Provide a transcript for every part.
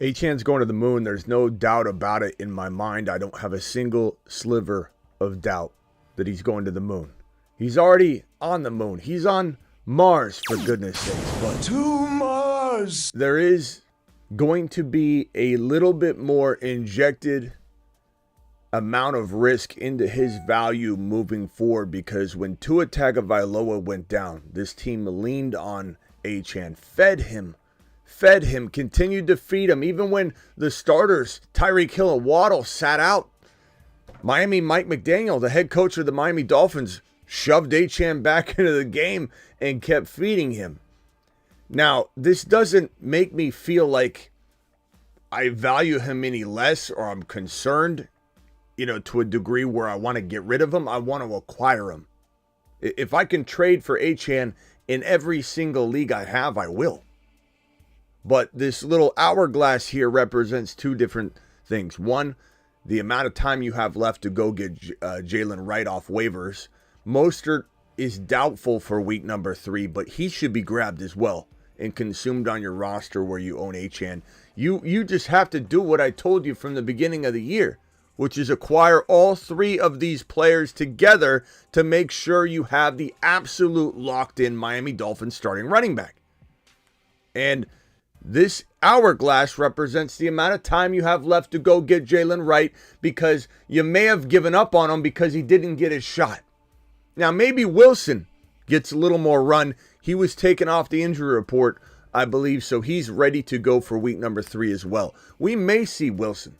Achane's going to the moon. There's no doubt about it in my mind. I don't have a single sliver of doubt that he's going to the moon. He's already on the moon. He's on Mars, for goodness sakes. But to Mars! There is going to be a little bit more injected amount of risk into his value moving forward, because when Tua Tagovailoa went down, this team leaned on Achane, fed him, continued to feed him. Even when the starters, Tyreek Hill and Waddle, sat out, Miami Mike McDaniel, the head coach of the Miami Dolphins, shoved Achane back into the game and kept feeding him. Now, this doesn't make me feel like I value him any less or I'm concerned, to a degree where I want to get rid of him. I want to acquire him. If I can trade for Achane in every single league I have, I will. But this little hourglass here represents two different things. One, the amount of time you have left to go get Jalen Wright off waivers. Mostert is doubtful for week number 3, but he should be grabbed as well and consumed on your roster where you own Achane. You just have to do what I told you from the beginning of the year, which is acquire all 3 of these players together to make sure you have the absolute locked-in Miami Dolphins starting running back. And this hourglass represents the amount of time you have left to go get Jalen Wright, because you may have given up on him because he didn't get his shot. Now, maybe Wilson gets a little more run. He was taken off the injury report, I believe, so he's ready to go for week number 3 as well. We may see Wilson.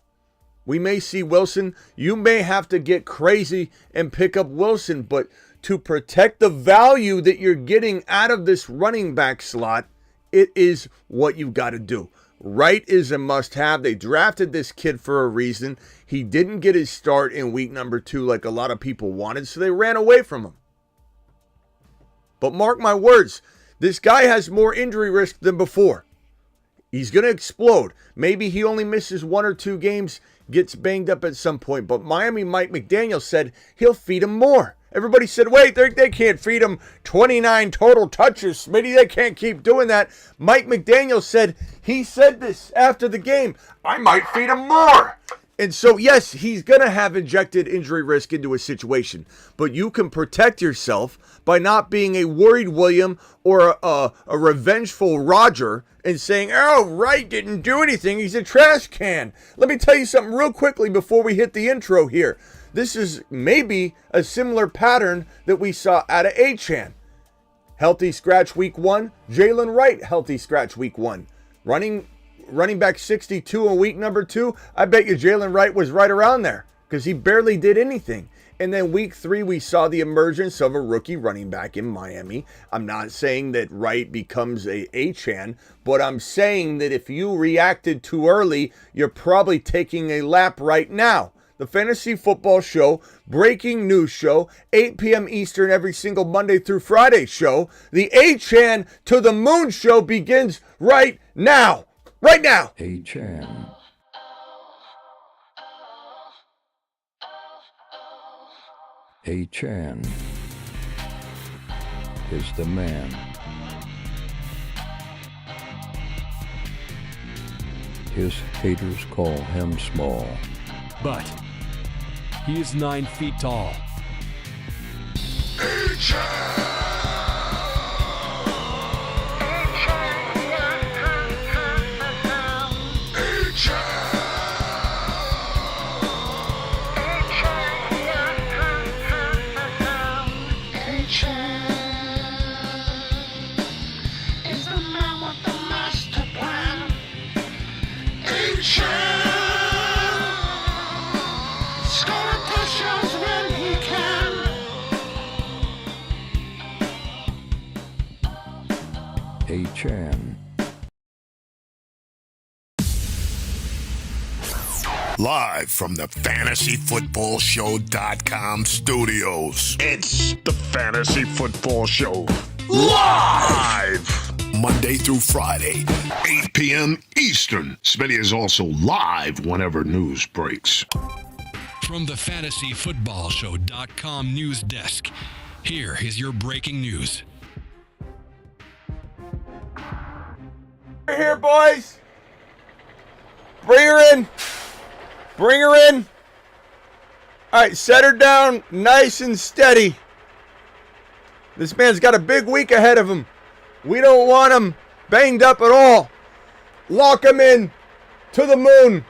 You may have to get crazy and pick up Wilson, but to protect the value that you're getting out of this running back slot, it is what you've got to do. Wright is a must-have. They drafted this kid for a reason. He didn't get his start in week number 2 like a lot of people wanted, so they ran away from him. But mark my words, this guy has more injury risk than before. He's going to explode. Maybe he only misses 1 or 2 games, gets banged up at some point. But Miami Mike McDaniel said he'll feed him more. Everybody said, wait, they can't feed him 29 total touches, Smitty. They can't keep doing that. Mike McDaniel said, he said this after the game, I might feed him more. And so, yes, he's going to have injected injury risk into a situation. But you can protect yourself by not being a worried William or a revengeful Roger and saying, oh, Wright didn't do anything. He's a trash can. Let me tell you something real quickly before we hit the intro here. This is maybe a similar pattern that we saw out of Achane. Healthy scratch week 1. Jalen Wright, healthy scratch week 1. Running back 62 in week number 2. I bet you Jalen Wright was right around there because he barely did anything. And then week 3, we saw the emergence of a rookie running back in Miami. I'm not saying that Wright becomes a Achane, but I'm saying that if you reacted too early, you're probably taking a lap right now. The Fantasy Football Show, breaking news show, 8 p.m. Eastern every single Monday through Friday show. The Achane to the Moon show begins right now. Right now. Achane. Achane is the man. His haters call him small, but he is 9 feet tall. Achane. Live from the FantasyFootballShow.com studios. It's the Fantasy Football Show. Live! Monday through Friday, 8 p.m. Eastern. Smitty is also live whenever news breaks. From the FantasyFootballShow.com news desk, here is your breaking news. We're here, boys. Bring her in. Bring her in. All right, set her down nice and steady. This man's got a big week ahead of him. We don't want him banged up at all. Lock him in to the moon.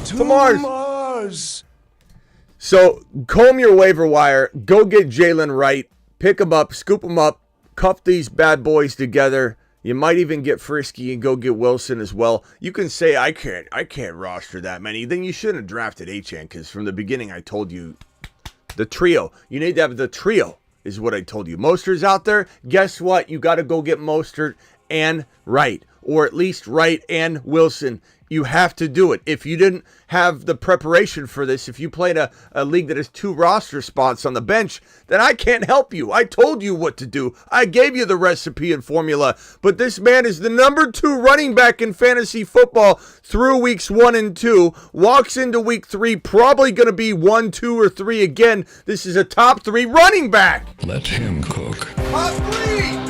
To Mars. So comb your waiver wire. Go get Jalen Wright. Pick him up. Scoop him up. Cuff these bad boys together. You might even get frisky and go get Wilson as well. You can say, I can't roster that many. Then you shouldn't have drafted Achane, because from the beginning I told you the trio. You need to have the trio is what I told you. Mostert's out there. Guess what? You got to go get Mostert and Wright, or at least Wright and Wilson. You have to do it. If you didn't have the preparation for this, if you played a league that has 2 roster spots on the bench, then I can't help you. I told you what to do. I gave you the recipe and formula. But this man is the number 2 running back in fantasy football through weeks 1 and 2. Walks into week 3, probably going to be 1, 2, or 3 again. This is a top 3 running back. Let him cook. Top 3!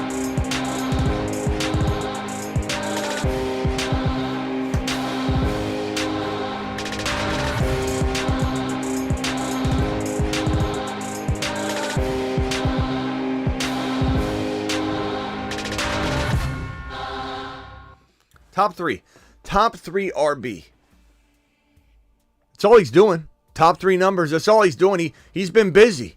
Top 3. Top 3 RB. That's all he's doing. Top 3 numbers. That's all he's doing. He's been busy.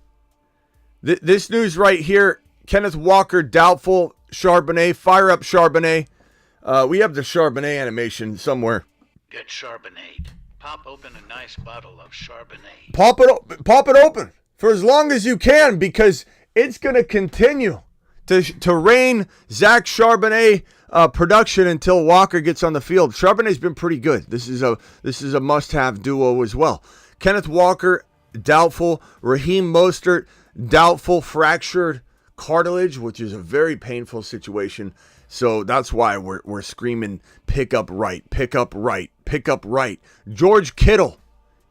This news right here. Kenneth Walker, doubtful. Charbonnet. Fire up Charbonnet. We have the Charbonnet animation somewhere. Get Charbonnet. Pop open a nice bottle of Charbonnet. Pop it open for as long as you can, because it's going to continue to rain Zach Charbonnet production until Walker gets on the field. Charbonnet's been pretty good. This is a must-have duo as well. Kenneth Walker, doubtful. Raheem Mostert, doubtful, fractured cartilage, which is a very painful situation. So that's why we're screaming, pick up Wright, pick up Wright, pick up Wright. George Kittle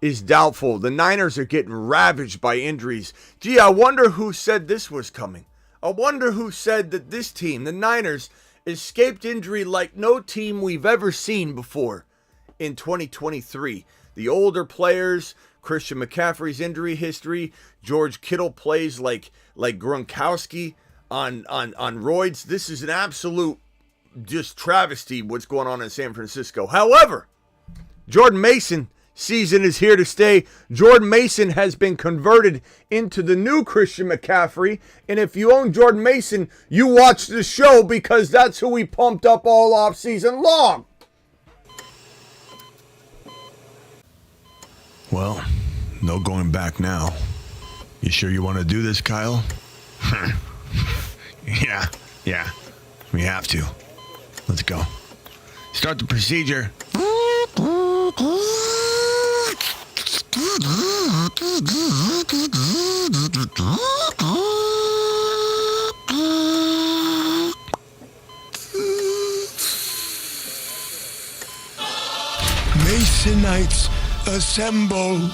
is doubtful. The Niners are getting ravaged by injuries. Gee, I wonder who said this was coming. I wonder who said that this team, the Niners, escaped injury like no team we've ever seen before in 2023. The older players, Christian McCaffrey's injury history, George Kittle plays like Gronkowski on roids. This is an absolute just travesty what's going on in San Francisco. However, Jordan Mason season is here to stay. Jordan Mason has been converted into the new Christian McCaffrey. And if you own Jordan Mason, you watch the show, because that's who we pumped up all off season long. Well, no going back now. You sure you want to do this, Kyle? Yeah. We have to. Let's go. Start the procedure. Masonites, assemble.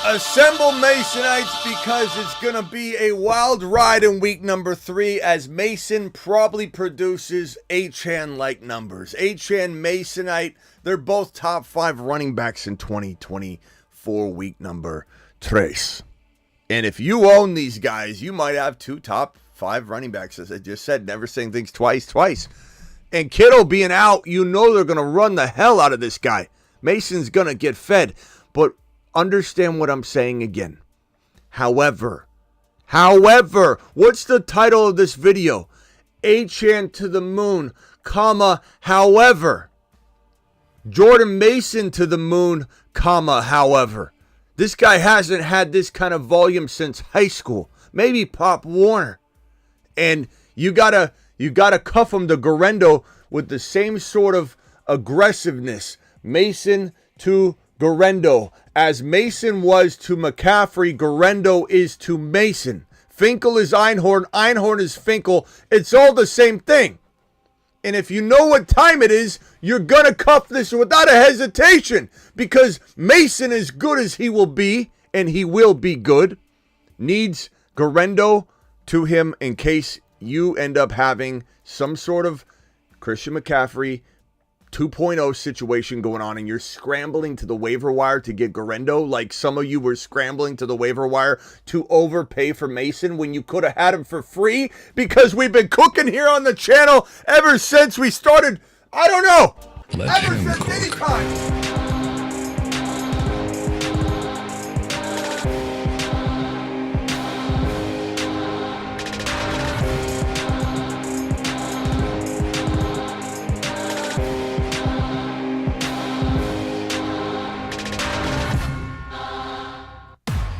Assemble, Masonites, because it's going to be a wild ride in week number 3 as Mason probably produces Achane-like numbers. Achane, Masonite, they're both top 5 running backs in 2024 week number 3. And if you own these guys, you might have 2 top 5 running backs, as I just said, never saying things twice. And Kittle being out, you know they're going to run the hell out of this guy. Mason's going to get fed, but understand what I'm saying again. However, what's the title of this video? Achane to the moon, comma, however. Jordan Mason to the moon, comma, however. This guy hasn't had this kind of volume since high school. Maybe Pop Warner. And you gotta cuff him to Gendo with the same sort of aggressiveness. Mason to Gendo. As Mason was to McCaffrey, Gendo is to Mason. Finkel is Einhorn, Einhorn is Finkel. It's all the same thing. And if you know what time it is, you're going to cuff this without a hesitation, because Mason, as good as he will be, and he will be good, needs Gendo to him in case you end up having some sort of Christian McCaffrey 2.0 situation going on and you're scrambling to the waiver wire to get Gendo, like some of you were scrambling to the waiver wire to overpay for Mason when you could have had him for free, because we've been cooking here on the channel ever since we started, I don't know, Let ever him since cook. any time.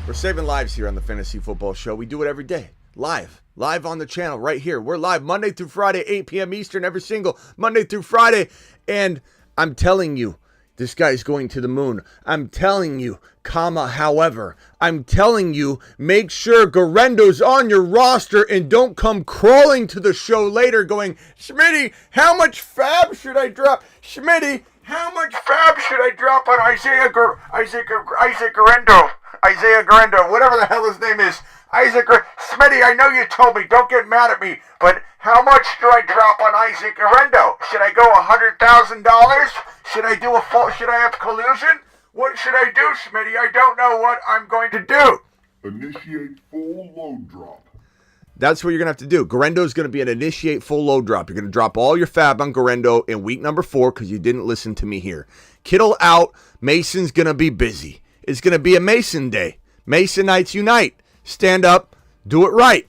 We're saving lives here on the Fantasy Football Show. We do it every day. Live on the channel right here. We're live Monday through Friday, 8 p.m. Eastern, every single Monday through Friday. And I'm telling you, this guy's going to the moon. I'm telling you, however, I'm telling you, make sure Gendo's on your roster and don't come crawling to the show later going, Smitty, how much fab should I drop? Smitty, how much fab should I drop on Isaiah Gendo, whatever the hell his name is. Smitty, I know you told me, don't get mad at me, but how much do I drop on Isaac Gendo? Should I go $100,000? Should I have collusion? What should I do, Smitty? I don't know what I'm going to do. Initiate full load drop. That's what you're going to have to do. Gendo's going to be an initiate full load drop. You're going to drop all your fab on Gendo in week number 4 because you didn't listen to me here. Kittle out. Mason's going to be busy. It's going to be a Mason day. Masonites unite. Stand up. Do it right.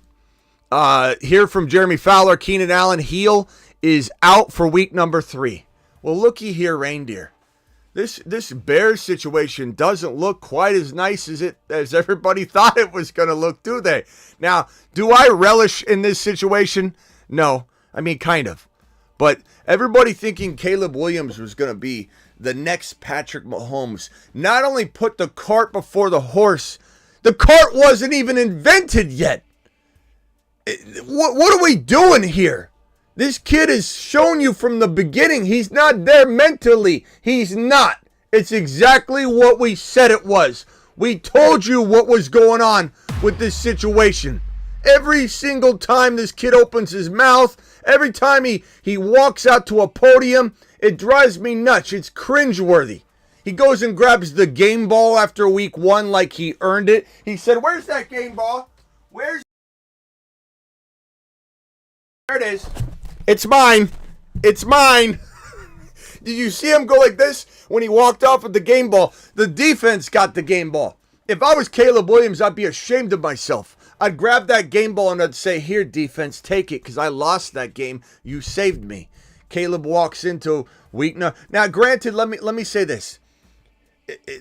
Hear from Jeremy Fowler. Keenan Allen heel is out for week number 3. Well, looky here, reindeer. This Bears situation doesn't look quite as nice as everybody thought it was going to look, do they? Now, do I relish in this situation? No. I mean, kind of. But everybody thinking Caleb Williams was going to be the next Patrick Mahomes not only put the cart before the horse, the cart wasn't even invented yet. What are we doing here? This kid has shown you from the beginning he's not there mentally. He's not. It's exactly what we said it was. We told you what was going on with this situation. Every single time this kid opens his mouth, every time he walks out to a podium, it drives me nuts. It's cringeworthy. He goes and grabs the game ball after week 1 like he earned it. He said, "Where's that game ball? There it is. It's mine. It's mine." Did you see him go like this when he walked off with the game ball? The defense got the game ball. If I was Caleb Williams, I'd be ashamed of myself. I'd grab that game ball and I'd say, "Here, defense, take it, because I lost that game. You saved me." Caleb walks into week now. Now, granted, let me say this.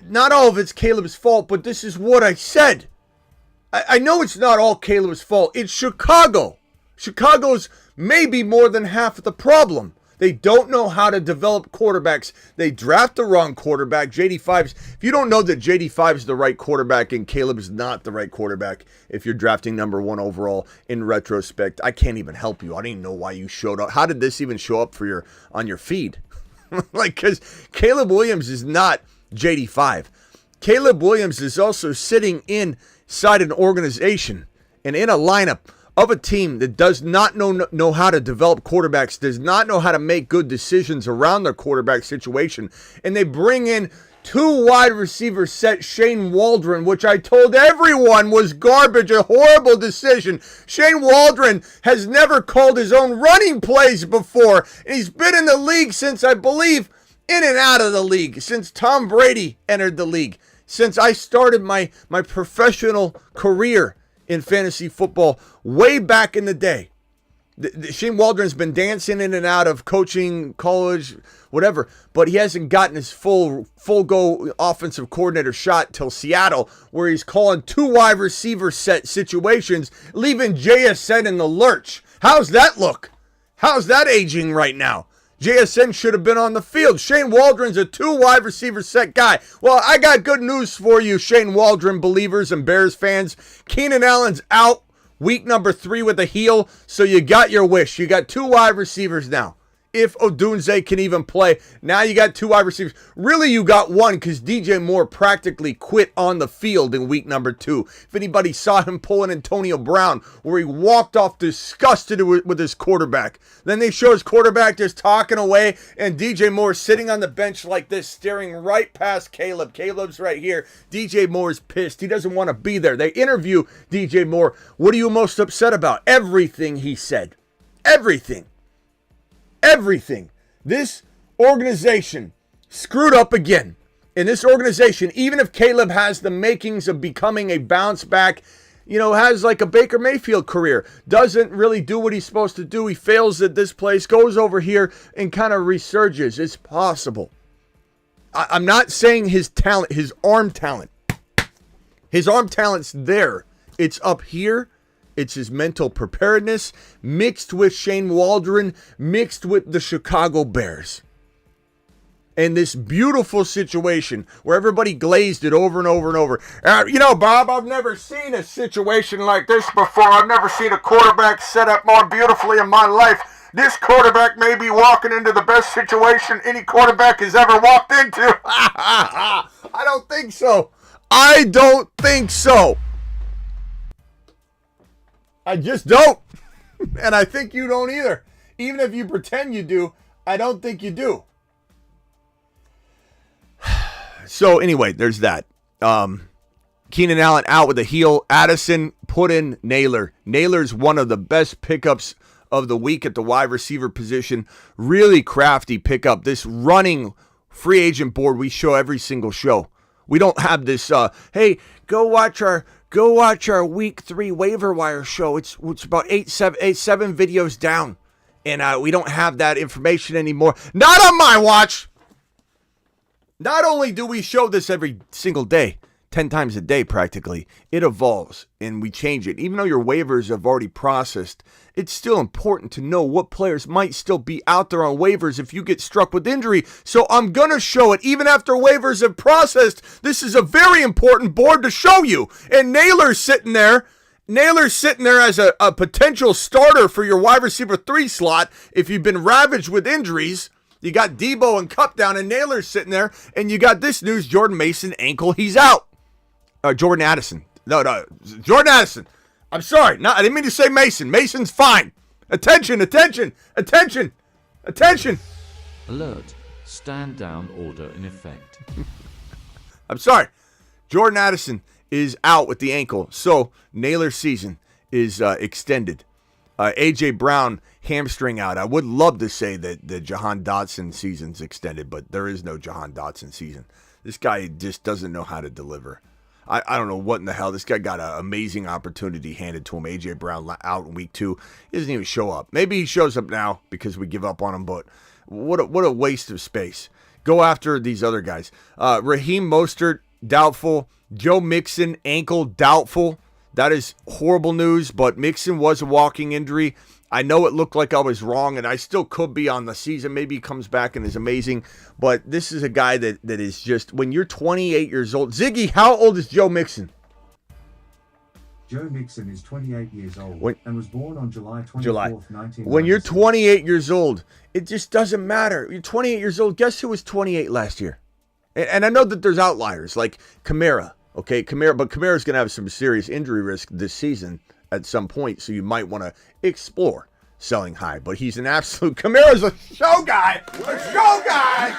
Not all of it's Caleb's fault, but this is what I said. I know it's not all Caleb's fault. It's Chicago. Chicago's maybe more than half of the problem. They don't know how to develop quarterbacks. They draft the wrong quarterback. JD5's, if you don't know that JD5 is the right quarterback and Caleb is not the right quarterback, if you're drafting number 1 overall in retrospect, I can't even help you. I don't even know why you showed up. How did this even show up on your feed? Because Caleb Williams is not JD5. Caleb Williams is also sitting inside an organization and in a lineup of a team that does not know how to develop quarterbacks, does not know how to make good decisions around their quarterback situation. And they bring in 2 wide receiver set Shane Waldron, which I told everyone was garbage, a horrible decision. Shane Waldron has never called his own running plays before. And he's been in the league since, I believe, in and out of the league, since Tom Brady entered the league, since I started my professional career in fantasy football way back in the day. Shane Waldron's been dancing in and out of coaching, college, whatever, but he hasn't gotten his full go offensive coordinator shot till Seattle, where he's calling 2 wide receiver set situations, leaving JSN in the lurch. How's that look? How's that aging right now? JSN should have been on the field. Shane Waldron's a 2 wide receiver set guy. Well, I got good news for you, Shane Waldron believers and Bears fans. Keenan Allen's out week number 3 with a heel, so you got your wish. You got 2 wide receivers now. if Odunze can even play. Now you got 2 wide receivers. Really, you got one because DJ Moore practically quit on the field in week number 2. If anybody saw him pulling Antonio Brown, where he walked off disgusted with his quarterback. Then they show his quarterback just talking away, and DJ Moore sitting on the bench like this, staring right past Caleb. Caleb's right here. DJ Moore's pissed. He doesn't want to be there. They interview DJ Moore. What are you most upset about? Everything he said. Everything. Everything. This organization screwed up again. In this organization, even if Caleb has the makings of becoming a bounce back, has like a Baker Mayfield career, doesn't really do what he's supposed to do. He fails at this place, goes over here and kind of resurges. It's possible. I'm not saying his talent, his arm talent's there. It's up here. It's his mental preparedness mixed with Shane Waldron, mixed with the Chicago Bears. And this beautiful situation where everybody glazed it over and over and over. Bob, I've never seen a situation like this before. I've never seen a quarterback set up more beautifully in my life. This quarterback may be walking into the best situation any quarterback has ever walked into. I don't think so. I don't think so. I just don't. And I think you don't either. Even if you pretend you do, I don't think you do. So anyway, there's that. Keenan Allen out with a heel. Addison put in Naylor. Naylor's one of the best pickups of the week at the wide receiver position. Really crafty pickup. This running free agent board we show every single show. We don't have this, hey, go watch our week 3 waiver wire show. It's about eight, seven videos down. And we don't have that information anymore. Not on my watch. Not only do we show this every single day, 10 times a day practically, it evolves and we change it. Even though your waivers have already processed, it's still important to know what players might still be out there on waivers if you get struck with injury. So I'm going to show it even after waivers have processed. This is a very important board to show you. And Naylor's sitting there. Naylor's sitting there as a potential starter for your wide receiver 3 slot if you've been ravaged with injuries. You got Debo and Cup down, and Naylor's sitting there, and you got this news: Jordan Mason ankle, he's out. Jordan Addison. No, Jordan Addison. I'm sorry. No, I didn't mean to say Mason. Mason's fine. Attention. Alert. Stand down order in effect. I'm sorry. Jordan Addison is out with the ankle, so Naylor's season is extended. A.J. Brown, hamstring out. I would love to say that the Jahan Dotson season's extended, but there is no Jahan Dotson season. This guy just doesn't know how to deliver. I don't know what in the hell. This guy got an amazing opportunity handed to him. A.J. Brown out in week 2. He doesn't even show up. Maybe he shows up now because we give up on him, but what a waste of space. Go after these other guys. Raheem Mostert, doubtful. Joe Mixon, ankle, doubtful. That is horrible news, but Mixon was a walking injury. I know it looked like I was wrong, and I still could be on the season. Maybe he comes back and is amazing, but this is a guy that is just, when you're 28 years old. Ziggy, how old is Joe Mixon? Joe Mixon is 28 years old and was born on July 24th, 1996. When you're 28 years old, it just doesn't matter. You're 28 years old. Guess who was 28 last year? And I know that there's outliers like Kamara. Okay, but Kamara's going to have some serious injury risk this season at some point, so you might want to explore selling high. But he's an absolute... Kamara's a show guy! A show guy!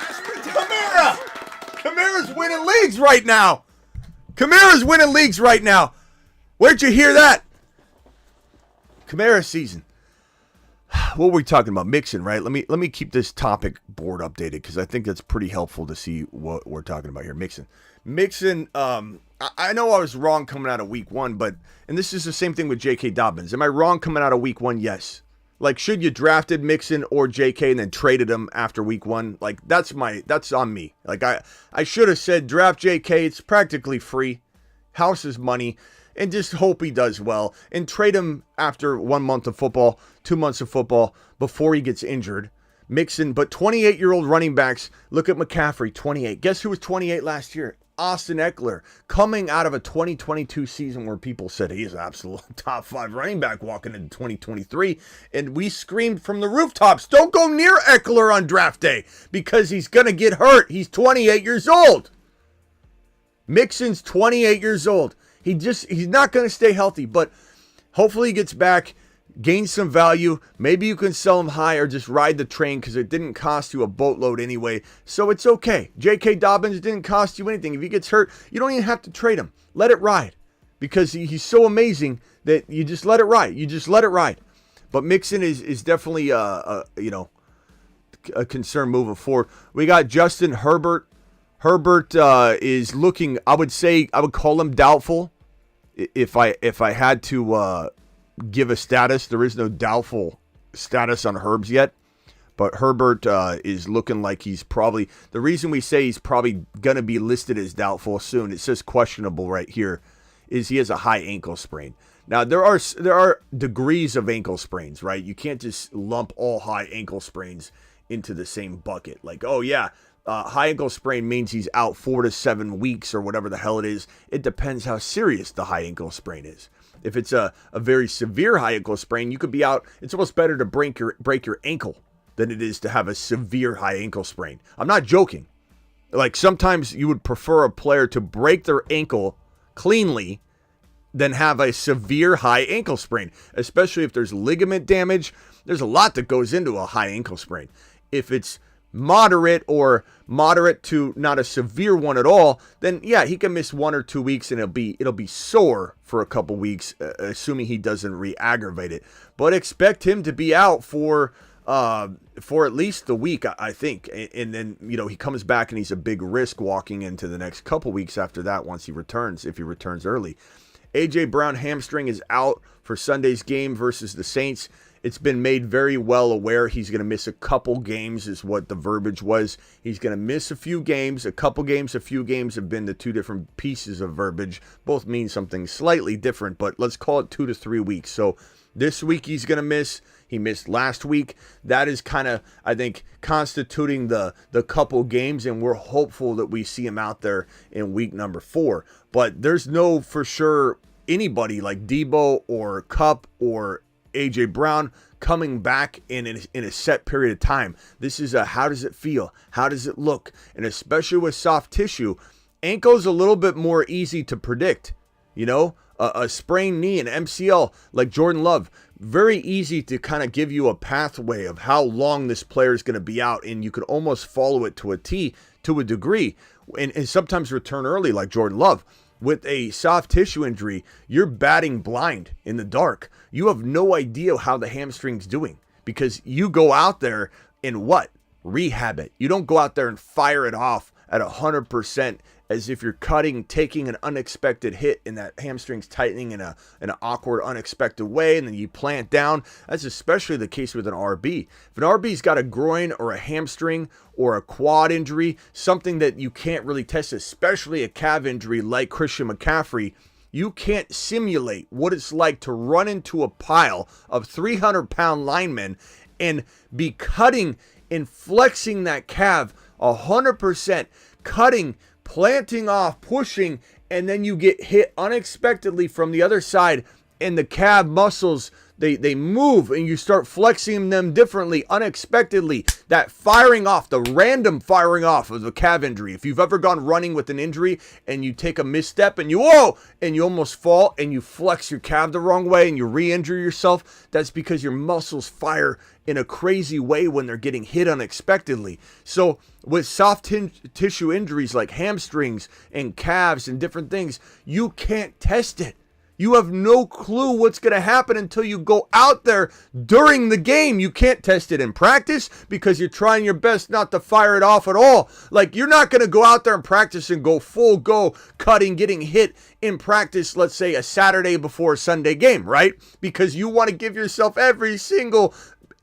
Kamara's winning leagues right now! Where'd you hear that? Kamara season. What were we talking about? Mixon, right? Let me keep this topic board updated because I think that's pretty helpful to see what we're talking about here. Mixon, I know I was wrong coming out of week 1, and this is the same thing with J.K. Dobbins. Am I wrong coming out of week 1? Yes. Like, should you drafted Mixon or J.K. and then traded him after week 1? Like, that's on me. Like, I should have said draft J.K. It's practically free. House is money. And just hope he does well. And trade him after 1 month of football, 2 months of football, before he gets injured. Mixon, but 28-year-old running backs, look at McCaffrey, 28. Guess who was 28 last year? Austin Eckler, coming out of a 2022 season where people said he's an absolute top 5 running back walking into 2023, and we screamed from the rooftops, don't go near Eckler on draft day because he's going to get hurt. He's 28 years old. Mixon's 28 years old. He's not going to stay healthy, but hopefully he gets back, gain some value. Maybe you can sell him high or just ride the train because it didn't cost you a boatload anyway. So it's okay. J.K. Dobbins didn't cost you anything. If he gets hurt, you don't even have to trade him. Let it ride because he's so amazing that you just let it ride. You just let it ride. But Mixon is definitely a concern moving forward. We got Justin Herbert. Herbert is looking, I would call him doubtful if I had to give a status. There is no doubtful status on Herbs yet, but Herbert is looking like he's probably, the reason we say he's probably going to be listed as doubtful soon, it says questionable right here, is he has a high ankle sprain. Now, there are degrees of ankle sprains, right? You can't just lump all high ankle sprains into the same bucket. Like, oh yeah, high ankle sprain means he's out 4 to 7 weeks or whatever the hell it is. It depends how serious the high ankle sprain is. If it's a very severe high ankle sprain, you could be out. It's almost better to break your ankle than it is to have a severe high ankle sprain. I'm not joking. Like sometimes you would prefer a player to break their ankle cleanly than have a severe high ankle sprain, especially if there's ligament damage. There's a lot that goes into a high ankle sprain. If it's moderate or moderate to not a severe one at all, then yeah, he can miss 1 or 2 weeks and it'll be sore for a couple weeks, assuming he doesn't re-aggravate it. But expect him to be out for at least the week, I think. And then, he comes back and he's a big risk walking into the next couple weeks after that once he returns, if he returns early. A.J. Brown hamstring is out for Sunday's game versus the Saints. It's been made very well aware he's going to miss a couple games is what the verbiage was. He's going to miss a few games. A couple games, a few games have been the two different pieces of verbiage. Both mean something slightly different, but let's call it 2 to 3 weeks. So this week he's going to miss. He missed last week. That is kind of, I think, constituting the couple games, and we're hopeful that we see him out there in week number 4. But there's no for sure anybody like Debo or Kupp or A.J. Brown coming back in a set period of time. This is a how does it feel? How does it look? And especially with soft tissue, ankle's a little bit more easy to predict. A sprained knee, an MCL like Jordan Love, very easy to kind of give you a pathway of how long this player is going to be out, and you could almost follow it to a T to a degree, and sometimes return early like Jordan Love. With a soft tissue injury, you're batting blind in the dark. You have no idea how the hamstring's doing because you go out there and rehab it. You don't go out there and fire it off at 100% as if you're taking an unexpected hit and that hamstring's tightening in an awkward, unexpected way, and then you plant down. That's especially the case with an RB. If an RB's got a groin or a hamstring or a quad injury, something that you can't really test, especially a calf injury like Christian McCaffrey, you can't simulate what it's like to run into a pile of 300-pound linemen and be cutting and flexing that calf 100%, cutting, planting off, pushing, and then you get hit unexpectedly from the other side and the calf muscles, they move and you start flexing them differently, unexpectedly. That firing off, the random firing off of the calf injury. If you've ever gone running with an injury and you take a misstep and you almost fall and you flex your calf the wrong way and you re-injure yourself, that's because your muscles fire in a crazy way when they're getting hit unexpectedly. So with soft tissue injuries like hamstrings and calves and different things, you can't test it. You have no clue what's going to happen until you go out there during the game. You can't test it in practice because you're trying your best not to fire it off at all. Like, you're not going to go out there and practice and go full go cutting, getting hit in practice, let's say a Saturday before a Sunday game, right? Because you want to give yourself every single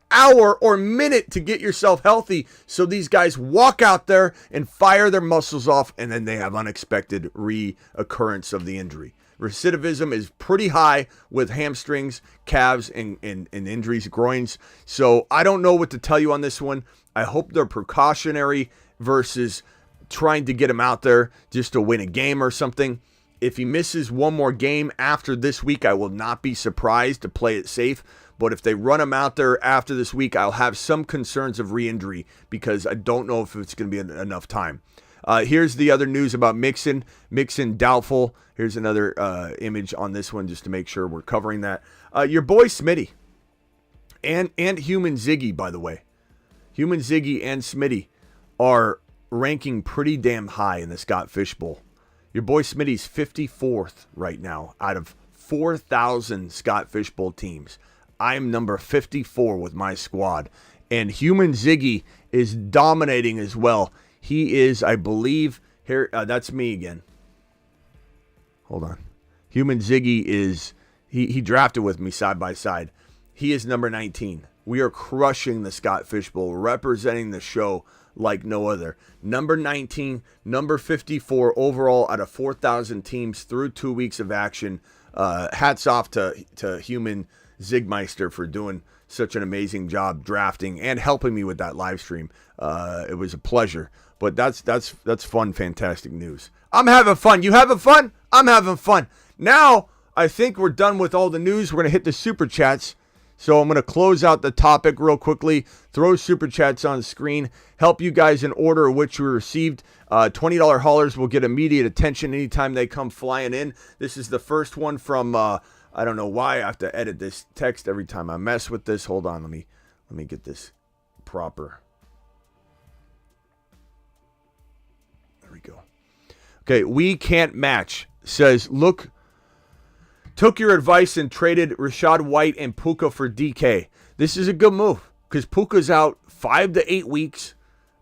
hour or minute to get yourself healthy. So these guys walk out there and fire their muscles off, and then they have unexpected reoccurrence of the injury. Recidivism is pretty high with hamstrings, calves, and injuries, groins. So I don't know what to tell you on this one. I hope they're precautionary versus trying to get him out there just to win a game or something. If he misses one more game after this week, I will not be surprised to play it safe. But if they run him out there after this week, I'll have some concerns of re-injury because I don't know if it's going to be enough time. Here's the other news about Mixon. Mixon doubtful. Here's another image on this one just to make sure we're covering that. Your boy Smitty and Human Ziggy, by the way. Human Ziggy and Smitty are ranking pretty damn high in the Scott Fish Bowl. Your boy Smitty's 54th right now out of 4,000 Scott Fish Bowl teams. I'm number 54 with my squad. And Human Ziggy is dominating as well. He is, I believe, here, that's me again. Hold on. Human Ziggy is, he drafted with me side by side. He is number 19. We are crushing the Scott Fish Bowl, representing the show like no other. Number 19, number 54 overall out of 4,000 teams through 2 weeks of action. Hats off to Human Zigmeister for doing such an amazing job drafting and helping me with that live stream. It was a pleasure. But that's fun, fantastic news. I'm having fun. You having fun? I'm having fun. Now, I think we're done with all the news. We're going to hit the super chats. So I'm going to close out the topic real quickly, throw super chats on screen, help you guys in order of which we received. $20 haulers will get immediate attention anytime they come flying in. This is the first one from, I don't know why I have to edit this text every time I mess with this. Hold on, let me get this proper. There we go. Okay, we can't match. Says, look, took your advice and traded Rachaad White and Puka for DK. This is a good move because Puka's out 5 to 8 weeks.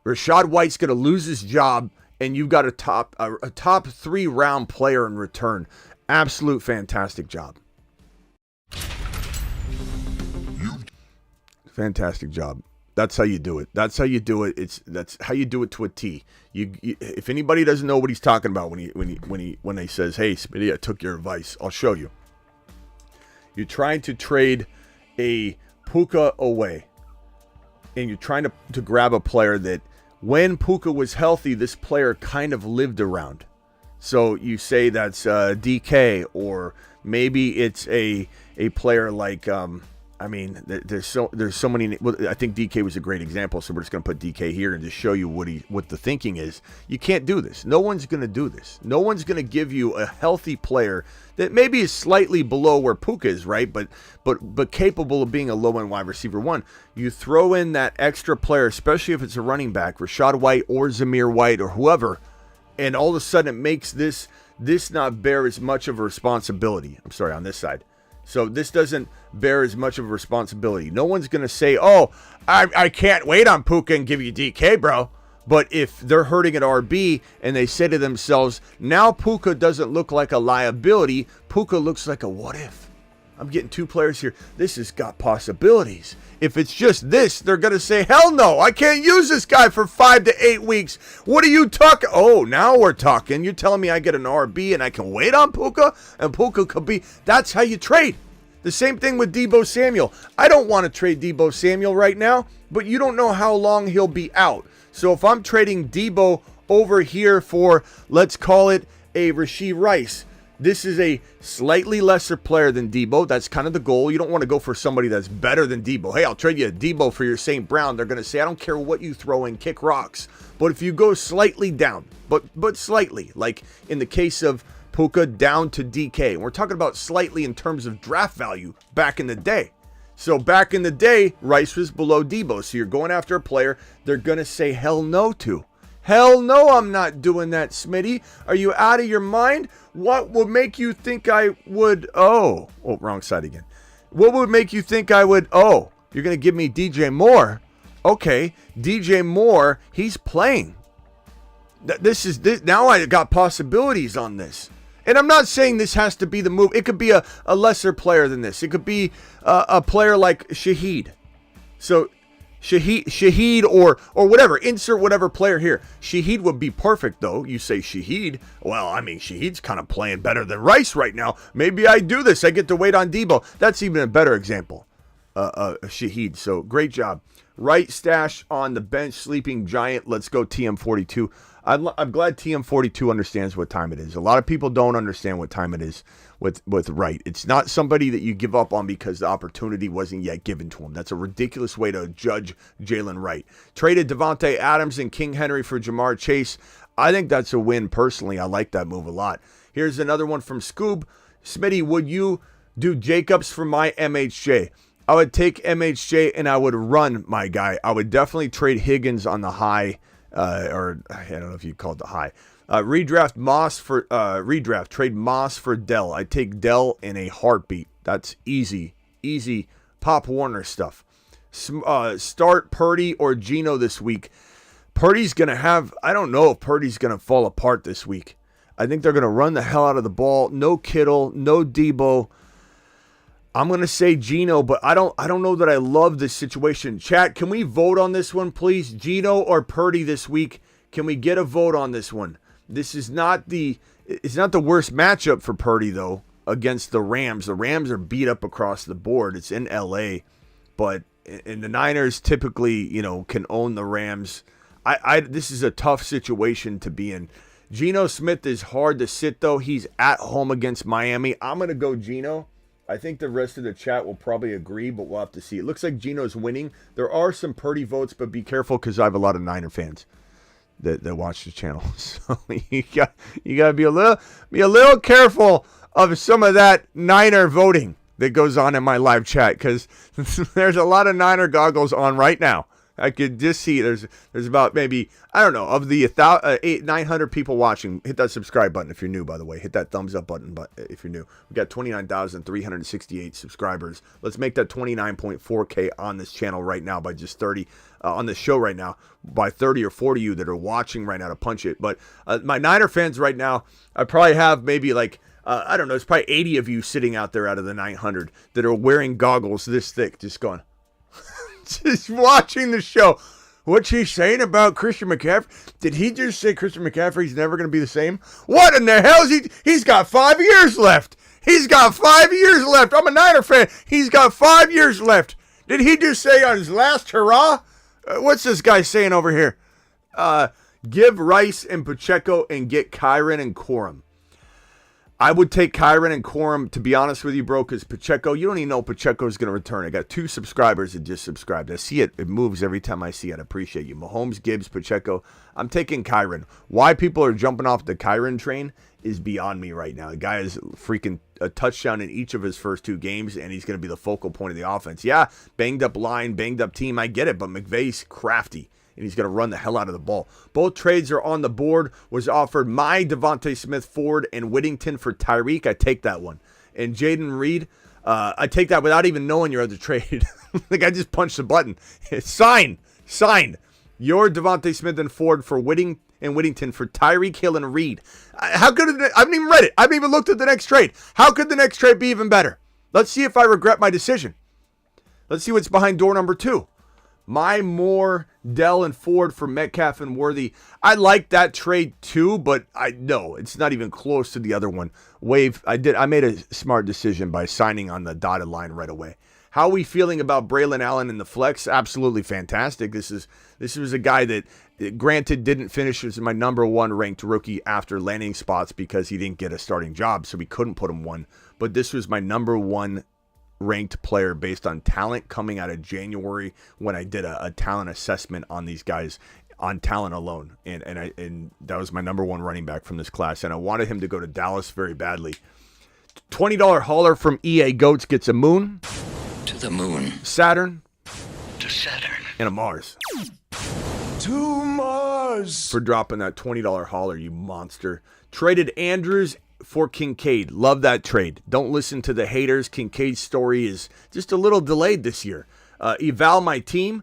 Rachaad White's going to lose his job, and you've got a top 3 round player in return. Absolute fantastic job. Fantastic job. That's how you do it. That's how you do it. That's how you do it to a T. You if anybody doesn't know what he's talking about when he says, "Hey, Smitty, I took your advice," I'll show you. You're trying to trade a Puka away, and you're trying to grab a player that, when Puka was healthy, this player kind of lived around. So you say that's DK, or maybe it's a player like there's so many. Well, I think DK was a great example, so we're just going to put DK here and just show you what the thinking is. You can't do this. No one's going to do this. No one's going to give you a healthy player that maybe is slightly below where Puka is, right? But capable of being a low-end wide receiver one. You throw in that extra player, especially if it's a running back, Rachaad White or Zamir White or whoever, and all of a sudden it makes this not bear as much of a responsibility. I'm sorry, on this side. So this doesn't bear as much of a responsibility. No one's going to say, oh, I can't wait on Puka and give you DK, bro. But if they're hurting at RB and they say to themselves, now Puka doesn't look like a liability, Puka looks like a what if. I'm getting 2 players here. This has got possibilities. If it's just this, they're going to say, hell no, I can't use this guy for 5 to 8 weeks. What are you talking? Oh, now we're talking. You're telling me I get an RB and I can wait on Puka? And Puka could be, that's how you trade. The same thing with Deebo Samuel. I don't want to trade Deebo Samuel right now, but you don't know how long he'll be out. So if I'm trading Deebo over here for, let's call it a Rashee Rice, this is a slightly lesser player than Deebo. That's kind of the goal. You don't want to go for somebody that's better than Deebo. Hey, I'll trade you a Deebo for your St. Brown. They're going to say, I don't care what you throw in, kick rocks. But if you go slightly down, but slightly, like in the case of Puka down to DK, and we're talking about slightly in terms of draft value back in the day. So back in the day, Rice was below Deebo. So you're going after a player they're going to say hell no to. Hell no, I'm not doing that, Smitty. Are you out of your mind? What would make you think I would? Oh, wrong side again. What would make you think I would? Oh, you're going to give me DJ Moore. Okay, DJ Moore, he's playing. This now I got possibilities on this. And I'm not saying this has to be the move. It could be a lesser player than this. It could be a player like Shaheed. So Shaheed or whatever. Insert whatever player here. Shaheed would be perfect, though. You say Shaheed. Well, I mean, Shaheed's kind of playing better than Rice right now. Maybe I do this. I get to wait on Deebo. That's even a better example. Shaheed. So great job Right stash on the bench, sleeping giant. Let's go TM42. I'm glad TM42 understands what time it is. A lot of people don't understand what time it is with Wright. It's not somebody that you give up on because the opportunity wasn't yet given to him. That's a ridiculous way to judge Jalen Wright. Traded Devontae Adams and King Henry for Jamar Chase. I think that's a win personally. I like that move a lot. Here's another one from Scoob. Smitty, would you do Jacobs for my MHJ? I would take MHJ and I would run my guy. I would definitely trade Higgins on the high, or I don't know if you call it the high. Redraft Moss for trade Moss for Dell. I take Dell in a heartbeat. That's easy Pop Warner stuff. Start Purdy or Geno this week. Purdy's gonna have. I don't know if Purdy's gonna fall apart this week. I think they're gonna run the hell out of the ball. No Kittle, no Debo. I'm going to say Geno, but I don't know that I love this situation. Chat, can we vote on this one, please? Geno or Purdy this week? Can we get a vote on this one? This is it's not the worst matchup for Purdy, though, against the Rams. The Rams are beat up across the board. It's in L.A., but and the Niners typically, can own the Rams. This is a tough situation to be in. Geno Smith is hard to sit, though. He's at home against Miami. I'm going to go Geno. I think the rest of the chat will probably agree, but we'll have to see. It looks like Geno's winning. There are some Purdy votes, but be careful because I have a lot of Niner fans that watch the channel. So you got to be a little careful of some of that Niner voting that goes on in my live chat because there's a lot of Niner goggles on right now. I could just see there's about maybe, I don't know, of the 900 people watching. Hit that subscribe button if you're new, by the way. Hit that thumbs up button if you're new. We got 29,368 subscribers. Let's make that 29.4K on this channel right now by just 30, on the show right now, by 30 or 40 of you that are watching right now to punch it. But my Niner fans right now, I probably have maybe like, I don't know, it's probably 80 of you sitting out there out of the 900 that are wearing goggles this thick, just going, just watching the show. What's he saying about Christian McCaffrey? Did he just say Christian McCaffrey's never going to be the same? What in the hell is he? He's got 5 years left. He's got 5 years left. I'm a Niner fan. He's got 5 years left. Did he just say on his last hurrah? What's this guy saying over here? Give Rice and Pacheco and get Kyren and Corum. I would take Kyren and Corum, to be honest with you, bro, because Pacheco, you don't even know Pacheco is going to return. I got 2 subscribers that just subscribed. I see it. It moves every time I see it. I appreciate you. Mahomes, Gibbs, Pacheco. I'm taking Kyren. Why people are jumping off the Kyren train is beyond me right now. The guy is freaking a touchdown in each of his first 2 games, and he's going to be the focal point of the offense. Yeah, banged up line, banged up team. I get it, but McVay's crafty, and he's going to run the hell out of the ball. Both trades are on the board. Was offered my Devontae Smith, Ford, and Whittington for Tyreek. I take that one. And Jaden Reed, I take that without even knowing your other trade. The guy just punched the button. Sign. Your Devontae Smith and Ford for Whittington for Tyreek Hill and Reed. How could it? I haven't even read it. I haven't even looked at the next trade. How could the next trade be even better? Let's see if I regret my decision. Let's see what's behind door number 2. My Moore, Dell, and Ford for Metcalf and Worthy. I like that trade too, but no, it's not even close to the other one. I made a smart decision by signing on the dotted line right away. How are we feeling about Braylon Allen in the flex? Absolutely fantastic. This was a guy that, granted, didn't finish as my number 1 ranked rookie after landing spots because he didn't get a starting job, so we couldn't put him 1. But this was my number 1 ranked player based on talent coming out of January when I did a talent assessment on these guys on talent alone. And that was my number 1 running back from this class. And I wanted him to go to Dallas very badly. $20 hauler from EA Goats gets a moon. To the moon. Saturn. To Saturn. And a Mars. To Mars. For dropping that $20 hauler, you monster. Traded Andrews for Kincaid. Love that trade. Don't listen to the haters. Kincaid's story is just a little delayed this year. Eval my team.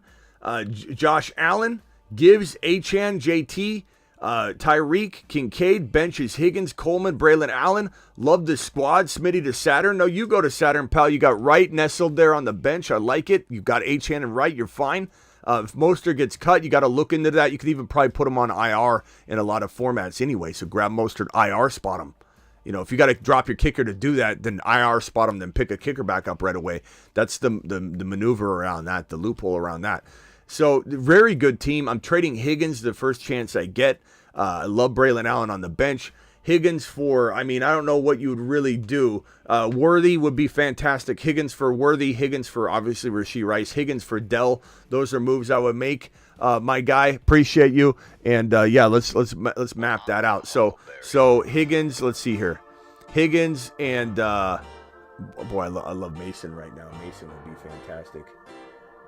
Josh Allen. Gibbs, Achane, JT. Tyreek, Kincaid, benches Higgins, Coleman, Braylon Allen. Love the squad. Smitty to Saturn. No, you go to Saturn, pal. You got Wright nestled there on the bench. I like it. You got Achane and Wright. You're fine. If Mostert gets cut, you got to look into that. You could even probably put him on IR in a lot of formats anyway. So grab Mostert, IR spot him. You know, if you got to drop your kicker to do that, then IR spot him, then pick a kicker back up right away. That's the maneuver around that, the loophole around that. So very good team. I'm trading Higgins the first chance I get. I love Braylon Allen on the bench. Higgins for, I don't know what you would really do. Worthy would be fantastic. Higgins for Worthy. Higgins for, obviously, Rashee Rice. Higgins for Dell. Those are moves I would make. My guy, appreciate you. And, let's map that out. So Higgins, let's see here. Higgins and, I love Mason right now. Mason would be fantastic.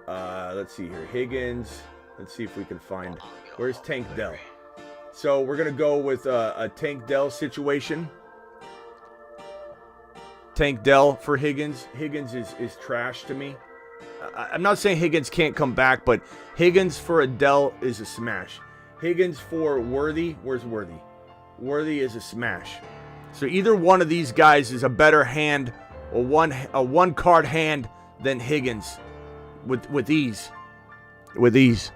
Let's see here. Higgins. Let's see if we can find, where's Tank Dell? So we're going to go with a Tank Dell situation. Tank Dell for Higgins. Higgins is trash to me. I'm not saying Higgins can't come back, but Higgins for a Dell is a smash. Higgins for Worthy. Where's Worthy? Worthy is a smash. So either one of these guys is a better hand, or a one card hand than Higgins with ease. With ease.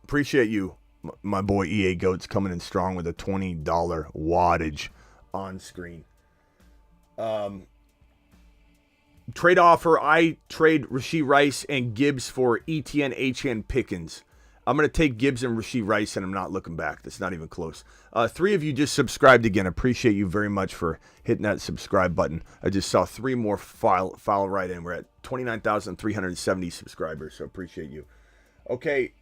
Appreciate you, my boy EA Goats, coming in strong with a $20 wattage on screen. Trade offer, I trade Rashee Rice and Gibbs for Etienne, Achane, Pickens. I'm going to take Gibbs and Rashee Rice, and I'm not looking back. That's not even close. 3 of you just subscribed again. Appreciate you very much for hitting that subscribe button. I just saw 3 more file right in. We're at 29,370 subscribers, so appreciate you. Okay,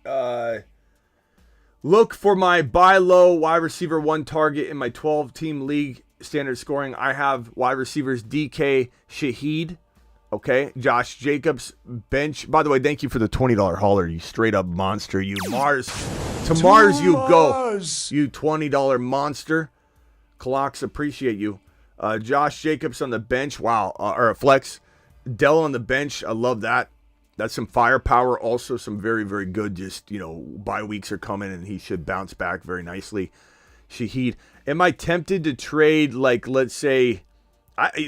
look for my buy low wide receiver 1 target in my 12-team league standard scoring. I have wide receivers DK, Shaheed, okay, Josh Jacobs, bench. By the way, thank you for the $20 hauler, you straight up monster. You Mars. To Mars you go. You $20 monster. Clocks, appreciate you. Josh Jacobs on the bench. Wow. Or a flex. Dell on the bench. I love that. That's some firepower. Also some very, very good, just, bye weeks are coming and he should bounce back very nicely. Shaheed. Am I tempted to trade, like, let's say,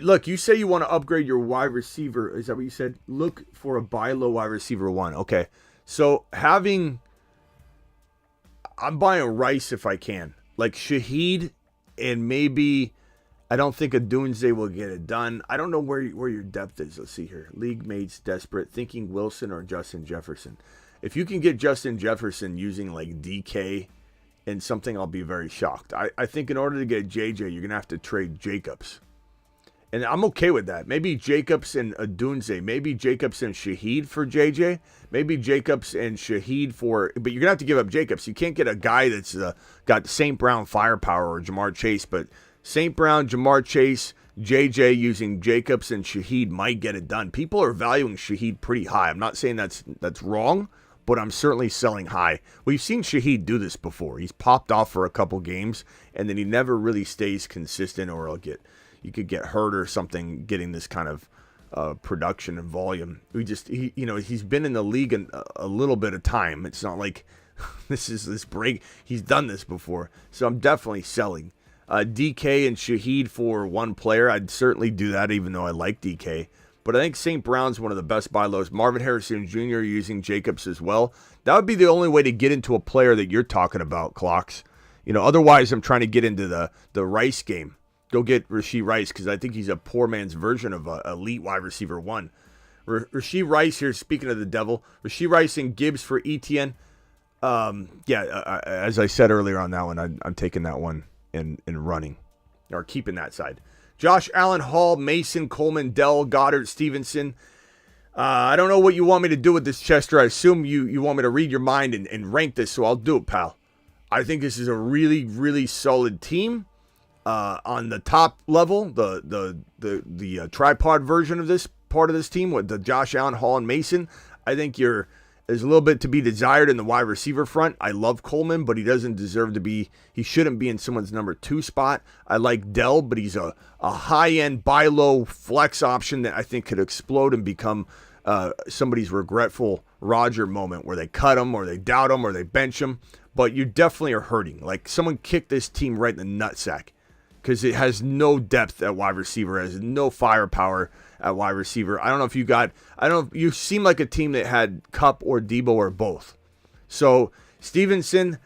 look, you say you want to upgrade your wide receiver. Is that what you said? Look for a buy low wide receiver 1. Okay. So I'm buying Rice if I can. Like Shaheed, and maybe, I don't think a Doomsday will get it done. I don't know where your depth is. Let's see here. League mates desperate, thinking Wilson or Justin Jefferson. If you can get Justin Jefferson using like DK and something, I'll be very shocked. I think in order to get JJ, you're going to have to trade Jacobs. And I'm okay with that. Maybe Jacobs and Adunze. Maybe Jacobs and Shaheed for JJ. Maybe Jacobs and Shaheed for... But you're going to have to give up Jacobs. You can't get a guy that's got St. Brown firepower or Jamar Chase. But St. Brown, Jamar Chase, JJ using Jacobs and Shaheed might get it done. People are valuing Shaheed pretty high. I'm not saying that's wrong, but I'm certainly selling high. We've seen Shaheed do this before. He's popped off for a couple games, and then he never really stays consistent, or you could get hurt or something getting this kind of production and volume. He's been in the league a little bit of time. It's not like this break. He's done this before. So I'm definitely selling. DK and Shaheed for one player. I'd certainly do that, even though I like DK. But I think St. Brown's one of the best buy lows. Marvin Harrison Jr. using Jacobs as well. That would be the only way to get into a player that you're talking about, Clocks. Otherwise I'm trying to get into the Rice game. Go get Rashee Rice, because I think he's a poor man's version of an elite wide receiver 1. Rashee Rice here, speaking of the devil. Rashee Rice and Gibbs for Etienne. As I said earlier on that one, I'm taking that one and running, or keeping that side. Josh Allen, Hall, Mason, Coleman, Dell, Goddard, Stevenson. I don't know what you want me to do with this, Chester. I assume you want me to read your mind and rank this, so I'll do it, pal. I think this is a really, really solid team. On the top level, the tripod version of this part of this team with the Josh Allen, Hall, and Mason, I think there's a little bit to be desired in the wide receiver front. I love Coleman, but he doesn't deserve to be. He shouldn't be in someone's number 2 spot. I like Dell, but he's a high-end buy low flex option that I think could explode and become somebody's regretful Roger moment where they cut him or they doubt him or they bench him. But you definitely are hurting. Like, someone kicked this team right in the nutsack, because it has no depth at wide receiver, has no firepower at wide receiver. I don't know if you seem like a team that had Kupp or Debo or both. So Stevenson,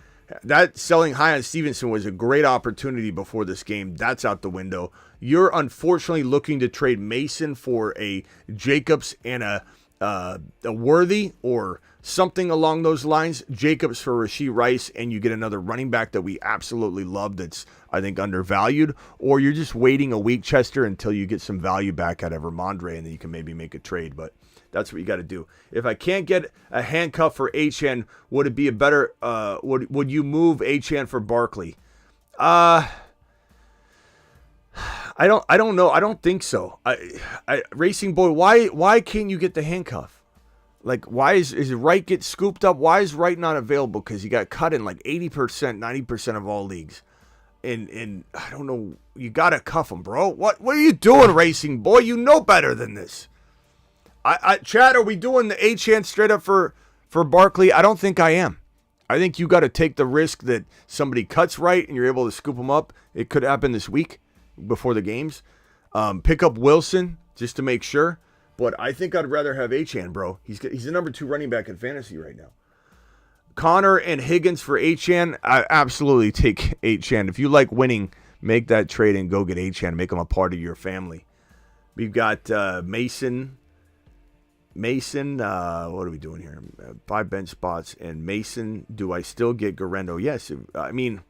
that selling high on Stevenson was a great opportunity before this game. That's out the window. You're unfortunately looking to trade Mason for a Jacobs and a a Worthy or something along those lines. Jacobs for Rashee Rice, and you get another running back that we absolutely love that's, I think, undervalued. Or you're just waiting a week, Chester, until you get some value back out of Ramondre, and then you can maybe make a trade. But that's what you got to do. If I can't get a handcuff for Achane, would it be a better would you move Achane for Barkley? I don't know. I don't think so. Racing Boy, why can't you get the handcuff? Like, why is Wright get scooped up? Why is Wright not available? Because he got cut in like 80%, 90% of all leagues. And I don't know. You got to cuff him, bro. What are you doing, Racing Boy? You know better than this. Chad, are we doing the Achane straight up for Barkley? I don't think I am. I think you got to take the risk that somebody cuts Wright and you're able to scoop him up. It could happen this week before the games. Pick up Wilson just to make sure. But I think I'd rather have Achane, bro. He's the number 2 running back in fantasy right now. Connor and Higgins for Achane. I absolutely take Achane. If you like winning, make that trade and go get Achane. Make him a part of your family. We've got Mason, what are we doing here? 5 bench spots. And Mason, do I still get Gendo? Yes. I mean,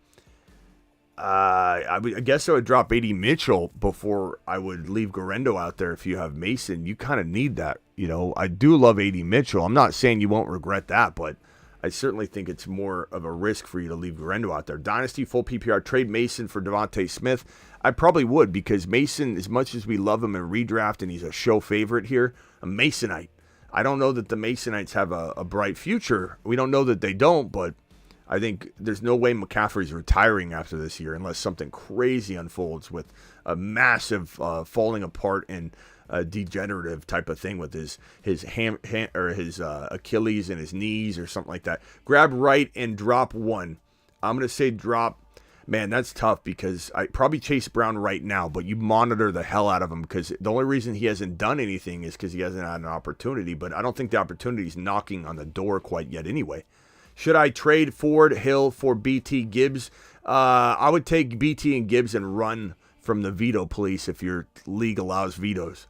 I guess I would drop AD Mitchell before I would leave Gendo out there. If you have Mason, you kind of need that. You know, I do love AD Mitchell. I'm not saying you won't regret that, but I certainly think it's more of a risk for you to leave Gendo out there. Dynasty, full PPR, trade Mason for Devontae Smith. I probably would, because Mason, as much as we love him in redraft and he's a show favorite here, a Masonite. I don't know that the Masonites have a bright future. We don't know that they don't, but I think there's no way McCaffrey's retiring after this year unless something crazy unfolds with a massive falling apart and degenerative type of thing with his Achilles and his knees or something like that. Grab Wright and drop 1. I'm going to say drop. Man, that's tough because I probably chase Brown right now, but you monitor the hell out of him because the only reason he hasn't done anything is because he hasn't had an opportunity, but I don't think the opportunity's knocking on the door quite yet anyway. Should I trade Ford Hill for BT Gibbs? I would take BT and Gibbs and run from the veto police if your league allows vetoes.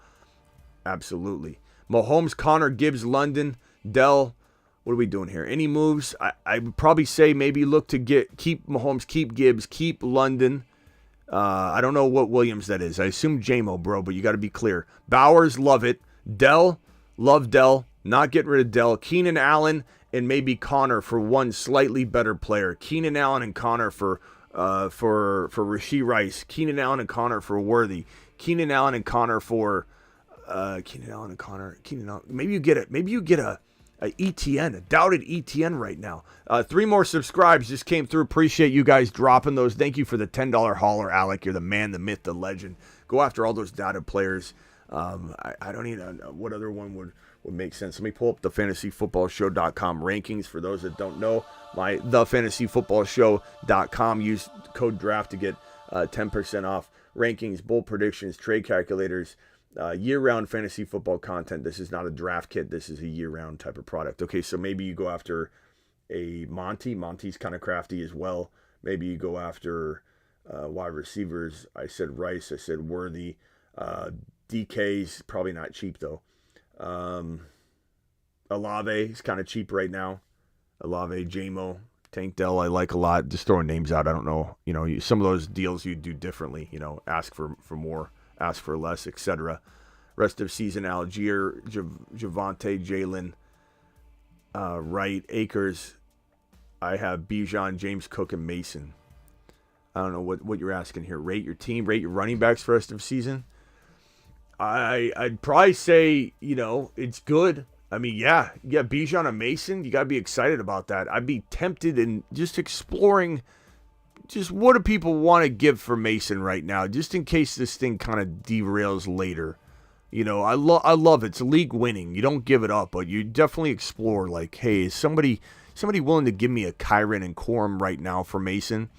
Absolutely. Mahomes, Connor, Gibbs, London, Dell. What are we doing here? Any moves? I would probably say maybe look to keep Mahomes, keep Gibbs, keep London. I don't know what Williams that is. I assume JMO, bro, but you got to be clear. Bowers, love it. Dell, love Dell. Not getting rid of Dell. Keenan Allen and maybe Connor for one slightly better player. Keenan Allen and Connor for Rashee Rice. Keenan Allen and Connor for Worthy. Keenan Allen and Connor for Maybe you get it. Maybe you get a ETN, a doubted ETN right now. 3 more subscribes just came through. Appreciate you guys dropping those. Thank you for the $10 hauler, Alec. You're the man, the myth, the legend. Go after all those doubted players. I don't even know what other one would make sense. Let me pull up the fantasyfootballshow.com rankings. For those that don't know, my thefantasyfootballshow.com. Use code DRAFT to get 10% off rankings, bold predictions, trade calculators, year-round fantasy football content. This is not a draft kit. This is a year-round type of product. Okay, so maybe you go after a Monty. Monty's kind of crafty as well. Maybe you go after wide receivers. I said Rice. I said Worthy. DK's probably not cheap, though. Olave is kind of cheap right now. Olave, JMO, Tank Dell, I like a lot. Just throwing names out. I don't know. You know, some of those deals you do differently. You know, ask for more, ask for less, etc. Rest of season, Algier, Javonte, Jalen, Wright, Akers. I have Bijan, James Cook, and Mason. I don't know what you're asking here. Rate your team, rate your running backs for rest of season. I'd probably say, you know, it's good. I mean, yeah, Bijan and Mason, you got to be excited about that. I'd be tempted in just exploring just what do people want to give for Mason right now, just in case this thing kind of derails later. You know, I love it. It's league winning. You don't give it up, but you definitely explore, like, hey, is somebody willing to give me a Kyron and Corum right now for Mason?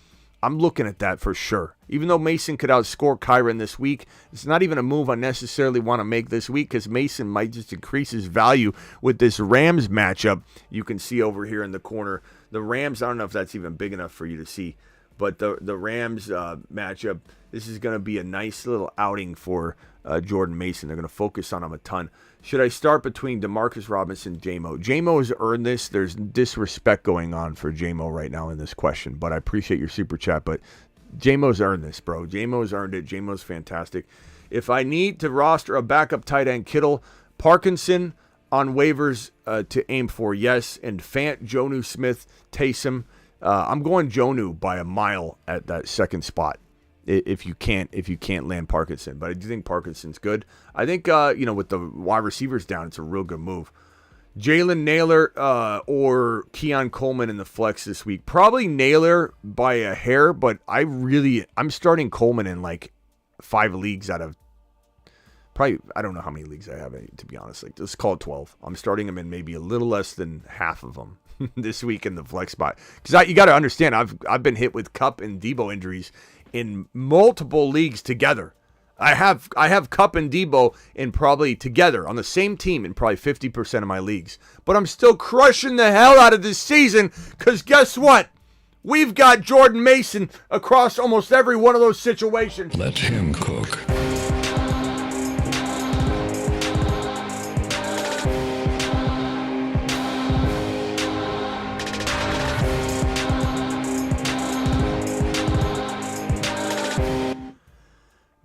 I'm looking at that for sure. Even though Mason could outscore Kyron this week, it's not even a move I necessarily want to make this week because Mason might just increase his value with this Rams matchup. You can see over here in the corner. The Rams, I don't know if that's even big enough for you to see, But the Rams matchup, this is going to be a nice little outing for Jordan Mason. They're going to focus on him a ton. Should I start between Demarcus Robinson and J-Mo? J-Mo has earned this. There's disrespect going on for J-Mo right now in this question, but I appreciate your super chat. But J-Mo's earned this, bro. J-Mo's earned it. J-Mo's fantastic. If I need to roster a backup tight end, Kittle, Parkinson on waivers to aim for, yes. And Fant, Jonnu Smith, Taysom. I'm going Jonnu by a mile at that second spot. If you can't land Parkinson, but I do think Parkinson's good. I think with the wide receivers down, it's a real good move. Jalen Naylor or Keon Coleman in the flex this week. Probably Naylor by a hair, but I'm starting Coleman in like 5 leagues out of probably, I don't know how many leagues I have, to be honest. Like, let's call it 12. I'm starting him in maybe a little less than half of them this week in the flex spot. Because you got to understand, I've been hit with Kupp and Debo injuries in multiple leagues together. I have Kupp and Debo in probably together on the same team in probably 50% of my leagues. But I'm still crushing the hell out of this season because guess what? We've got Jordan Mason across almost every one of those situations. Let him cook.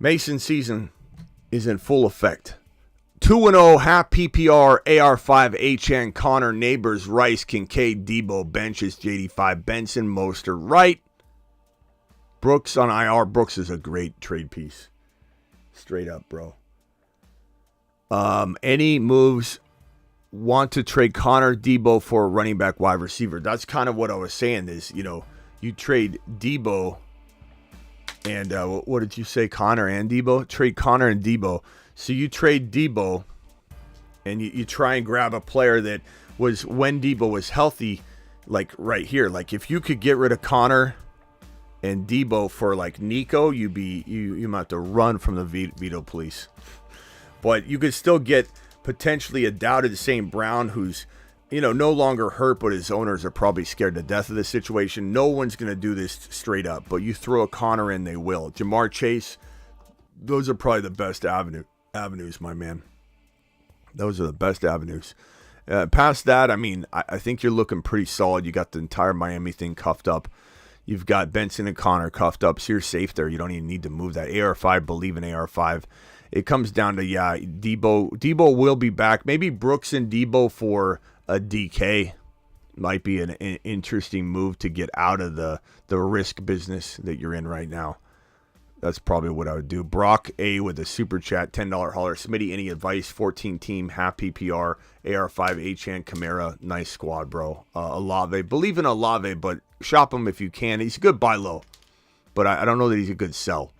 Mason season is in full effect. 2-0, half PPR, AR5, Achane, Connor, Neighbors, Rice, Kincaid, Debo, Benches, JD5, Benson, Mostert, Wright. Brooks on IR. Brooks is a great trade piece. Straight up, bro. Any moves want to trade Connor, Debo for a running back wide receiver? That's kind of what I was saying is, you trade Debo and what did you say? Connor and Debo? Trade Connor and Debo. So you trade Debo and you try and grab a player that was when Debo was healthy, like right here. Like if you could get rid of Connor and Debo for like Nico, you might have to run from the veto police. But you could still get potentially a doubted St. Brown who's no longer hurt, but his owners are probably scared to death of this situation. No one's going to do this straight up, but you throw a Connor in, they will. Jamar Chase, those are probably the best avenues, my man. Those are the best avenues. Past that, I think you're looking pretty solid. You got the entire Miami thing cuffed up. You've got Benson and Connor cuffed up, so you're safe there. You don't even need to move that. AR5, believe in AR5. It comes down to, Debo. Debo will be back. Maybe Brooks and Debo for a DK might be an interesting move to get out of the risk business that you're in right now. That's probably what I would do. Brock A with a super chat, $10 holler. Smitty, any advice? 14 team, half PPR, AR5, Achane, Kamara. Nice squad, bro. Olave. Believe in Olave, but shop him if you can. He's a good buy low, but I don't know that he's a good sell.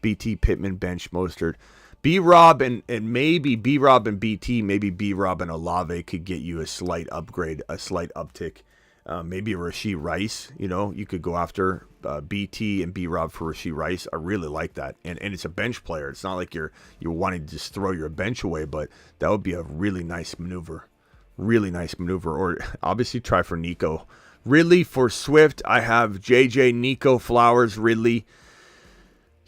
BT, Pittman, Bench, Mostert. B-Rob and maybe B-Rob and BT, maybe B-Rob and Olave could get you a slight upgrade, a slight uptick. Maybe a Rashee Rice, you could go after BT and B-Rob for Rashee Rice. I really like that. And it's a bench player. It's not like you're wanting to just throw your bench away, but that would be a really nice maneuver. Really nice maneuver. Or obviously try for Nico. Ridley for Swift. I have JJ, Nico, Flowers, Ridley.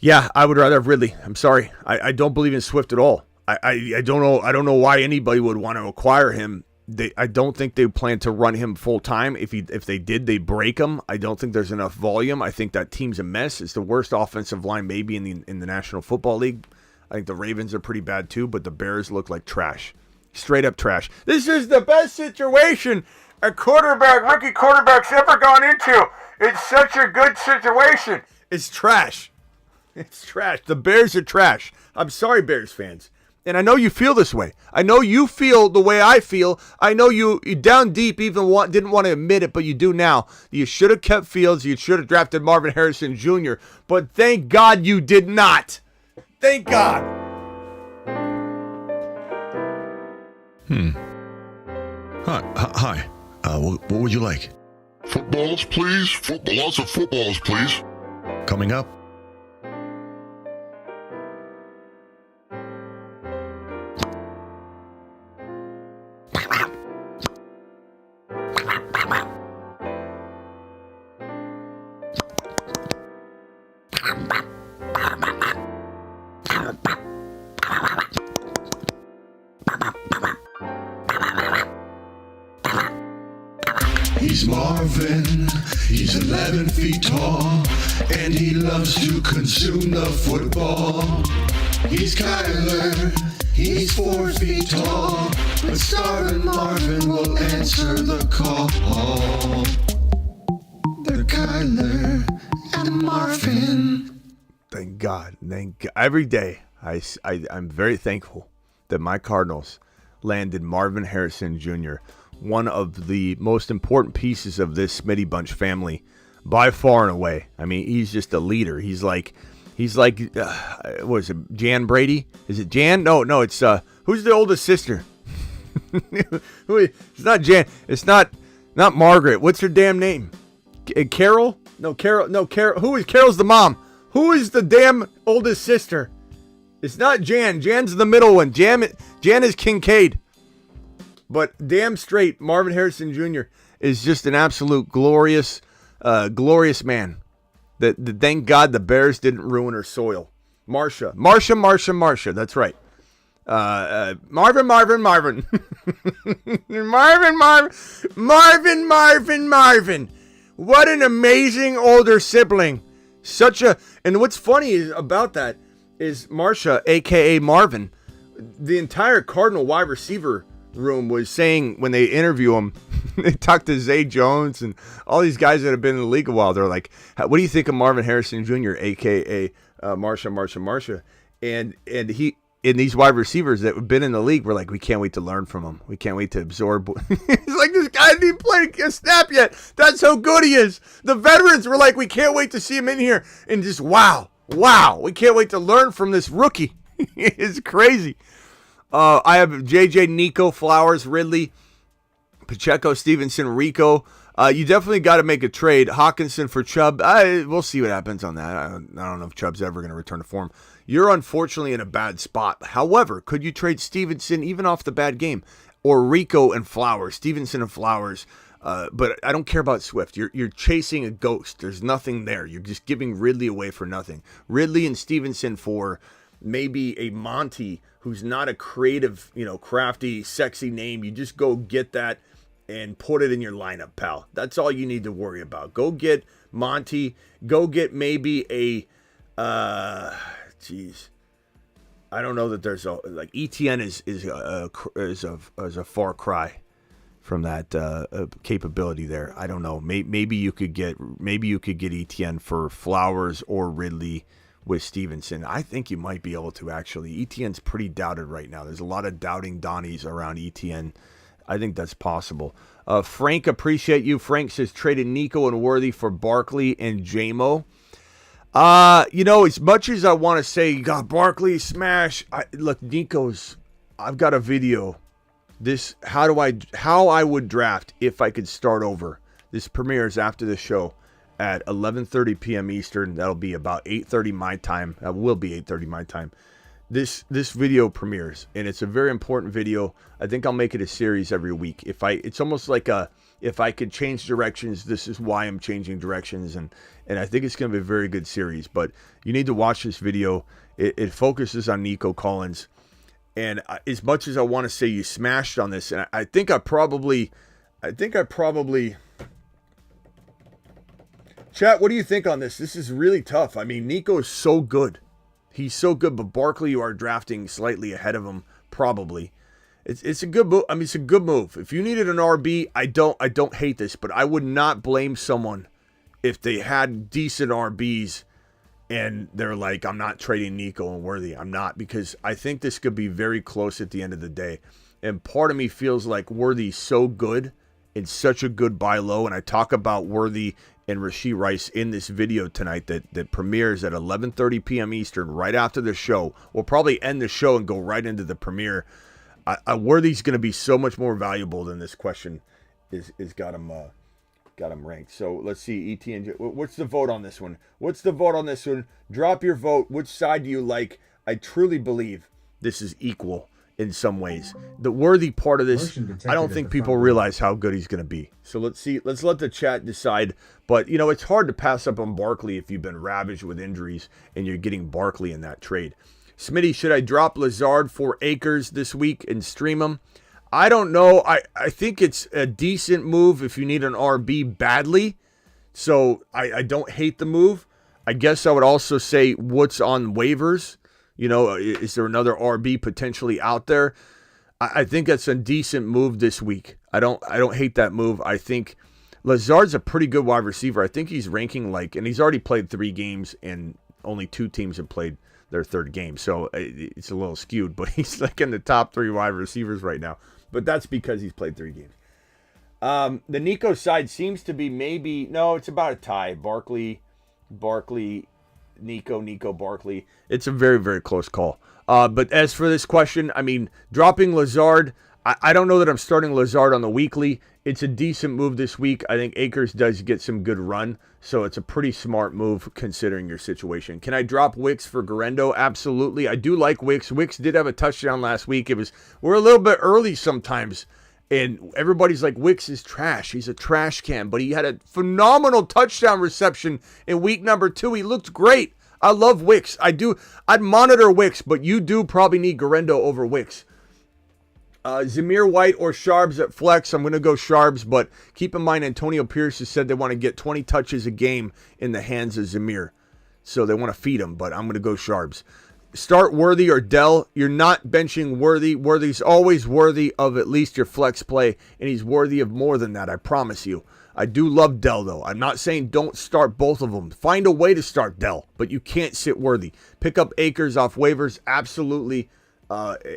Yeah, I would rather have Ridley. I'm sorry. I don't believe in Swift at all. I don't know. I don't know why anybody would want to acquire him. I don't think they plan to run him full time. If they did, they break him. I don't think there's enough volume. I think that team's a mess. It's the worst offensive line maybe in the National Football League. I think the Ravens are pretty bad too, but the Bears look like trash. Straight up trash. This is the best situation a rookie quarterback's ever gone into. It's such a good situation. It's trash. It's trash. The Bears are trash. I'm sorry, Bears fans. And I know you feel this way. I know you feel the way I feel. I know you down deep even didn't want to admit it, but you do now. You should have kept Fields. You should have drafted Marvin Harrison Jr., but thank God you did not. Thank God. Hi. What would you like? Footballs, please. Lots of footballs, please. Coming up. Marvin. He's 11 feet tall, and he loves to consume the football. He's Kyler, he's 4 feet tall, but starving Marvin will answer the call. They're Kyler and Marvin. Thank God. Thank God. Every day, I'm very thankful that my Cardinals landed Marvin Harrison Jr., one of the most important pieces of this Smitty Bunch family by far and away. I mean, he's just a leader. He's like, what is it, Jan Brady? Is it Jan? No, it's, who's the oldest sister? It's not Jan. It's not Margaret. What's her damn name? Carol? No, Carol. Who is Carol's the mom? Who is the damn oldest sister? It's not Jan. Jan's the middle one. Jan is Kincaid. But damn straight, Marvin Harrison Jr. is just an absolute glorious man. That thank God the Bears didn't ruin her soil. Marsha. That's right. Marvin. Marvin. What an amazing older sibling. And what's funny about that is Marsha, a.k.a. Marvin, the entire Cardinal wide receiver room was saying when they interview him, they talked to Zay Jones and all these guys that have been in the league a while. They're like, what do you think of Marvin Harrison Jr., a.k.a. Marsha? And these wide receivers that have been in the league were like, we can't wait to learn from him. We can't wait to absorb. He's like, this guy didn't even play a snap yet. That's how good he is. The veterans were like, we can't wait to see him in here. And just, wow. We can't wait to learn from this rookie. It's crazy. I have JJ, Nico, Flowers, Ridley, Pacheco, Stevenson, Rico. You definitely got to make a trade. Hawkinson for Chubb. We'll see what happens on that. I don't know if Chubb's ever going to return to form. You're unfortunately in a bad spot. However, could you trade Stevenson even off the bad game? Or Rico and Flowers, Stevenson and Flowers. But I don't care about Swift. You're chasing a ghost. There's nothing there. You're just giving Ridley away for nothing. Ridley and Stevenson for maybe a Monty who's not a creative, crafty, sexy name. You just go get that and put it in your lineup, pal. That's all you need to worry about. Go get Monty. Go get maybe a, I don't know that there's like ETN is a far cry from that capability there. I don't know. Maybe you could get ETN for Flowers or Ridley with Stevenson. I think you might be able to actually. ETN's pretty doubted right now. There's a lot of doubting Donnies around ETN. I think that's possible. Frank, appreciate you. Frank says traded Nico and Worthy for Barkley and JMO. As much as I want to say, you got Barkley, smash. Look, Nico's, I've got a video. How I would draft if I could start over. This premieres after the show at 11:30 p.m. Eastern. That'll be about 8:30 my time. That will be 8:30 my time. This video premieres, and it's a very important video. I think I'll make it a series every week. It's almost like if I could change directions, this is why I'm changing directions, and I think it's going to be a very good series. But you need to watch this video. It focuses on Nico Collins, and as much as I want to say you smashed on this, and I think I probably. Chat, what do you think on this? This is really tough. I mean, Nico is so good. He's so good, but Barkley, you are drafting slightly ahead of him, probably. It's a good move. I mean, it's a good move. If you needed an RB, I don't hate this, but I would not blame someone if they had decent RBs and they're like, I'm not trading Nico and Worthy. I'm not, because I think this could be very close at the end of the day. And part of me feels like Worthy's so good and such a good buy low, and I talk about Worthy and Rashee Rice in this video tonight that premieres at 11:30 p.m. Eastern, right after the show. We'll probably end the show and go right into the premiere. Worthy's going to be so much more valuable than this question is got him ranked. So let's see, ETN. What's the vote on this one? Drop your vote. Which side do you like? I truly believe this is equal in some ways. The Worthy part of this, I don't think people realize how good he's going to be. So let's see. Let's let the chat decide. But, it's hard to pass up on Barkley if you've been ravaged with injuries and you're getting Barkley in that trade. Smitty, should I drop Lazard for Akers this week and stream him? I don't know. I think it's a decent move if you need an RB badly. So I don't hate the move. I guess I would also say what's on waivers. Is there another RB potentially out there? I think that's a decent move this week. I don't hate that move. I think Lazard's a pretty good wide receiver. I think he's ranking and he's already played 3 games and only 2 teams have played their 3rd game. So it's a little skewed, but he's in the top 3 wide receivers right now. But that's because he's played 3 games. The Nico side seems to be it's about a tie. Barkley, Nico, Barkley. It's a very, very close call. But as for this question, dropping Lazard, I don't know that I'm starting Lazard on the weekly. It's a decent move this week. I think Akers does get some good run, so it's a pretty smart move considering your situation. Can I drop Wicks for Gendo? Absolutely. I do like Wicks. Wicks did have a touchdown last week. We're a little bit early sometimes, and everybody's like, Wicks is trash. He's a trash can, but he had a phenomenal touchdown reception in week number 2. He looked great. I love Wicks. I'd monitor Wicks, but you do probably need Gendo over Wicks. Zamir White or Sharbs at flex. I'm going to go Sharbs, but keep in mind Antonio Pierce has said they want to get 20 touches a game in the hands of Zamir. So they want to feed him, but I'm going to go Sharbs. Start Worthy or Dell. You're not benching Worthy. Worthy's always worthy of at least your flex play, and he's worthy of more than that, I promise you. I do love Dell, though. I'm not saying don't start both of them. Find a way to start Dell, but you can't sit Worthy. Pick up Akers off waivers, absolutely.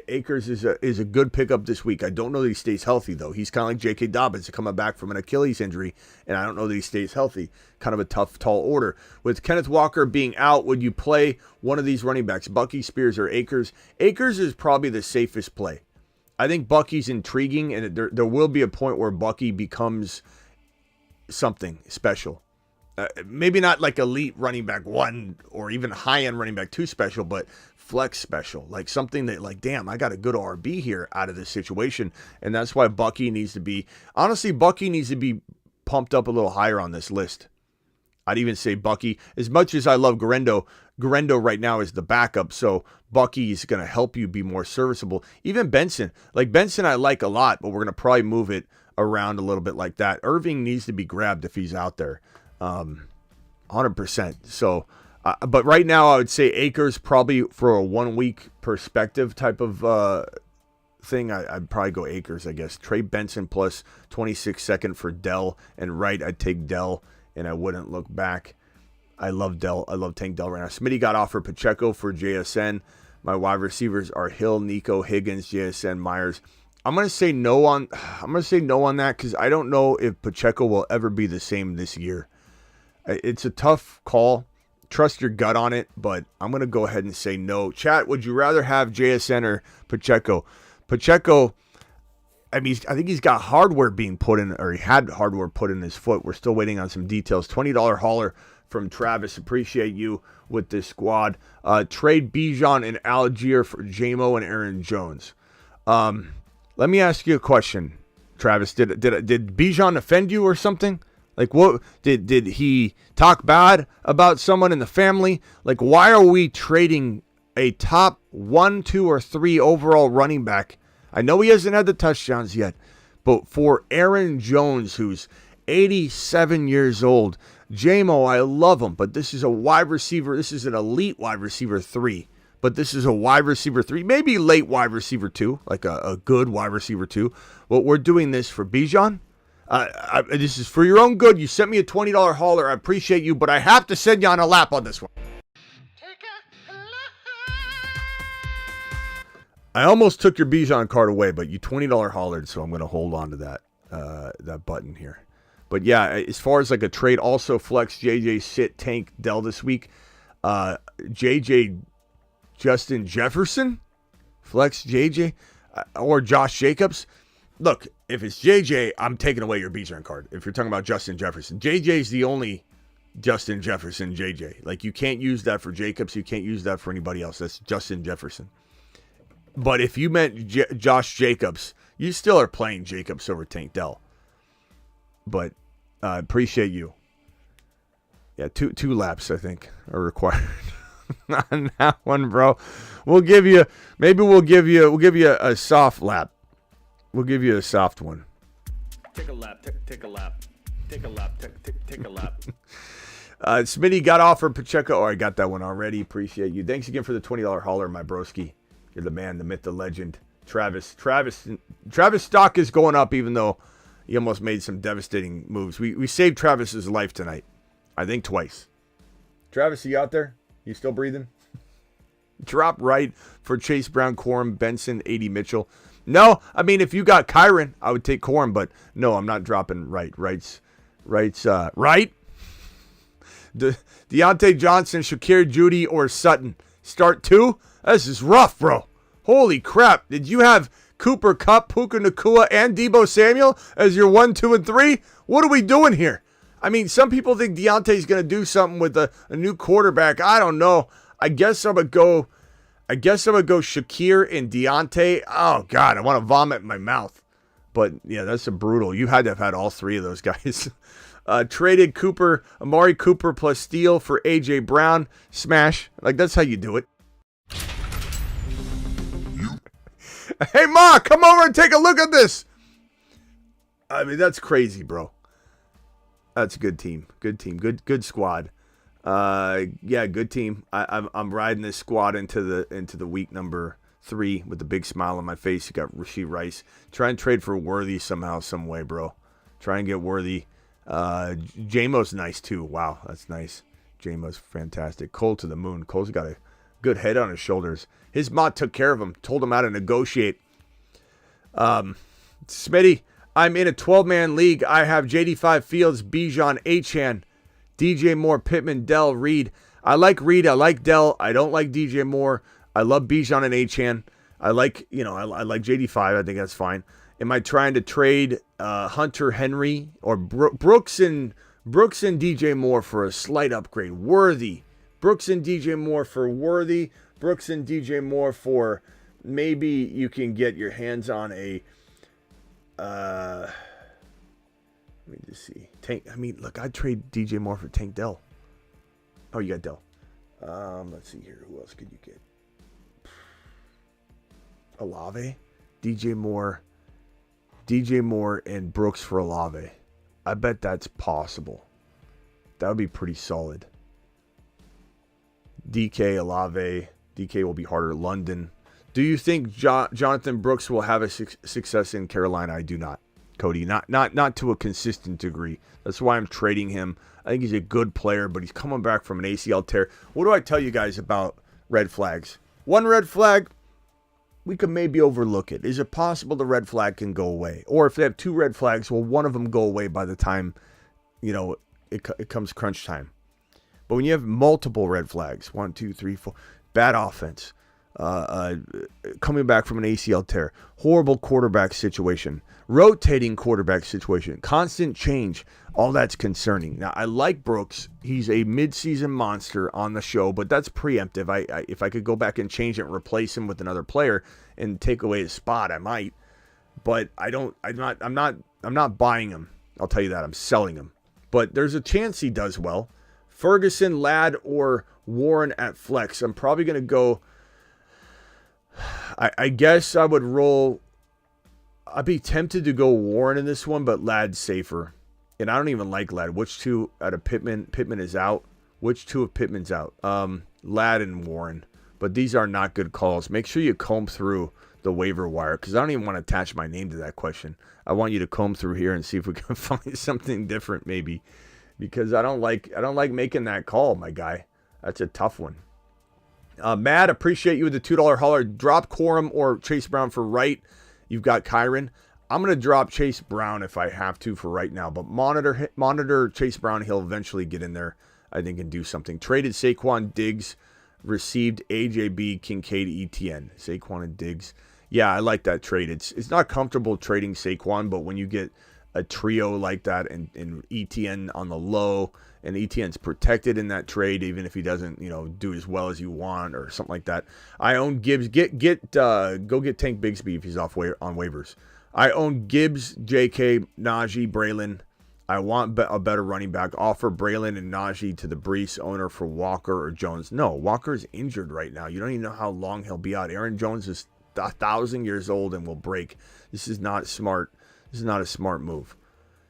Akers is a good pickup this week. I don't know that he stays healthy, though. He's kind of like J.K. Dobbins coming back from an Achilles injury, and I don't know that he stays healthy. Kind of a tough, tall order. With Kenneth Walker being out, would you play one of these running backs, Bucky, Spears, or Akers? Akers is probably the safest play. I think Bucky's intriguing, and there will be a point where Bucky becomes something special. Maybe not like elite running back 1 or even high-end running back 2 special, but flex special, like something that damn, I got a good RB here out of this situation. And that's why Bucky needs to be pumped up a little higher on this list. I'd even say Bucky, as much as I love Gendo right now is the backup, so Bucky is going to help you be more serviceable. Even Benson I like a lot, but we're going to probably move it around a little bit like that. Irving needs to be grabbed if he's out there, 100%. So, but right now I would say Akers probably for a 1 week perspective type of thing. I'd probably go Akers, I guess. Trey Benson plus 26 second for Dell, and I'd take Dell, and I wouldn't look back. I love Dell. I love taking Dell right now. Smitty got offered Pacheco for JSN. My wide receivers are Hill, Nico, Higgins, JSN, Myers. I'm gonna say no on that because I don't know if Pacheco will ever be the same this year. It's a tough call. Trust your gut on it, but I'm gonna go ahead and say no. Chat, would you rather have JSN or Pacheco? Pacheco, I think he's got hardware being put in, or he had hardware put in his foot. We're still waiting on some details. $20 hauler from Travis. Appreciate you with this squad. Trade Bijan and Algier for JMO and Aaron Jones. Let me ask you a question, Travis. Did Bijan offend you or something? Like, what did he talk bad about someone in the family? Like, why are we trading a top 1, 2, or 3 overall running back? I know he hasn't had the touchdowns yet, but for Aaron Jones, who's 87 years old, JMO, I love him, but this is a wide receiver. This is an elite wide receiver 3, but this is a wide receiver 3, maybe late wide receiver 2, like a good wide receiver 2. Well, we're doing this for Bijan. This is for your own good. You sent me a $20 hauler. I appreciate you, but I have to send you on a lap on this one. I almost took your Bijan card away, but you $20 hollered, so I'm going to hold on to that button here. But yeah, as far as like a trade, also flex JJ, sit, tank, Dell this week. JJ, Justin Jefferson, flex JJ, or Josh Jacobs. Look, if it's JJ, I'm taking away your Bijan card. If you're talking about Justin Jefferson, JJ's the only Justin Jefferson JJ. Like, you can't use that for Jacobs. You can't use that for anybody else. That's Justin Jefferson. But if you meant Josh Jacobs, you still are playing Jacobs over Tank Dell. But I appreciate you. Yeah, two laps, I think, are required on that one, bro. We'll give you a soft lap. We'll give you a soft one. Take a lap. Take a lap. Take a lap. Take a lap. Smitty got offered Pacheco. Oh, I got that one already. Appreciate you. Thanks again for the $20 hauler, my broski. You're the man, the myth, the legend. Travis stock is going up, even though he almost made some devastating moves. We saved Travis's life tonight. I think twice. Travis, you out there? You still breathing? Drop right for Chase Brown, Corum, Benson, 80 Mitchell. No, I mean, if you got Kyron, I would take Corum, but no, I'm not dropping right. Right? Deontay Johnson, Shakir, Judy, or Sutton. Start 2? This is rough, bro. Holy crap. Did you have Cooper Kupp, Puka Nacua, and Deebo Samuel as your 1, 2, and 3? What are we doing here? I mean, some people think Deontay's going to do something with a new quarterback. I don't know. I guess I'm going to go Shakir and Deontay. Oh, God, I want to vomit in my mouth. But, yeah, that's a brutal. You had to have had all 3 of those guys. Traded Amari Cooper plus Steele for A.J. Brown. Smash. Like, that's how you do it. Hey, Ma, come over and take a look at this. I mean, that's crazy, bro. That's a good team. Good team. Good squad. Yeah, good team. I'm riding this squad into the week number 3 with a big smile on my face. You got Rashee Rice. Try and trade for Worthy somehow, some way, bro. Try and get Worthy. Jamo's nice too. Wow, that's nice. Jamo's fantastic. Cole to the moon. Cole's got a good head on his shoulders. His ma took care of him. Told him how to negotiate. Smitty, I'm in a 12-man league. I have JD5 Fields, Bijan, Achane, DJ Moore, Pittman, Dell, Reed. I like Reed. I like Dell. I don't like DJ Moore. I love Bijan and Achane. I like JD5. I think that's fine. Am I trying to trade Hunter Henry or Brooks and DJ Moore for a slight upgrade? Worthy. Brooks and DJ Moore for Worthy. Brooks and DJ Moore for maybe you can get your hands on a let me just see. Tank. I mean, look, I'd trade DJ Moore for Tank Dell. Oh, you got Dell. Let's see here. Who else could you get? Olave, DJ Moore, and Brooks for Olave. I bet that's possible. That would be pretty solid. DK, Olave. DK will be harder. London. Do you think Jonathan Brooks will have a success in Carolina? I do not. Cody, not to a consistent degree. That's why I'm trading him. I think he's a good player, but he's coming back from an ACL tear. What do I tell you guys about red flags? One red flag, we could maybe overlook it. Is it possible the red flag can go away? Or if they have 2 red flags, will one of them go away by the time, it comes crunch time? But when you have multiple red flags, 1, 2, 3, 4, bad offense, coming back from an ACL tear, horrible quarterback situation, rotating quarterback situation, constant change, all that's concerning. Now, I like Brooks. He's a midseason monster on the show, but that's preemptive. If I could go back and change it and replace him with another player and take away his spot, I might. But I'm not buying him. I'll tell you that. I'm selling him. But there's a chance he does well. Ferguson, Ladd, or Warren at flex. I'm probably going to go. I guess I would roll. I'd be tempted to go Warren in this one, but Ladd's safer. And I don't even like Ladd. Which 2 out of Pittman? Pittman is out. Which 2 of Pittman's out? Ladd and Warren. But these are not good calls. Make sure you comb through the waiver wire, because I don't even want to attach my name to that question. I want you to comb through here and see if we can find something different, maybe. Because I don't like making that call, my guy. That's a tough one. Matt, appreciate you with the $2 hauler. Drop Corum or Chase Brown for right. You've got Kyron. I'm going to drop Chase Brown if I have to for right now. But monitor Chase Brown. He'll eventually get in there, I think, and do something. Traded Saquon Diggs. Received AJB, Kincaid, ETN. Saquon and Diggs. Yeah, I like that trade. It's not comfortable trading Saquon, but when you get a trio like that and ETN on the low, and ETN's protected in that trade, even if he doesn't, do as well as you want or something like that. I own Gibbs. Go get Tank Bigsby if he's on waivers. I own Gibbs, JK, Najee, Braylon. I want a better running back. Offer Braylon and Najee to the Brees owner for Walker or Jones. No, Walker's injured right now. You don't even know how long he'll be out. Aaron Jones is 1,000 years old and will break. This is not smart. This is not a smart move.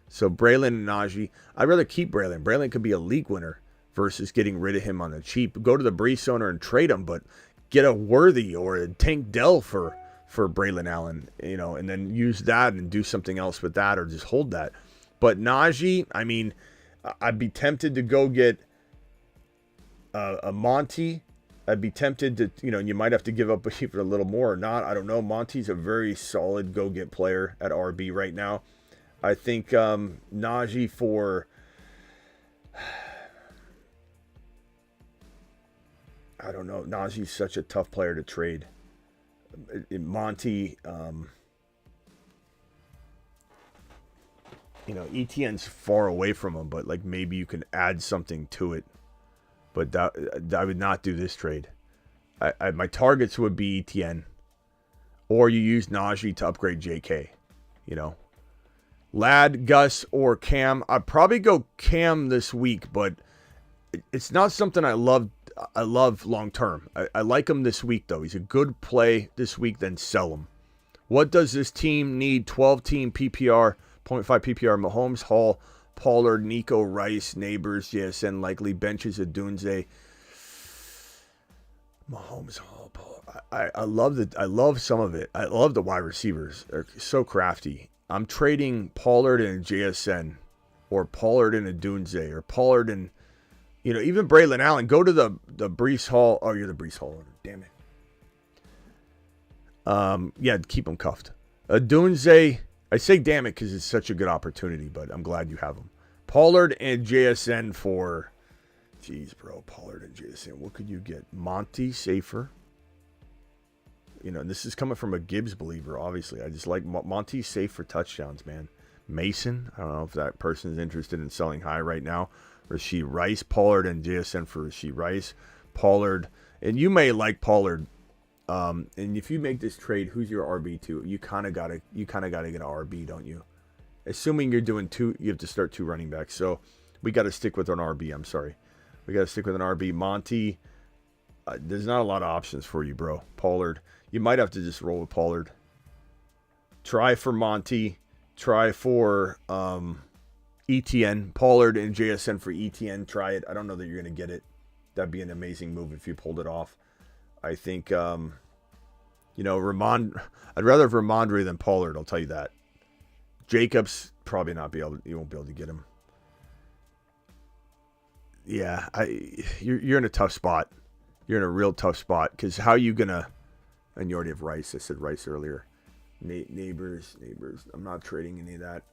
So Braylon and Najee, I'd rather keep Braylon. Braylon could be a league winner versus getting rid of him on the cheap. Go to the Brees owner and trade him, but get a Worthy or a Tank Dell for Braylon Allen, and then use that and do something else with that or just hold that. But Najee, I mean, I'd be tempted to go get a Monty. I'd be tempted to, you might have to give up for a little more or not. I don't know. Monty's a very solid go-get player at RB right now. I think Najee for, I don't know. Najee's such a tough player to trade. Monty, ETN's far away from him, but like maybe you can add something to it. But I would not do this trade. My targets would be ETN, or you use Najee to upgrade JK. Lad, Gus, or Cam. I'd probably go Cam this week, but it's not something I love long term. I like him this week though. He's a good play this week. Then sell him. What does this team need? 12-team PPR, 0.5 PPR. Mahomes, Hall, Pollard, Nico, Rice, Neighbors, JSN, likely benches of Dunze. Mahomes, Hall, Pollard. I love some of it. I love the wide receivers. They're so crafty. I'm trading Pollard and JSN, or Pollard and a Dunze, or Pollard and even Braylon Allen. Go to the Brees Hall. Oh, you're the Brees Hall. Damn it. Yeah, keep him cuffed. Dunze. I say damn it because it's such a good opportunity, but I'm glad you have him. Pollard and JSN for, jeez, bro, Pollard and JSN. What could you get? Monty, safer. This is coming from a Gibbs believer, obviously. I just like Monty safe for touchdowns, man. Mason, I don't know if that person is interested in selling high right now. Rashee Rice, Pollard and JSN for Rashee Rice. Pollard, and you may like Pollard. And if you make this trade, who's your RB2? You kind of gotta get an RB, don't you? Assuming you're doing two, you have to start two running backs. So we got to stick with an RB. I'm sorry, we got to stick with an RB. Monty, there's not a lot of options for you, bro. Pollard, you might have to just roll with Pollard. Try for Monty. Try for ETN. Pollard and JSN for ETN. Try it. I don't know that you're gonna get it. That'd be an amazing move if you pulled it off. I think, I'd rather have Ramondre than Pollard, I'll tell you that. Jacobs, probably not you won't be able to get him. Yeah, you're in a tough spot. You're in a real tough spot, because how you going to, and you already have Rice. I said Rice earlier. Neighbors. I'm not trading any of that.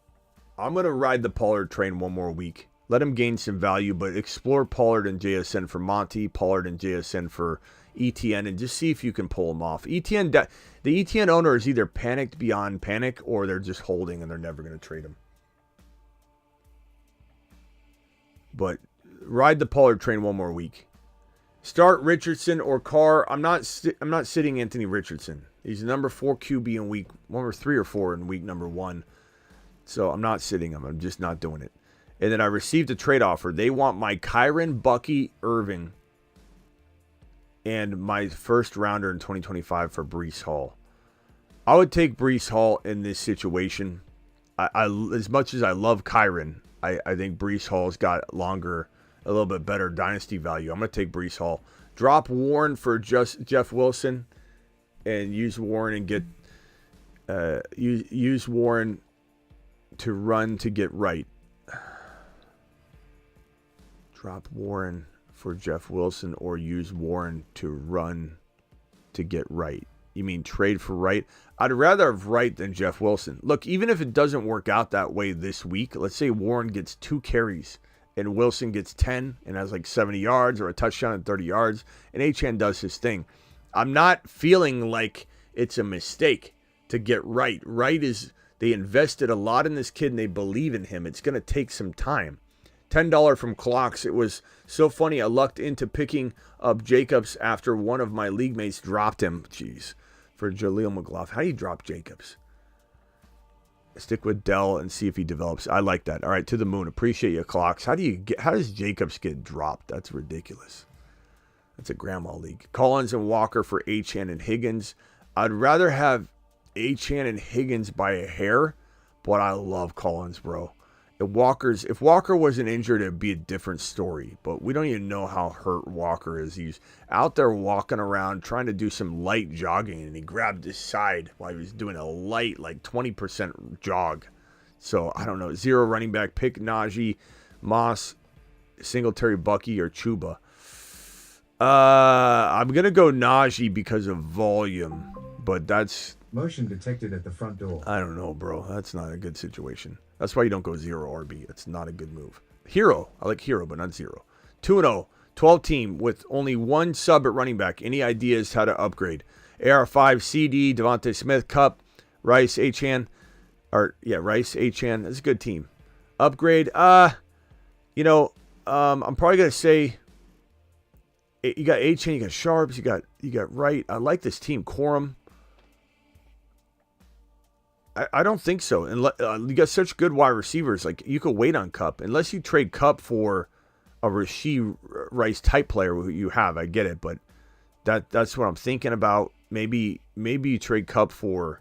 I'm going to ride the Pollard train one more week. Let him gain some value, but explore Pollard and JSN for Monty, Pollard and JSN for ETN, and just see if you can pull them off. The ETN owner is either panicked beyond panic, or they're just holding and they're never going to trade him. But ride the Pollard train one more week. Start Richardson or Carr. I'm not sitting Anthony Richardson. He's number 4 QB in week 1 or 3 or 4 in week number 1. So I'm not sitting him. I'm just not doing it. And then I received a trade offer. They want my Kyron Bucky Irving and my first rounder in 2025 for Brees Hall. I would take Brees Hall in this situation. I as much as I love Kyron, I think Brees Hall's got a little bit better dynasty value. I'm going to take Brees Hall. Drop Warren for just Jeff Wilson, and use Warren and get use Warren to run to get right. Drop Warren for Jeff Wilson, or use Warren to run to get right. You mean trade for Wright? I'd rather have Wright than Jeff Wilson. Look, even if it doesn't work out that way this week, let's say Warren gets 2 carries and Wilson gets 10 and has like 70 yards or a touchdown and 30 yards, and Achane does his thing. I'm not feeling like it's a mistake to get Wright. Wright is, they invested a lot in this kid and they believe in him. It's going to take some time. $10 from Clocks. It was so funny. I lucked into picking up Jacobs after one of my league mates dropped him. Jeez. For Jaleel McLaughlin. How do you drop Jacobs? Stick with Dell and see if he develops. I like that. All right, to the moon. Appreciate you, Clocks. How does Jacobs get dropped? That's ridiculous. That's a grandma league. Collins and Walker for Achane and Higgins. I'd rather have Achane and Higgins by a hair, but I love Collins, bro. If Walker wasn't injured, it'd be a different story. But we don't even know how hurt Walker is. He's out there walking around trying to do some light jogging, and he grabbed his side while he was doing a light, like 20% jog. So, I don't know. 0 running back. Pick Najee, Moss, Singletary, Bucky, or Chuba. I'm going to go Najee because of volume. But that's... Motion detected at the front door. I don't know, bro. That's not a good situation. That's why you don't go 0 RB. That's not a good move. Hero. I like Hero, but not 0. 2-0. 12 team with only 1 sub at running back. Any ideas how to upgrade? AR5, CD, Devontae Smith, Cup, Rice, Achane. Rice, Achane. That's a good team. Upgrade. I'm probably going to say you got Achane, you got Sharps, you got Wright. I like this team. Corum. I don't think so. You got such good wide receivers. Like, you could wait on Cup. Unless you trade Cup for a Rashee Rice type player who you have. I get it, but that's what I'm thinking about. Maybe you trade Cup for...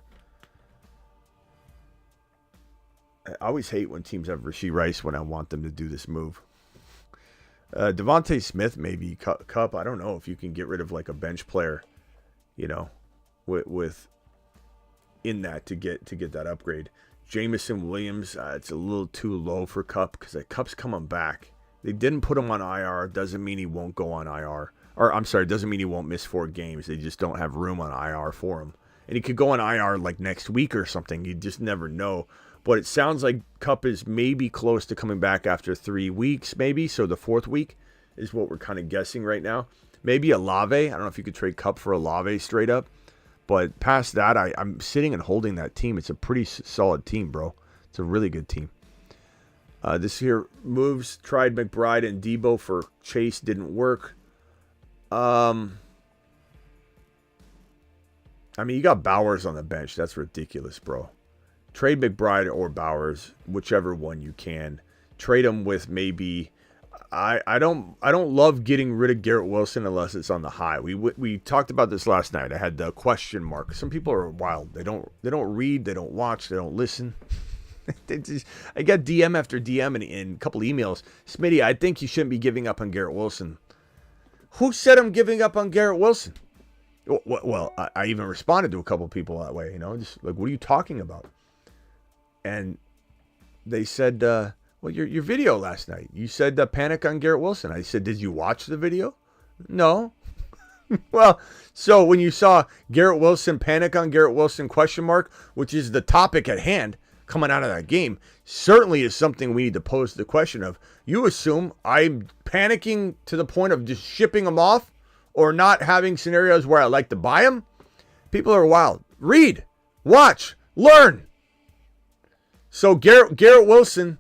I always hate when teams have Rashee Rice when I want them to do this move. Devontae Smith, maybe. Cup, I don't know if you can get rid of like a bench player, with in that to get that upgrade. Jamison Williams, it's a little too low for Cup because Cup's coming back. They didn't put him on IR. Doesn't mean he won't go on IR. Or, I'm sorry, doesn't mean he won't miss 4 games. They just don't have room on IR for him. And he could go on IR like next week or something. You just never know. But it sounds like Cup is maybe close to coming back after 3 weeks, maybe. So the 4th week is what we're kind of guessing right now. Maybe Olave. I don't know if you could trade Cup for Olave straight up. But past that, I'm sitting and holding that team. It's a pretty solid team, bro. It's a really good team. This here moves. Tried McBride and Debo for Chase. Didn't work. You got Bowers on the bench. That's ridiculous, bro. Trade McBride or Bowers, whichever one you can. Trade them with maybe... I don't love getting rid of Garrett Wilson unless it's on the high. We talked about this last night. I had the question mark. Some people are wild. They don't read, they don't watch, they don't listen. I got DM after DM and a couple emails. Smitty, I think you shouldn't be giving up on Garrett Wilson. Who said I'm giving up on Garrett Wilson? Well, I even responded to a couple people that way. Just like, what are you talking about? And they said. Well, your video last night, you said panic on Garrett Wilson. I said, did you watch the video? No. Well, so when you saw Garrett Wilson, panic on Garrett Wilson, question mark, which is the topic at hand coming out of that game, certainly is something we need to pose the question of. You assume I'm panicking to the point of just shipping them off or not having scenarios where I like to buy them? People are wild. Read, watch, learn. So Garrett Wilson...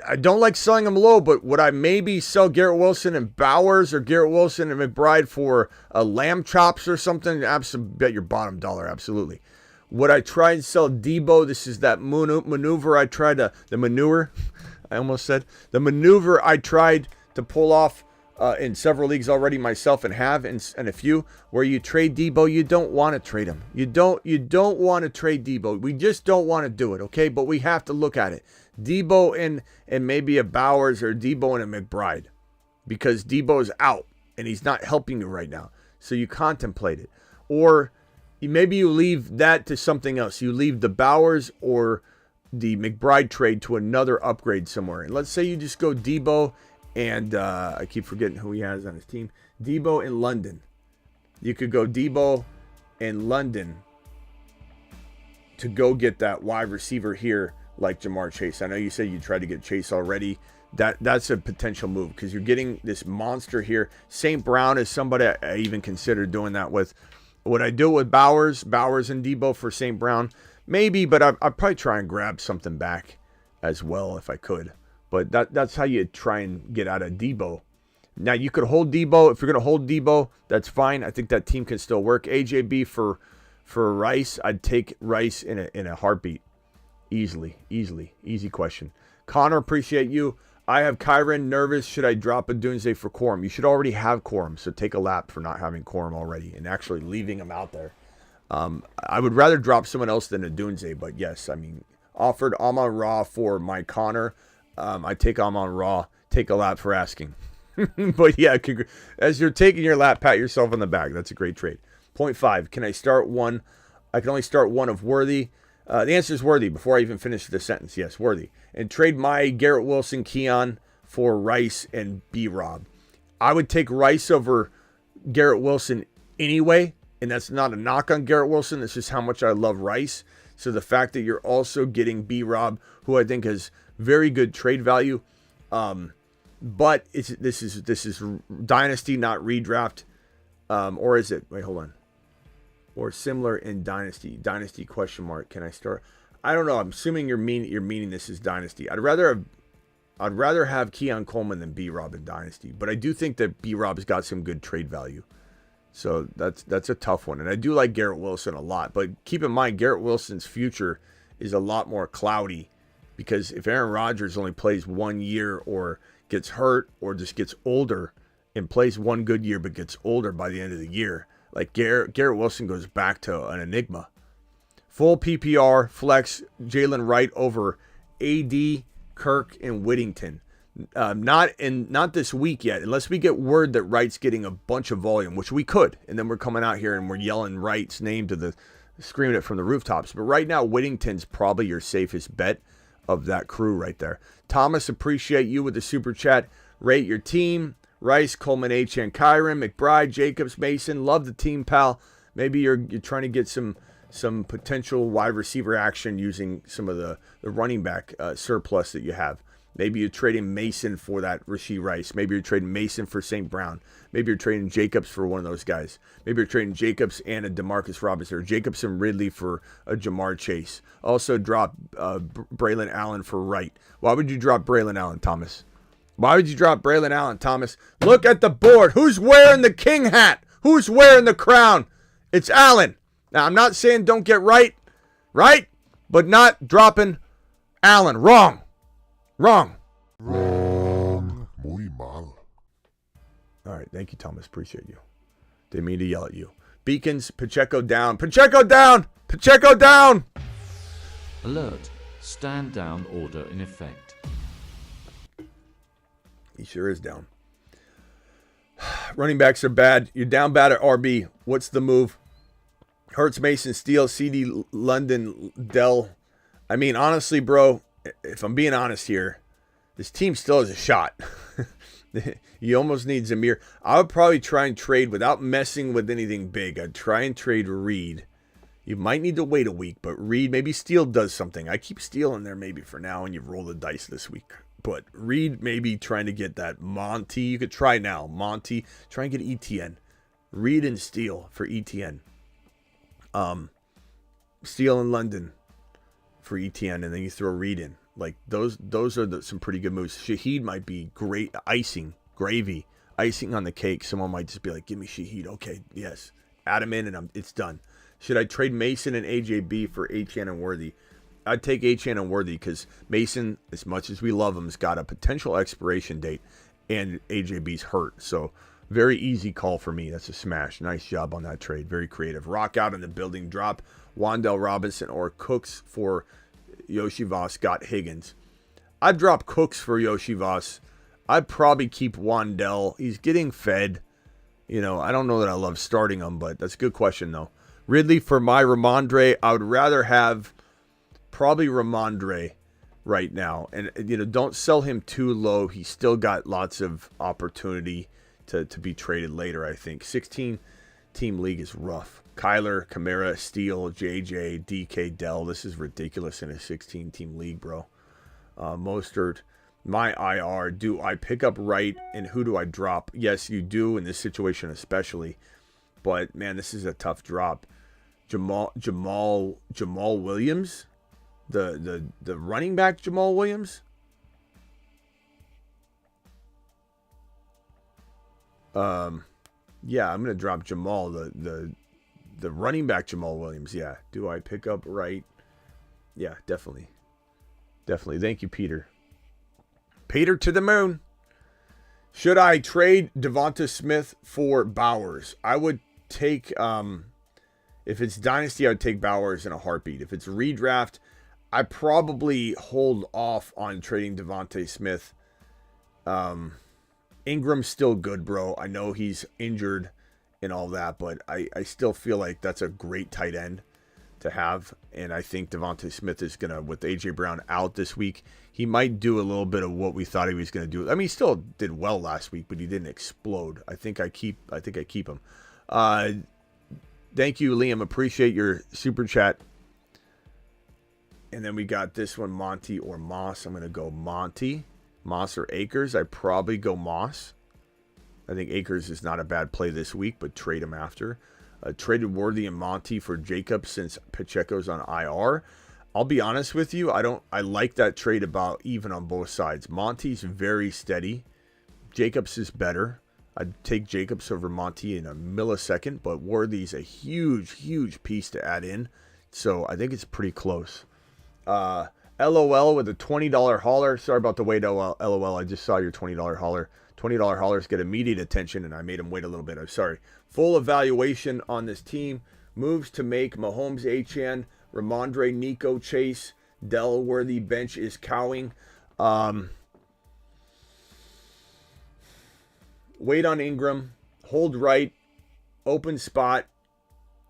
I don't like selling him low, but would I maybe sell Garrett Wilson and Bowers or Garrett Wilson and McBride for a lamb chops or something? Absolutely, bet your bottom dollar, absolutely. Would I try and sell Debo? This is that maneuver I tried to, the manure, I almost said. The maneuver I tried to pull off in several leagues already myself and have in a few, where you trade Debo. You don't want to trade him. You don't want to trade Debo. We just don't want to do it, okay? But we have to look at it. Debo and maybe a Bowers or Debo and a McBride, because Debo's out and he's not helping you right now. So you contemplate it. Or maybe you leave that to something else. You leave the Bowers or the McBride trade to another upgrade somewhere. And let's say you just go Debo and I keep forgetting who he has on his team. Debo in London. You could go Debo in London to go get that wide receiver here like Jamar Chase. I know you said you tried to get Chase already. That's a potential move because you're getting this monster here. St. Brown is somebody I even considered doing that with. Would I do it with Bowers and Debo for St. Brown? Maybe, but I'd probably try and grab something back as well if I could. But that's how you try and get out of Debo. Now, you could hold Debo. If you're going to hold Debo, that's fine. I think that team can still work. AJB for Rice, I'd take Rice in a heartbeat. Easy question. Connor, appreciate you. I have Kyron. Nervous. Should I drop a Doomsday for Quorum? You should already have Quorum, so take a lap for not having Quorum already and actually leaving him out there. I would rather drop someone else than a Dunze, but yes, I mean, offered Amon Ra for my Connor. I take Amon Ra. Take a lap for asking. But yeah, as you're taking your lap, pat yourself on the back. That's a great trade. Point 5. Can I start one? I can only start one of Worthy. The answer is Worthy before I even finish the sentence. Yes, Worthy. And trade my Garrett Wilson, Keon for Rice and B-Rob. I would take Rice over Garrett Wilson anyway. And that's not a knock on Garrett Wilson. It's just how much I love Rice. So the fact that you're also getting B-Rob, who I think has very good trade value. But this is Dynasty, not redraft. Or is it? Wait, hold on. Or similar in Dynasty. Dynasty question mark. Can I start? I don't know. I'm assuming you're meaning this is Dynasty. I'd rather have Keon Coleman than B-Rob in Dynasty. But I do think that B-Rob's got some good trade value. So that's a tough one. And I do like Garrett Wilson a lot. But keep in mind, Garrett Wilson's future is a lot more cloudy. Because if Aaron Rodgers only plays 1 year or gets hurt or just gets older and plays one good year but gets older by the end of the year, like Garrett Wilson goes back to an enigma. Full PPR, flex, Jalen Wright over AD, Kirk, and Whittington. Not this week yet, unless we get word that Wright's getting a bunch of volume, which we could, and then we're coming out here and we're yelling Wright's name screaming it from the rooftops. But right now, Whittington's probably your safest bet of that crew right there. Thomas, appreciate you with the super chat. Rate your team. Rice, Coleman, Achane, Kyron, McBride, Jacobs, Mason. Love the team, pal. Maybe you're trying to get some potential wide receiver action using some of the running back surplus that you have. Maybe you're trading Mason for that Rashee Rice. Maybe you're trading Mason for St. Brown. Maybe you're trading Jacobs for one of those guys. Maybe you're trading Jacobs and a DeMarcus Robinson, or Jacobs and Ridley for a Jamar Chase. Also drop Braylon Allen for Wright. Why would you drop Braylon Allen, Thomas? Why would you drop Braylon Allen, Thomas? Look at the board. Who's wearing the king hat? Who's wearing the crown? It's Allen. Now, I'm not saying don't get right, but not dropping Allen. Wrong. Muy mal. All right. Thank you, Thomas. Appreciate you. Didn't mean to yell at you. Beacons, Pacheco down. Pacheco down! Pacheco down! Alert. Stand down order in effect. He sure is down. Running backs are bad. You're down bad at RB. What's the move? Hurts, Mason, Steele, CD, London, Dell. I mean, honestly, bro, if I'm being honest here, this team still has a shot. You almost need Zamir. I would probably try and trade without messing with anything big. I'd try and trade Reed. You might need to wait a week, but Reed, maybe Steele does something. I keep Steele in there maybe for now, and you roll the dice this week. But Reed, maybe trying to get that Monty. You could try now. Monty, try and get ETN. Reed and Steele for ETN. Steele in London for ETN, and then you throw Reed in. Like those are some pretty good moves. Shaheed might be great gravy, icing on the cake. Someone might just be like, "Give me Shaheed." Okay, yes, add him in, and it's done. Should I trade Mason and AJB for Achane and Worthy? I'd take Achane and Worthy because Mason, as much as we love him, has got a potential expiration date, and AJB's hurt. So very easy call for me. That's a smash. Nice job on that trade. Very creative. Rock out in the building. Drop Wan'Dale Robinson or Cooks for Yoshivas. Got Higgins. I'd drop Cooks for Yoshivas. I'd probably keep Wan'Dale. He's getting fed. I don't know that I love starting him, but that's a good question, though. Ridley for my Ramondre. I would rather have probably Ramondre right now. And, don't sell him too low. He's still got lots of opportunity to be traded later, I think. 16-team league is rough. Kyler, Kamara, Steele, JJ, DK, Dell. This is ridiculous in a 16-team league, bro. Mostert, my IR. Do I pick up Wright, and who do I drop? Yes, you do in this situation especially. But, man, this is a tough drop. Jamal Williams? The running back Jamal Williams? Yeah, I'm gonna drop Jamal, the running back Jamal Williams. Yeah. Do I pick up Wright? Yeah, definitely. Thank you, Peter. Peter to the moon. Should I trade Devonta Smith for Bowers? I would take If it's Dynasty, I would take Bowers in a heartbeat. If it's redraft, I probably hold off on trading Devontae Smith. Ingram's still good, bro. I know he's injured and all that, but I still feel like that's a great tight end to have. And I think Devontae Smith is going to, with A.J. Brown out this week, he might do a little bit of what we thought he was going to do. I mean, he still did well last week, but he didn't explode. I think I keep him. Thank you, Liam. Appreciate your super chat. And then we got this one, Monty or Moss. I'm going to go Monty. Moss or Akers. I probably go Moss. I think Akers is not a bad play this week, but trade him after. Traded Worthy and Monty for Jacobs since Pacheco's on IR. I'll be honest with you. I like that trade about even on both sides. Monty's very steady. Jacobs is better. I'd take Jacobs over Monty in a millisecond, but Worthy's a huge, huge piece to add in. So I think it's pretty close. LOL with a $20 hauler. Sorry about the wait, LOL. I just saw your $20 hauler. $20 haulers get immediate attention, and I made him wait a little bit. I'm sorry. Full evaluation on this team. Moves to make Mahomes, Achane, Ramondre, Nico, Chase, Dell, Worthy. Bench is cowing. Wait on Ingram. Hold right. Open spot.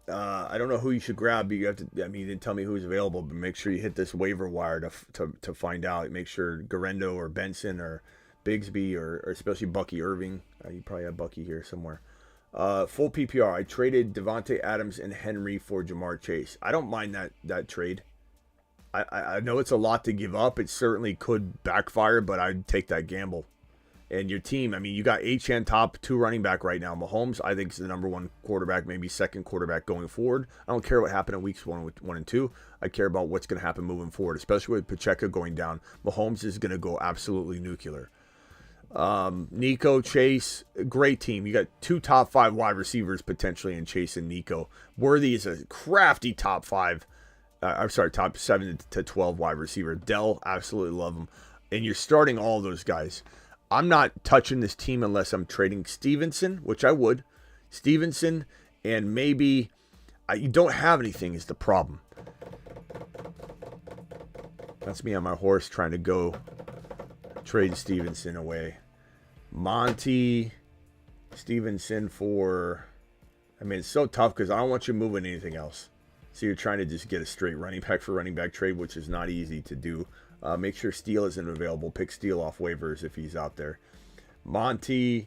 I don't know who you should grab, but you have to. I mean, you didn't tell me who's available, but make sure you hit this waiver wire to find out. Make sure Gendo or Benson or Bigsby or especially Bucky Irving. You probably have Bucky here somewhere. Full PPR. I traded Devontae Adams and Henry for Jamar Chase. I don't mind that trade. I know it's a lot to give up. It certainly could backfire, but I'd take that gamble. And your team, I mean, you got Achane top 2 running back right now. Mahomes, I think, is the number 1 quarterback, maybe second quarterback going forward. I don't care what happened in weeks 1 and 2. I care about what's going to happen moving forward, especially with Pacheco going down. Mahomes is going to go absolutely nuclear. Nico, Chase, great team. You got 2 top 5 wide receivers potentially in Chase and Nico. Worthy is a crafty top 7 to 12 wide receiver. Dell, absolutely love him. And you're starting all those guys. I'm not touching this team unless I'm trading Stevenson, which I would. Stevenson, and maybe you don't have anything is the problem. That's me on my horse trying to go trade Stevenson away. Monty, Stevenson for... I mean, it's so tough because I don't want you moving anything else. So you're trying to just get a straight running back for running back trade, which is not easy to do. Make sure Steele isn't available. Pick Steele off waivers if he's out there. Monty,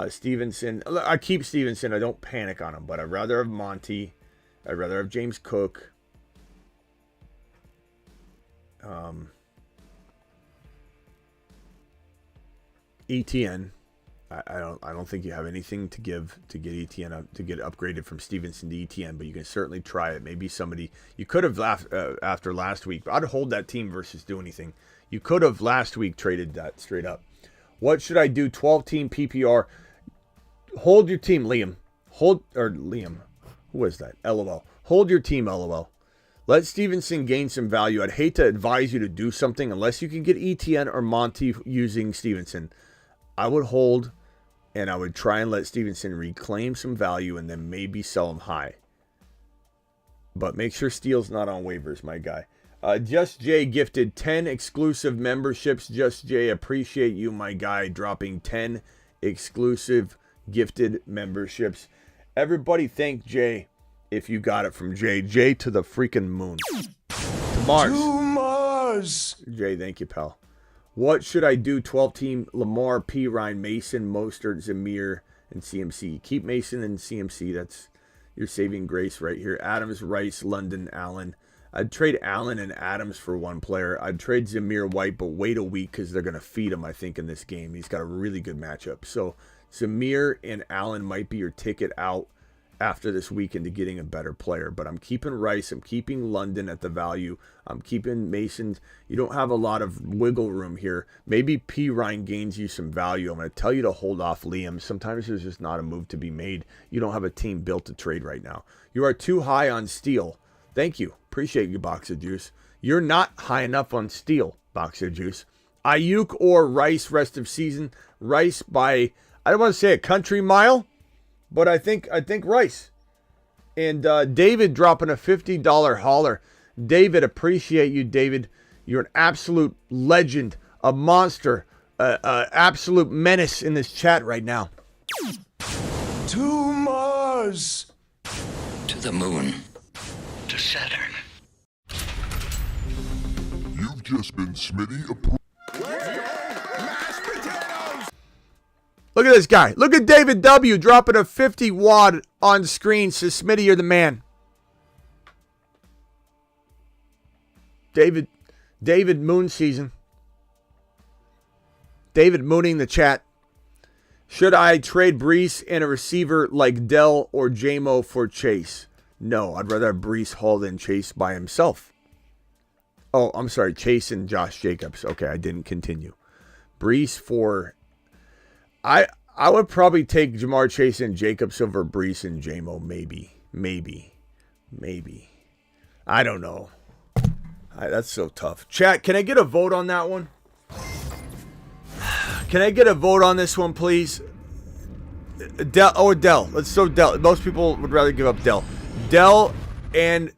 Stevenson. I keep Stevenson. I don't panic on him, but I'd rather have Monty. I'd rather have James Cook. ETN. I don't think you have anything to give to get ETN to get upgraded from Stevenson to ETN, but you can certainly try it. Maybe somebody you could have after last week. But I'd hold that team versus do anything. You could have last week traded that straight up. What should I do? 12-team PPR. Hold your team, Liam. Liam. Who is that? LOL. Hold your team, LOL. Let Stevenson gain some value. I'd hate to advise you to do something unless you can get ETN or Monty using Stevenson. I would hold. And I would try and let Stevenson reclaim some value and then maybe sell him high. But make sure Steele's not on waivers, my guy. Just Jay gifted 10 exclusive memberships. Just Jay, appreciate you, my guy, dropping 10 exclusive gifted memberships. Everybody thank Jay if you got it from Jay. Jay to the freaking moon. To Mars. To Mars. Jay, thank you, pal. What should I do? 12-team Lamar, P. Ryan, Mason, Mostert, Zamir, and CMC. Keep Mason and CMC. That's your saving grace right here. Adams, Rice, London, Allen. I'd trade Allen and Adams for one player. I'd trade Zamir White, but wait a week because they're going to feed him, I think, in this game. He's got a really good matchup. So Zamir and Allen might be your ticket out after this week into getting a better player. But I'm keeping Rice. I'm keeping London at the value. I'm keeping Mason. You don't have a lot of wiggle room here. Maybe P. Ryan gains you some value. I'm going to tell you to hold off Liam. Sometimes there's just not a move to be made. You don't have a team built to trade right now. You are too high on Steele. Thank you. Appreciate you, Box of Juice. You're not high enough on Steele, Box of Juice. Ayuk or Rice rest of season. Rice by, I don't want to say a country mile, but I think Rice. And David dropping a $50 hauler. David, appreciate you, David. You're an absolute legend, a monster, absolute menace in this chat right now. To Mars. To the moon. To Saturn. You've just been Smitty approved. Look at this guy. Look at David W. dropping a 50 wad on screen. Says, Smitty, you're the man. David Moon season. David mooning the chat. Should I trade Brees and a receiver like Dell or JMO for Chase? No, I'd rather have Brees haul than Chase by himself. Oh, I'm sorry. Chase and Josh Jacobs. Okay, I didn't continue. Brees for... I would probably take Jamar Chase and Jacobs over Brees and JMO. Maybe. I don't know. That's so tough. Chat, can I get a vote on that one? Can I get a vote on this one, please? Dell. Let's throw Dell. Most people would rather give up Dell. Dell and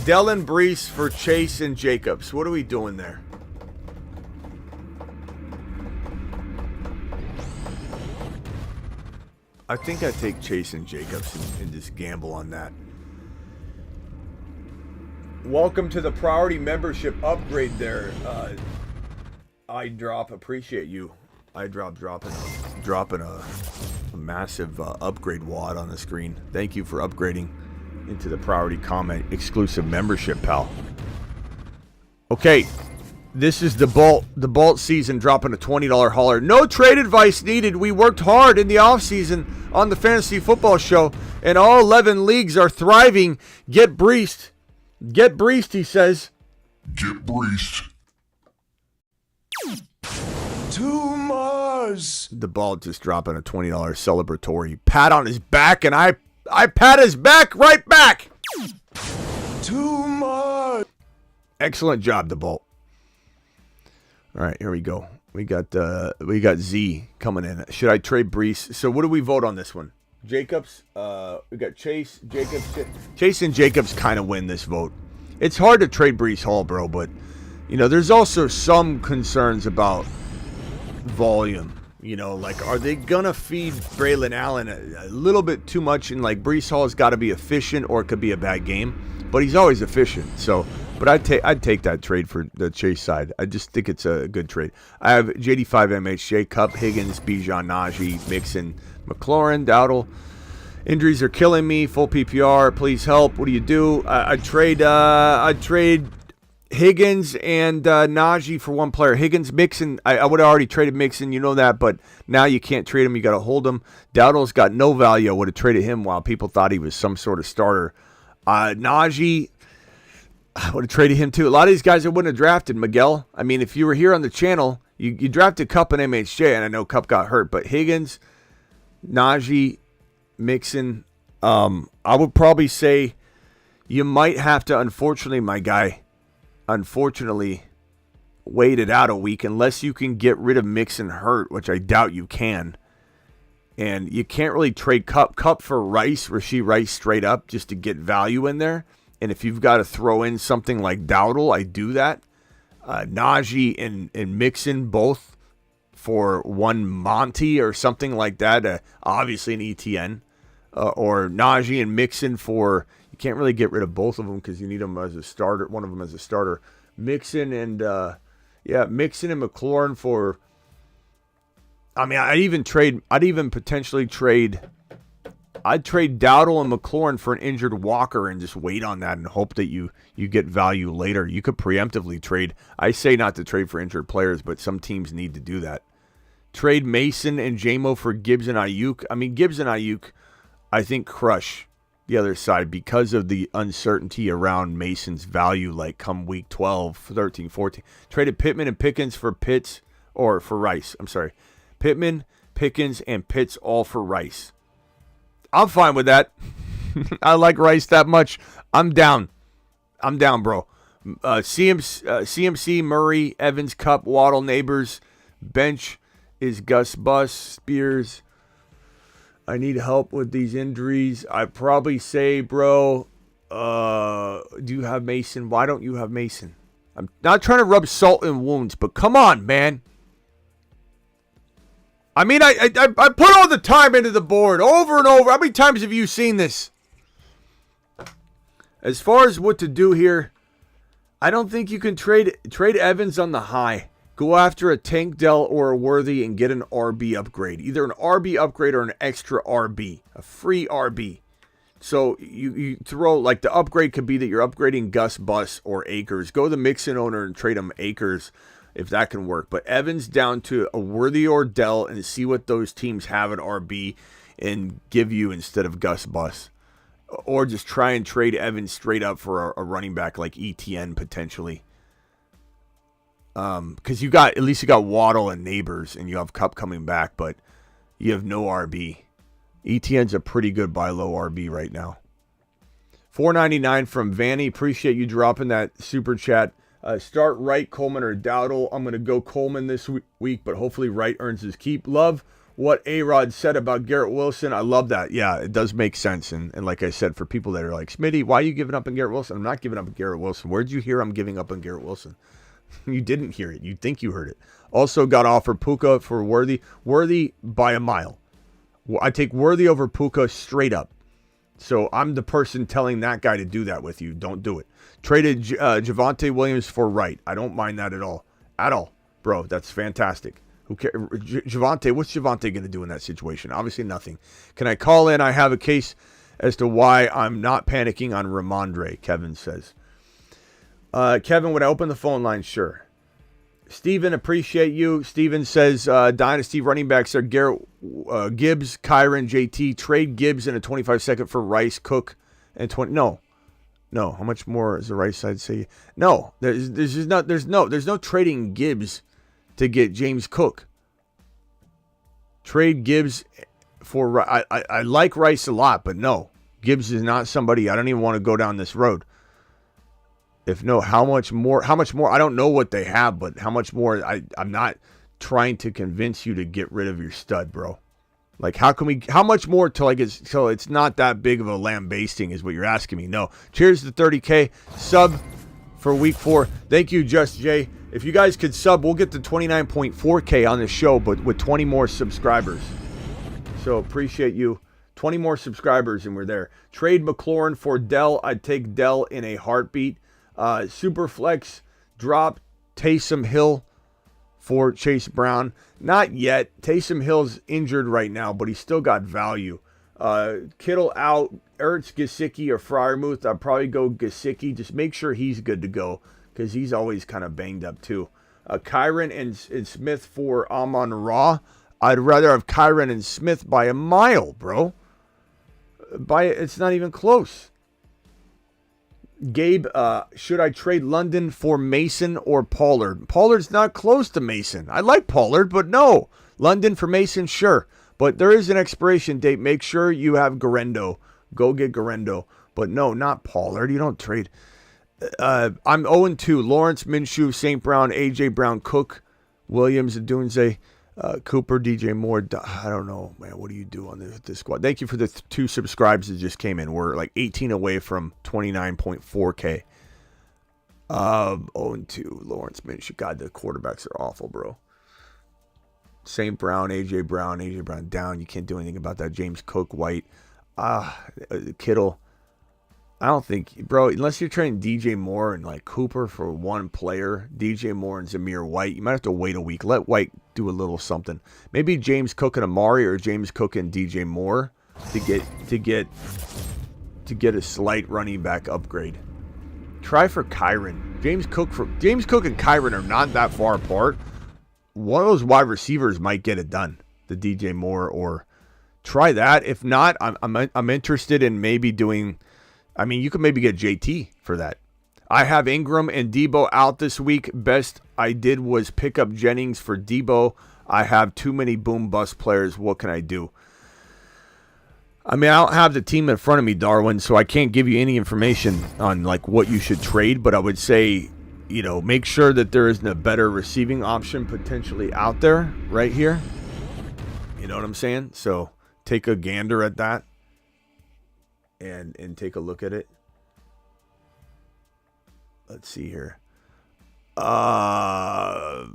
Brees for Chase and Jacobs. What are we doing there? I think I take Chase and Jacobs and just gamble on that. Welcome to the priority membership upgrade there. iDrop, appreciate you. iDrop dropping a massive upgrade wad on the screen. Thank you for upgrading into the priority comment exclusive membership, pal. Okay. This is the Bolt season dropping a $20 hauler. No trade advice needed. We worked hard in the offseason on the Fantasy Football Show, and all 11 leagues are thriving. Get breached. Get breached, he says. Get breached. To Mars. The Ball just dropping a $20 celebratory pat on his back, and I pat his back right back. To Mars. Excellent job, the Bolt. All right, here we go. We got Z coming in. Should I trade Brees? So what do we vote on this one? Jacobs. We got Chase, Jacobs. Chase and Jacobs kind of win this vote. It's hard to trade Brees Hall, bro, but there's also some concerns about volume. Like, are they gonna feed Braylon Allen a little bit too much? And like, Brees Hall's got to be efficient, or it could be a bad game. But he's always efficient. So. But I'd take that trade for the Chase side. I just think it's a good trade. I have JD5 MHJ, Cup, Higgins, Bijan, Najee, Mixon, McLaurin, Dowdle. Injuries are killing me. Full PPR. Please help. What do you do? I'd trade Higgins and Najee for one player. Higgins, Mixon. I would have already traded Mixon. You know that. But now you can't trade him. You got to hold him. Dowdle's got no value. I would have traded him while people thought he was some sort of starter. Najee. I would have traded him too. A lot of these guys I wouldn't have drafted. Miguel, I mean, if you were here on the channel, you drafted Cup and MHJ, and I know Cup got hurt, but Higgins, Najee, Mixon, I would probably say you might have to, unfortunately, my guy, wait it out a week unless you can get rid of Mixon hurt, which I doubt you can. And you can't really trade Cup for Rice, Rashee Rice straight up, just to get value in there. And if you've got to throw in something like Dowdle, I do that. Najee and Mixon both for one Monty or something like that. Obviously an ETN. Or Najee and Mixon for... You can't really get rid of both of them because you need them as a starter. One of them as a starter. Mixon and McLaurin for... I mean, I'd even potentially trade... I'd trade Dowdle and McLaurin for an injured Walker and just wait on that and hope that you get value later. You could preemptively trade. I say not to trade for injured players, but some teams need to do that. Trade Mason and JMO for Gibbs and Ayuk. I mean, Gibbs and Ayuk, I think, crush the other side because of the uncertainty around Mason's value, like come week 12, 13, 14. Traded Pittman and Pickens for Pitts, or for Rice. I'm sorry. Pittman, Pickens, and Pitts all for Rice. I'm fine with that. I like Rice that much. I'm down, bro. CMC, Murray, Evans, Cup, Waddle, Neighbors. Bench is Gus Bus, Spears. I need help with these injuries. I'd probably say, bro, do you have Mason? Why don't you have Mason? I'm not trying to rub salt in wounds, but come on, man. I mean, I put all the time into the board over and over. How many times have you seen this? As far as what to do here, I don't think you can trade Evans on the high. Go after a Tank Dell or a Worthy and get an RB upgrade. Either an RB upgrade or an extra RB. A free RB. So you throw, like, the upgrade could be that you're upgrading Gus Bus or Akers. Go to the Mixon owner and trade him Akers if that can work. But Evans down to a Worthy or Dell and see what those teams have at RB and give you instead of Gus Bus. Or just try and trade Evans straight up for a running back like ETN potentially. Because at least you got Waddle and Neighbors, and you have Cup coming back, but you have no RB. ETN's a pretty good buy low RB right now. $4.99 from Vanny. Appreciate you dropping that super chat. Start Wright, Coleman, or Dowdle. I'm going to go Coleman this week, but hopefully Wright earns his keep. Love what A-Rod said about Garrett Wilson. I love that. Yeah, it does make sense. And like I said, for people that are like, Smitty, why are you giving up on Garrett Wilson? I'm not giving up on Garrett Wilson. Where'd you hear I'm giving up on Garrett Wilson? You didn't hear it. You think you heard it. Also got offered Puka for Worthy. Worthy by a mile. I take Worthy over Puka straight up. So I'm the person telling that guy to do that with you. Don't do it. Traded Javonte Williams for Wright. I don't mind that at all. At all. Bro, that's fantastic. Who cares? Javonte, what's Javonte going to do in that situation? Obviously nothing. Can I call in? I have a case as to why I'm not panicking on Ramondre, Kevin says. Kevin, would I open the phone line? Sure. Steven, appreciate you. Steven says, Dynasty running backs are Garrett, Gibbs, Kyron, JT. Trade Gibbs in a 25-second for Rice, Cook, and 20. No. How much more does the right side say? No. There's no trading Gibbs to get James Cook. Trade Gibbs for I like Rice a lot, but no. Gibbs is not somebody. I don't even want to go down this road. If no, how much more? I don't know what they have, but how much more? I'm not trying to convince you to get rid of your stud, bro. Like, how much more till it's not that big of a lambasting is what you're asking me. No. Cheers to 30K sub for week 4. Thank you, Just Jay. If you guys could sub, we'll get to 29.4K on the show, but with 20 more subscribers. So appreciate you. 20 more subscribers and we're there. Trade McLaurin for Dell. I'd take Dell in a heartbeat. Superflex drop Taysom Hill for Chase Brown. Not yet. Taysom Hill's injured right now, but he's still got value. Kittle out. Ertz, Gesicki, or Freiermuth. I'd probably go Gesicki. Just make sure he's good to go because he's always kind of banged up too. Kyron and Smith for Amon-Ra. I'd rather have Kyron and Smith by a mile, bro. It's not even close. Gabe, should I trade London for Mason or Pollard? Pollard's not close to Mason. I like Pollard, but no. London for Mason, sure. But there is an expiration date. Make sure you have Gendo. Go get Gendo. But no, not Pollard. You don't trade. I'm 0-2. Lawrence, Minshew, St. Brown, A.J. Brown, Cook, Williams, Dunze, Cooper, DJ Moore. I don't know, man. What do you do on this squad? Thank you for the 2 subscribes that just came in. We're like 18 away from 29.4K. 0-2. Lawrence, Minshew. God, the quarterbacks are awful, bro. St. Brown, A.J. Brown down. You can't do anything about that. James Cook, White. Kittle. I don't think, bro, unless you're trading DJ Moore and like Cooper for one player, DJ Moore and Zamir White, you might have to wait a week. Let White do a little something. Maybe James Cook and Amari or James Cook and DJ Moore to get a slight running back upgrade. Try for Kyron. James Cook and Kyron are not that far apart. One of those wide receivers might get it done. The DJ Moore, or try that. If not, I'm interested in maybe doing. I mean, you could maybe get JT for that. I have Ingram and Debo out this week. Best I did was pick up Jennings for Debo. I have too many boom bust players. What can I do? I mean, I don't have the team in front of me, Darwin, so I can't give you any information on like what you should trade, but I would say, make sure that there isn't a better receiving option potentially out there right here. You know what I'm saying? So take a gander at that and take a look at it. Let's see here. Yeah,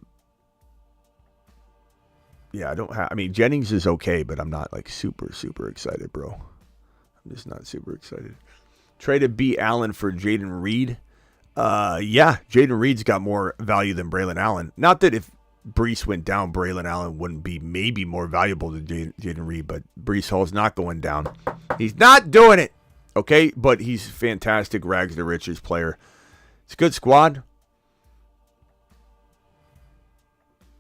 I mean, Jennings is okay, but I'm not like super, super excited, bro. I'm just not super excited. Traded B. Allen for Jaden Reed. Yeah, Jaden Reed's got more value than Braylon Allen. Not that if Breece went down, Braylon Allen wouldn't be maybe more valuable than Jaden Reed, but Breece Hall's not going down. He's not doing it, okay? But he's a fantastic rags to riches player. It's a good squad.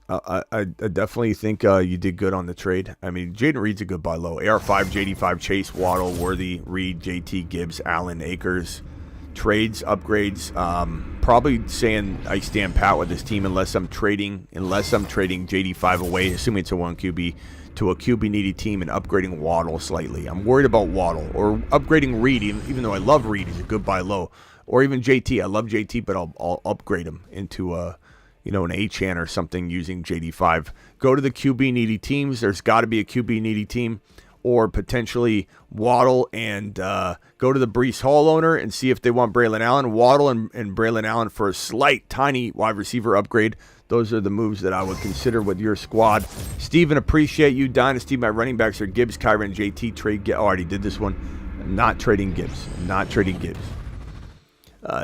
I definitely think you did good on the trade. I mean, Jaden Reed's a good buy low. AR5, JD5, Chase, Waddle, Worthy, Reed, JT, Gibbs, Allen, Akers. Trades, upgrades. Probably saying I stand pat with this team unless I'm trading JD5 away, assuming it's a 1 QB, to a QB needy team and upgrading Waddle slightly. I'm worried about Waddle. Or upgrading Reed, even though I love Reed, he's a good buy low. Or even JT. I love JT, but I'll upgrade him into an Achane or something using JD5. Go to the QB needy teams. There's got to be a QB needy team. Or potentially Waddle and go to the Breece Hall owner and see if they want Braylon Allen. Waddle and Braylon Allen for a slight, tiny wide receiver upgrade. Those are the moves that I would consider with your squad. Steven, appreciate you. Dynasty, my running backs are Gibbs, Kyron, JT. Trade. Already did this one. Not trading Gibbs.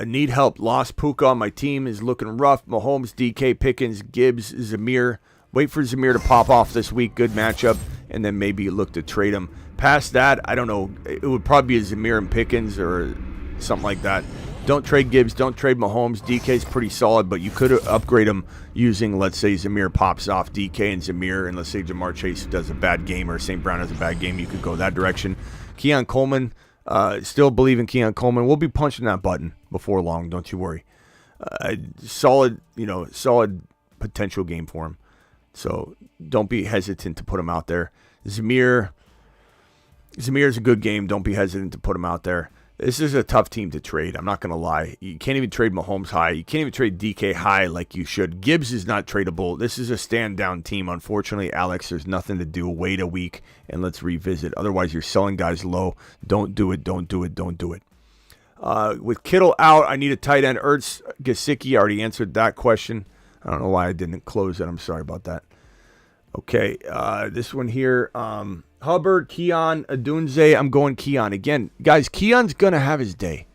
Need help. Lost Puka on my team. Is looking rough. Mahomes, DK, Pickens, Gibbs, Zamir. Wait for Zamir to pop off this week. Good matchup. And then maybe look to trade him. Past that, I don't know. It would probably be a Zamir and Pickens or something like that. Don't trade Gibbs. Don't trade Mahomes. DK's pretty solid, but you could upgrade him using, let's say, Zamir pops off DK and Zamir, and let's say Jamar Chase does a bad game or St. Brown has a bad game. You could go that direction. Keon Coleman, still believe in Keon Coleman. We'll be punching that button before long. Don't you worry. Solid potential game for him. So don't be hesitant to put him out there. Zamir's a good game. Don't be hesitant to put him out there. This is a tough team to trade. I'm not going to lie. You can't even trade Mahomes high. You can't even trade DK high like you should. Gibbs is not tradable. This is a stand-down team. Unfortunately, Alex, there's nothing to do. Wait a week and let's revisit. Otherwise, you're selling guys low. Don't do it. With Kittle out, I need a tight end. Ertz, Gesicki, I already answered that question. I don't know why I didn't close it. I'm sorry about that. Okay, this one here. Hubbard, Keon, Adunze. I'm going Keon. Again, guys, Keon's going to have his day.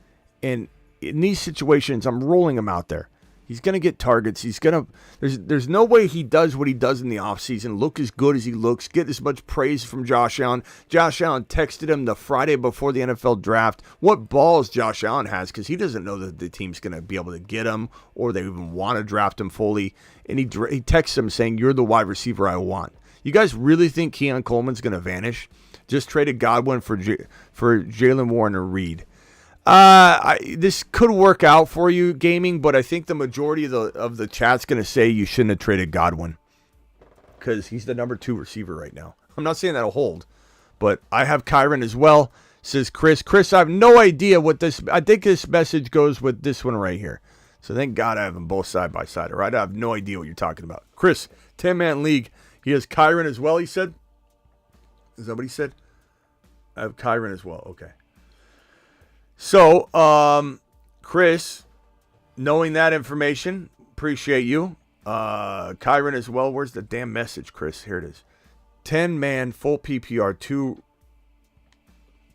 And in these situations, I'm rolling him out there. He's going to get targets. There's no way he does what he does in the offseason, look as good as he looks, get as much praise from Josh Allen. Josh Allen texted him the Friday before the NFL draft what balls Josh Allen has, because he doesn't know that the team's going to be able to get him or they even want to draft him fully. And he texts him saying, "You're the wide receiver I want." You guys really think Keon Coleman's going to vanish? Just traded Godwin for Jalen Warren or Reed. This could work out for you, gaming, but I think the majority of the chat's going to say you shouldn't have traded Godwin because he's the number 2 receiver right now. I'm not saying that'll hold, but I have Kyron as well, says Chris. Chris, I have no idea what this... I think this message goes with this one right here. So thank God I have them both side by side, all right? I have no idea what you're talking about. Chris, 10-man league. He has Kyron as well, he said? Is that what he said? I have Kyron as well. Okay. So, Chris, knowing that information, appreciate you. Kyron as well. Where's the damn message, Chris? Here it is. 10-man, full PPR, 2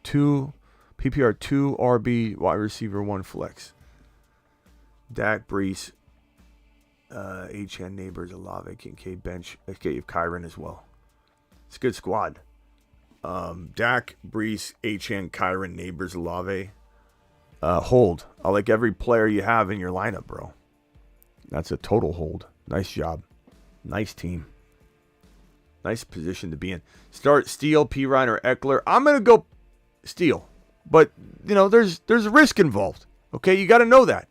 PPR, 2 RB, wide receiver, 1 flex. Dak, Breece, Achane, Neighbors, Olave, Kincaid, bench. Okay, you have Kyron as well. It's a good squad. Dak, Breece, Achane, Kyron, Neighbors, Olave. Hold. I like every player you have in your lineup, bro. That's a total hold. Nice job. Nice team. Nice position to be in. Start Steele, Pirine, or Eckler. I'm going to go Steele. But, there's a risk involved. Okay, you got to know that.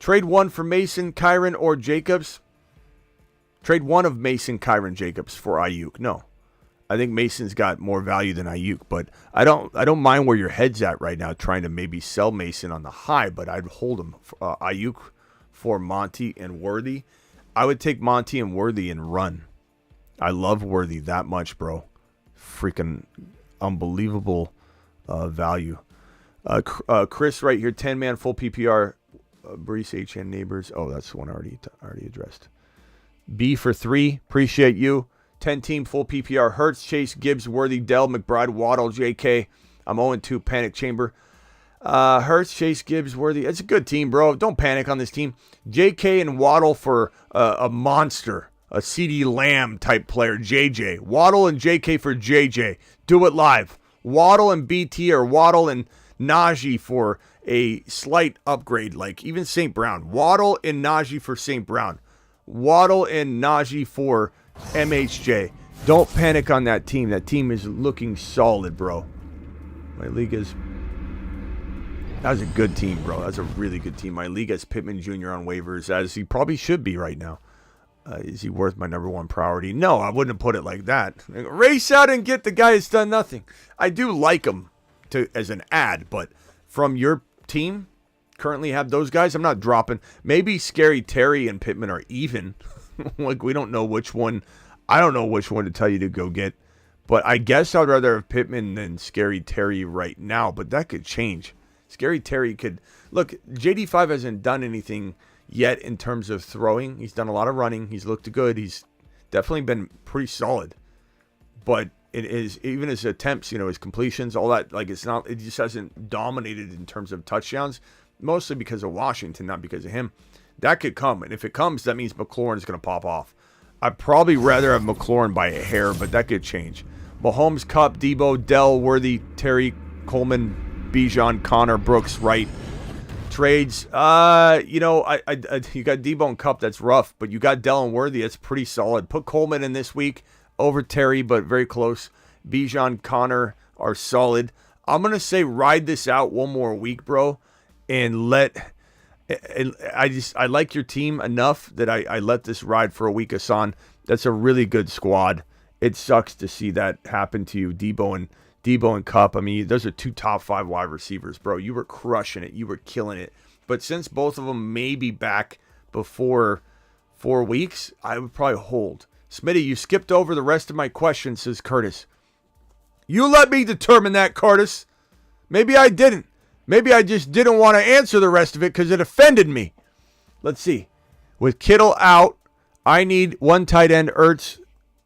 Trade one for Mason, Kyron, or Jacobs. Trade one of Mason, Kyron, Jacobs for Ayuk. No. I think Mason's got more value than Ayuk, but I don't mind where your head's at right now, trying to maybe sell Mason on the high, but I'd hold him Ayuk for Monty and Worthy. I would take Monty and Worthy and run. I love Worthy that much, bro. freaking unbelievable value. Chris right here, 10-man full PPR. Brees, Achane, Neighbors. Oh, that's the one I already addressed. B for 3. Appreciate you. 10-team full PPR. Hurts, Chase, Gibbs, Worthy, Dell, McBride, Waddle, JK. I'm 0-2. Panic Chamber. Hurts, Chase, Gibbs, Worthy. It's a good team, bro. Don't panic on this team. JK and Waddle for a monster. A CD Lamb type player, JJ. Waddle and JK for JJ. Do it live. Waddle and BT or Waddle and Najee for a slight upgrade, like even St. Brown. Waddle and Najee for St. Brown. Waddle and Najee for MHJ. Don't panic on that team. That team is looking solid, bro. My league is... That was a good team, bro. That's a really good team. My league has Pittman Jr. on waivers, as he probably should be right now. Is he worth my number one priority? No, I wouldn't put it like that. Race out and get the guy that's done nothing. I do like him as an ad, but from your team, currently have those guys, I'm not dropping. Maybe Scary Terry and Pittman are even. Like, we don't know which one. I don't know which one to tell you to go get. But I guess I'd rather have Pittman than Scary Terry right now, but that could change. Scary Terry could... Look, JD5 hasn't done anything yet in terms of throwing. He's done a lot of running. He's looked good. He's definitely been pretty solid. But it is, even his attempts, his completions, all that, like, it's not, it just hasn't dominated in terms of touchdowns, mostly because of Washington, not because of him. That could come. And if it comes, that means McLaurin's going to pop off. I'd probably rather have McLaurin by a hair, but that could change. Mahomes, Cup, Debo, Dell, Worthy, Terry, Coleman, Bijan, Connor, Brooks, Wright. Trades, you got Debo and Cup, that's rough, but you got Dell and Worthy, that's pretty solid. Put Coleman in this week over Terry, but very close. Bijan, Connor are solid. I'm going to say ride this out one more week, bro, and I like your team enough that I let this ride for a week, Achane. That's a really good squad. It sucks to see that happen to you, Debo and Cup. I mean, those are 2 top 5 wide receivers, bro. You were crushing it. You were killing it. But since both of them may be back before 4 weeks, I would probably hold. Smitty, you skipped over the rest of my questions, says Curtis. You let me determine that, Curtis. Maybe I didn't. Maybe I just didn't want to answer the rest of it because it offended me. Let's see. With Kittle out, I need 1 tight end, Ertz,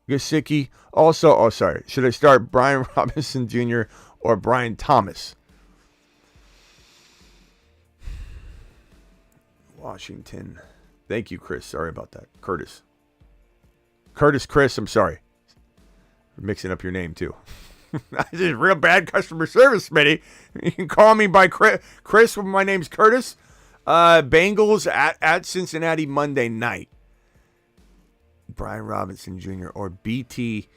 Gesicki. Also, should I start Brian Robinson Jr. or Brian Thomas? Washington. Thank you, Chris. Sorry about that. Chris, I'm sorry. We're mixing up your name, too. This is real bad customer service, Smitty. You can call me by Chris when my name's Curtis. Bengals at Cincinnati Monday night. Brian Robinson Jr. or BT.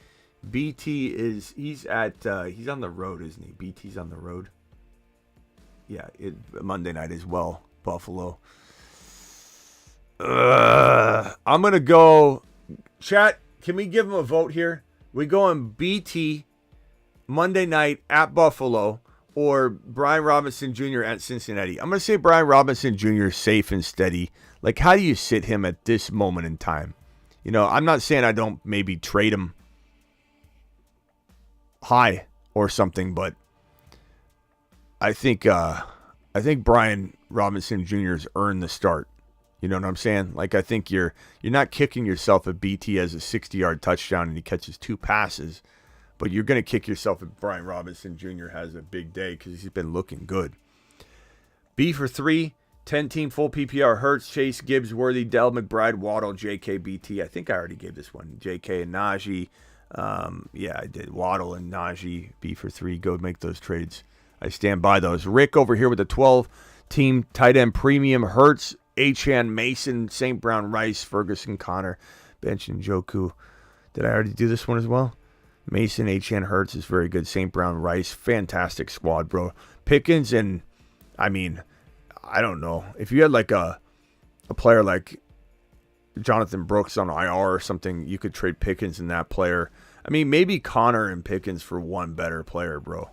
BT he's on the road, isn't he? BT's on the road. Yeah, Monday night as well. Buffalo. I'm going to go. Chat, can we give him a vote here? We going BT Monday night at Buffalo or Brian Robinson Jr. at Cincinnati? I'm going to say Brian Robinson Jr. is safe and steady. Like, how do you sit him at this moment in time? I'm not saying I don't maybe trade him high or something, but I think Brian Robinson Jr.'s earned the start. You know what I'm saying? Like, I think you're not kicking yourself if BT has a 60-yard touchdown and he catches 2 passes, but you're going to kick yourself if Brian Robinson Jr. has a big day because he's been looking good. B for 3, 10-team full PPR, Hurts, Chase, Gibbs, Worthy, Dell, McBride, Waddle, JK, BT. I think I already gave this one. JK and Najee. Yeah, I did. Waddle and Najee, B for 3. Go make those trades. I stand by those. Rick over here with the 12-team tight end premium, Hurts, Achane, Mason, St. Brown, Rice, Ferguson, Connor, Bench, and Njoku. Did I already do this one as well? Mason, Achane, Hurts is very good. St. Brown, Rice, fantastic squad, bro. Pickens and, I mean, I don't know. If you had like a player like Jonathan Brooks on IR or something, you could trade Pickens and that player. I mean, maybe Connor and Pickens for one better player, bro.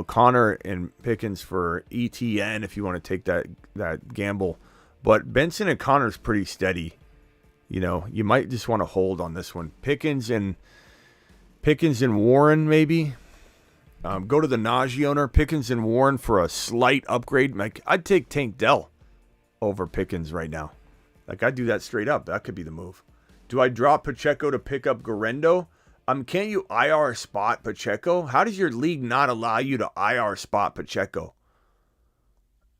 Connor and Pickens for ETN if you want to take that gamble. But Benson and Connor's pretty steady. You might just want to hold on this one. Pickens and Pickens and Warren, maybe. Go to the Najee owner. Pickens and Warren for a slight upgrade. Like, I'd take Tank Dell over Pickens right now. Like, I'd do that straight up. That could be the move. Do I drop Pacheco to pick up Gendo? Can't you IR spot Pacheco? How does your league not allow you to IR spot Pacheco?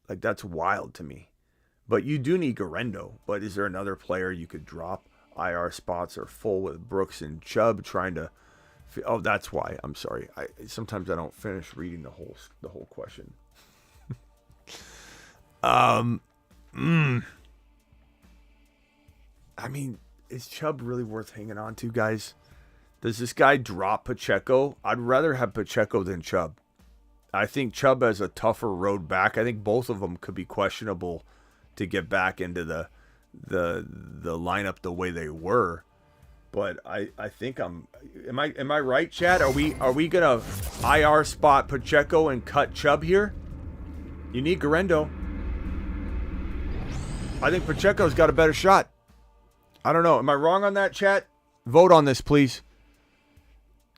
Like, that's wild to me. But you do need Gendo. But is there another player you could drop? IR spots are full with Brooks and Chubb trying to... Oh, that's why. I'm sorry. Sometimes I don't finish reading the whole question. I mean, is Chubb really worth hanging on to, guys? Does this guy drop Pacheco? I'd rather have Pacheco than Chubb. I think Chubb has a tougher road back. I think both of them could be questionable to get back into the lineup the way they were. But I think am I right, Chad? Are we gonna IR spot Pacheco and cut Chubb here? You need Gendo. I think Pacheco's got a better shot. I don't know. Am I wrong on that, chat? Vote on this, please.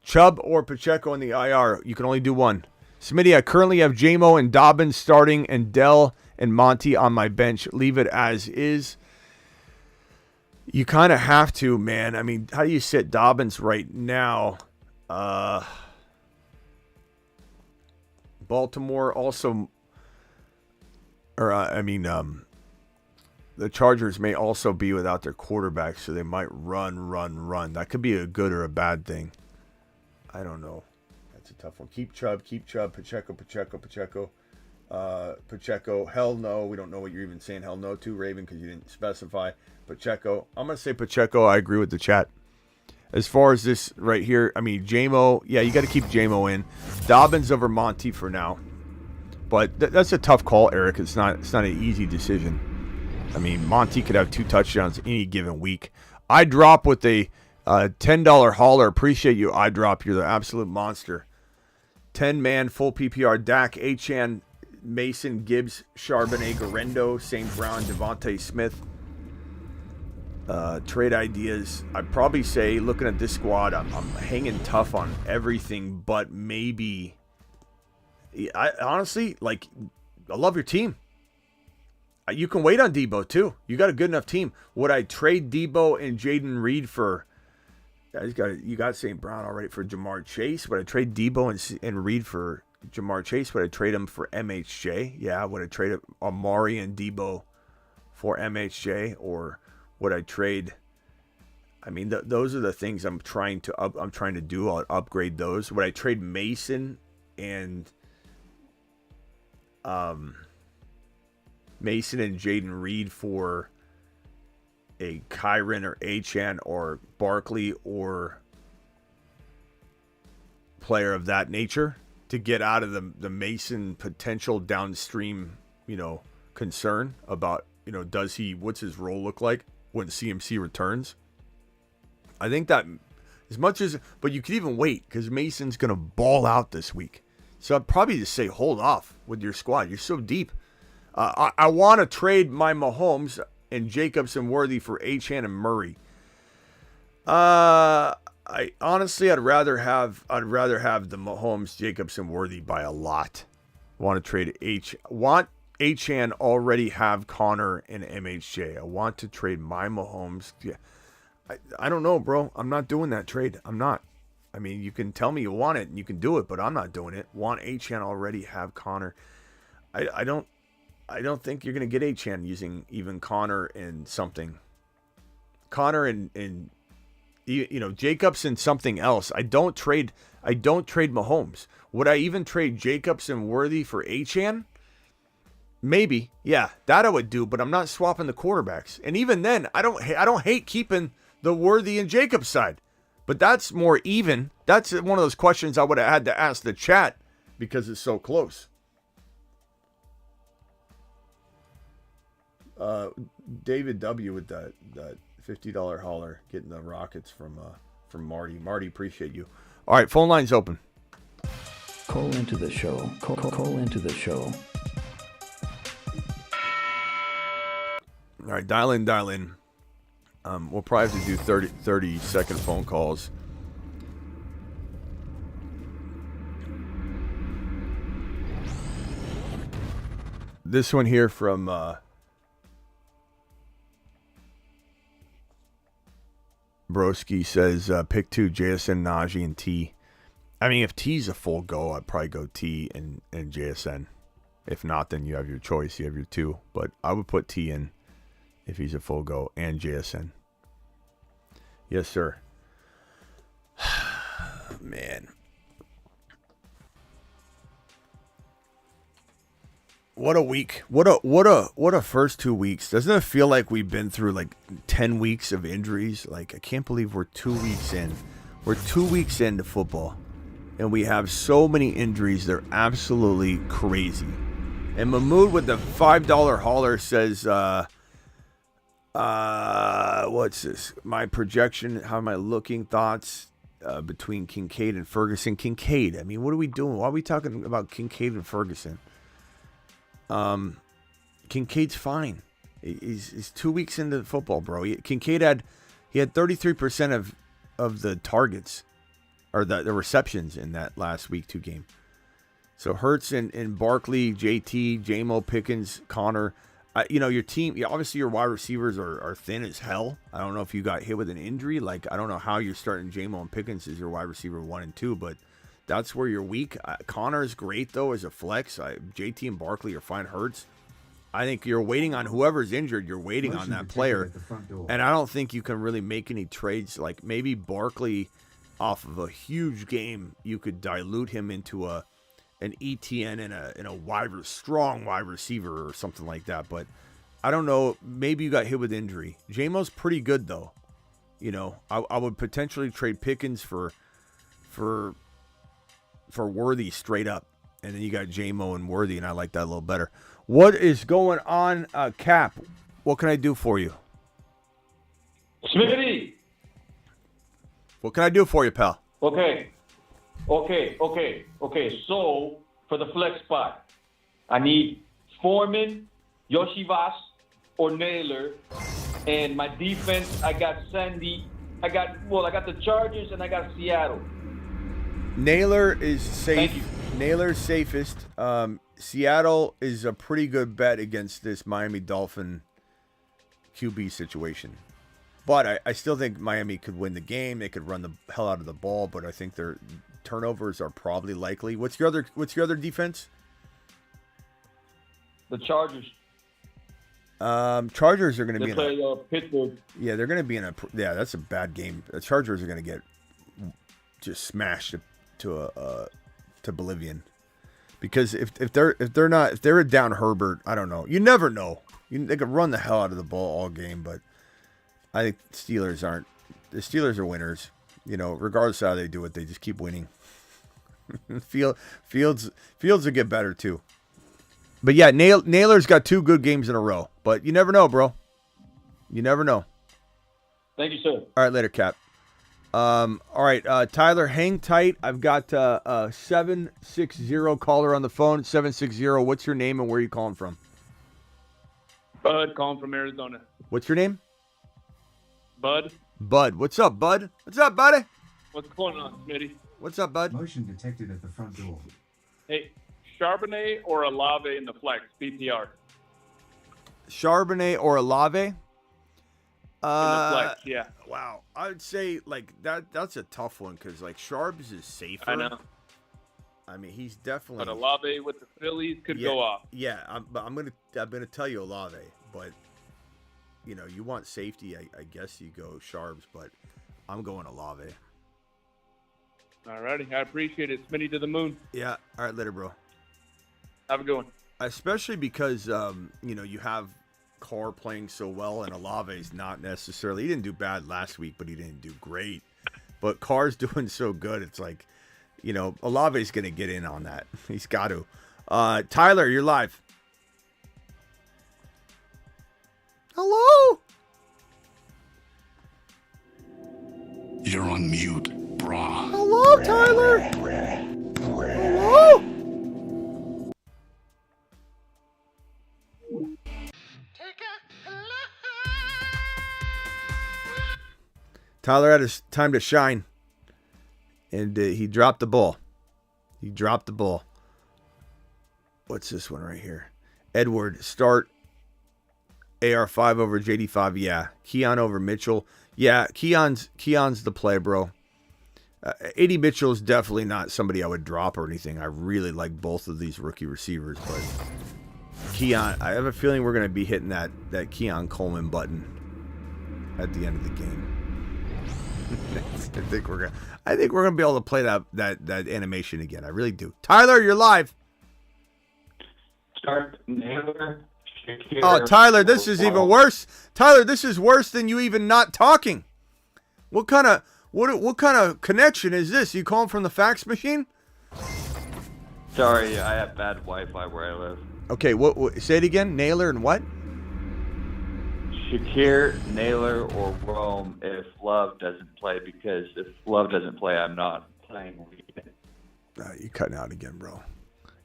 Chubb or Pacheco in the IR. You can only do one. Smitty, I currently have J-Mo and Dobbins starting and Dell and Monty on my bench. Leave it as is. You kind of have to, man. I mean, how do you sit Dobbins right now? Baltimore also... the Chargers may also be without their quarterback, so they might run. That could be a good or a bad thing. I don't know. That's a tough one. Keep Chubb. Pacheco. Pacheco. Hell no. We don't know what you're even saying hell no to, Raven, because you didn't specify. Pacheco. I'm going to say Pacheco. I agree with the chat. As far as this right here, I mean, J-Mo. Yeah, you got to keep J-Mo in. Dobbins over Monty for now. But that's a tough call, Eric. It's not an easy decision. I mean, Monty could have 2 touchdowns any given week. I drop with a $10 hauler. Appreciate you, I drop. You're the absolute monster. 10-man full PPR. Dak, Achane, Mason, Gibbs, Charbonnet, Gendo, St. Brown, Devontae Smith. Trade ideas. I'd probably say, looking at this squad, I'm hanging tough on everything, but maybe... I honestly, like, I love your team. You can wait on Debo, too. You got a good enough team. Would I trade Debo and Jaden Reed for... You got St. Brown already for Jamar Chase. Would I trade Debo and Reed for Jamar Chase? Would I trade him for MHJ? Yeah. Would I trade Amari and Debo for MHJ? Or would I trade... I mean, those are the things I'm trying to do. I'll upgrade those. Would I trade Mason and... Mason and Jaden Reed for a Kyron or Achane or Barkley or player of that nature to get out of the Mason potential downstream, concern about, what's his role look like when CMC returns? I think that but you could even wait because Mason's going to ball out this week. So I'd probably just say hold off with your squad. You're so deep. I want to trade my Mahomes and Jacobs and Worthy for Achane and Murray. I'd rather have the Mahomes, Jacobs, and Worthy by a lot. Want to trade Achane already have Connor and MHJ. I want to trade my Mahomes. Yeah, I don't know, bro. I'm not doing that trade. I'm not. I mean, you can tell me you want it and you can do it, but I'm not doing it. Want Achane already have Connor. I don't think you're going to get Achane using even Connor and something. Connor and Jacobs and something else. I don't trade Mahomes. Would I even trade Jacobs and Worthy for Achane? Maybe. Yeah, that I would do, but I'm not swapping the quarterbacks. And even then, I don't hate keeping the Worthy and Jacobs side. But that's more even. That's one of those questions I would have had to ask the chat because it's so close. David W. with that $50 hauler getting the Rockets from Marty. Marty, appreciate you. All right, phone line's open. Call into the show. Call into the show. All right, dial in. We'll probably have to do 30-second phone calls. This one here from Broski says, pick 2, JSN, Najee, and T. I mean, if T's a full go, I'd probably go T and JSN. If not, then you have your choice. You have your 2. But I would put T in if he's a full go, and JSN. Yes, sir. Man. What a week. What a first 2 weeks. Doesn't it feel like we've been through like 10 weeks of injuries? Like, I can't believe we're 2 weeks in. We're 2 weeks into football. And we have so many injuries. They're absolutely crazy. And Mahmood with the $5 hauler says, what's this? My projection, how am I looking? Thoughts between Kincaid and Ferguson. Kincaid, I mean, what are we doing? Why are we talking about Kincaid and Ferguson? Kincaid's fine. He's 2 weeks into football, bro. Kincaid had 33% of the targets or the receptions in that last week 2 game. So Hurts and Barkley, JT, J-Mo, Pickens, Connor. Your team, obviously your wide receivers are thin as hell. I don't know if you got hit with an injury. Like, I don't know how you're starting J-Mo and Pickens as your wide receiver 1 and 2, but that's where you're weak. Connor is great, though, as a flex. JT and Barkley are fine. Hurts. I think you're waiting on whoever's injured. You're waiting on that player. And I don't think you can really make any trades. Like, maybe Barkley, off of a huge game, you could dilute him into an ETN and a strong wide receiver or something like that. But I don't know. Maybe you got hit with injury. J-Mo's pretty good, though. I would potentially trade Pickens for Worthy straight up. And then you got J-Mo and Worthy, and I like that a little better. What is going on, Cap? What can I do for you? Smitty! What can I do for you, pal? Okay. So, for the flex spot, I need Foreman, Yoshivas, or Naylor. And my defense, I got Sandy. I got the Chargers, and I got Seattle. Naylor is safe. Naylor's safest. Seattle is a pretty good bet against this Miami Dolphin QB situation. But I still think Miami could win the game. They could run the hell out of the ball, but I think their turnovers are probably likely. What's your other defense? The Chargers. Chargers are going to be in Pittsburgh. Yeah, they're going to be in that's a bad game. The Chargers are going to get just smashed to oblivion. Because if they're down Herbert, I don't know. You never know. They could run the hell out of the ball all game, but I think the Steelers are winners. Regardless of how they do it, they just keep winning. Fields will get better too. But yeah, Naylor's got 2 good games in a row. But you never know, bro. You never know. Thank you, sir. All right, later, Cap. All right, Tyler, hang tight. I've got a 760 caller on the phone. 760. What's your name and where are you calling from? Bud, calling from Arizona. What's your name? Bud. Bud. What's up, Bud? What's up, buddy? What's going on, Smitty? What's up, Bud? Motion detected at the front door. Hey, Charbonnet or Olave in the flex, PPR? Charbonnet or Olave? In the flex, yeah. Wow. I would say, like, that's a tough one because, like, Sharps is safer. I know. I mean, he's definitely. But Olave with the Phillies could go off. Yeah, I'm gonna tell you Olave, but you want safety. I guess you go Sharps, but I'm going Olave. All righty, I appreciate it. Smitty to the moon. Yeah. All right, later, bro. Have a good one. Especially because you have Carr playing so well, and Olave's not necessarily. He didn't do bad last week, but he didn't do great. But Carr's doing so good, it's like. Olave's going to get in on that. He's got to. Tyler, you're live. Hello? You're on mute, brah. Hello, Tyler. Hello? Tyler had his time to shine. And he dropped the ball. What's this one right here? Edward, start AR5 over JD5. Yeah. Keon over Mitchell. Yeah, Keon's the play, bro. AD Mitchell is definitely not somebody I would drop or anything. I really like both of these rookie receivers, but Keon, I have a feeling we're going to be hitting that Keon Coleman button at the end of the game. I think we're gonna be able to play that animation again. I really do. Tyler, you're live. Start Naylor. Oh, Tyler, this is even worse. Tyler, this is worse than you even not talking. What kind of connection is this? You calling from the fax machine? Sorry, I have bad Wi-Fi where I live. Okay, what say it again? Naylor and what? Shakir, Naylor, or Rome if Love doesn't play, because if Love doesn't play, I'm not playing Reed. You're cutting out again, bro.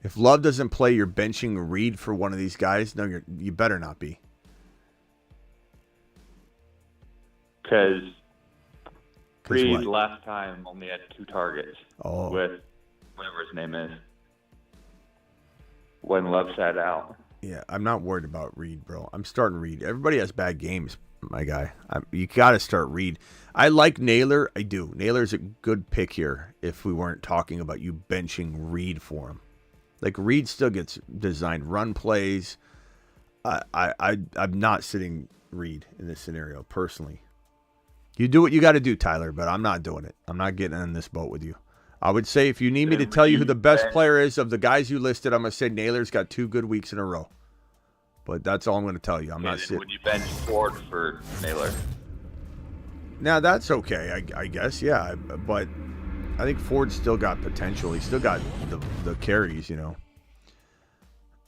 If Love doesn't play, you're benching Reed for one of these guys? No, you better not be. Because Reed what? last time only had 2 targets with whatever his name is when Love sat out. Yeah, I'm not worried about Reed, bro. I'm starting Reed. Everybody has bad games, my guy. You got to start Reed. I like Naylor. I do. Naylor's a good pick here if we weren't talking about you benching Reed for him. Like, Reed still gets designed run plays. I'm not sitting Reed in this scenario, personally. You do what you got to do, Tyler, but I'm not doing it. I'm not getting in this boat with you. I would say if you need me to tell you who the best player is of the guys you listed, I'm going to say Naylor's got 2 good weeks in a row. But that's all I'm going to tell you. I'm not sitting. Would you bench Ford for Naylor? Now, that's okay, I guess, yeah. But I think Ford's still got potential. He's still got the carries, you know.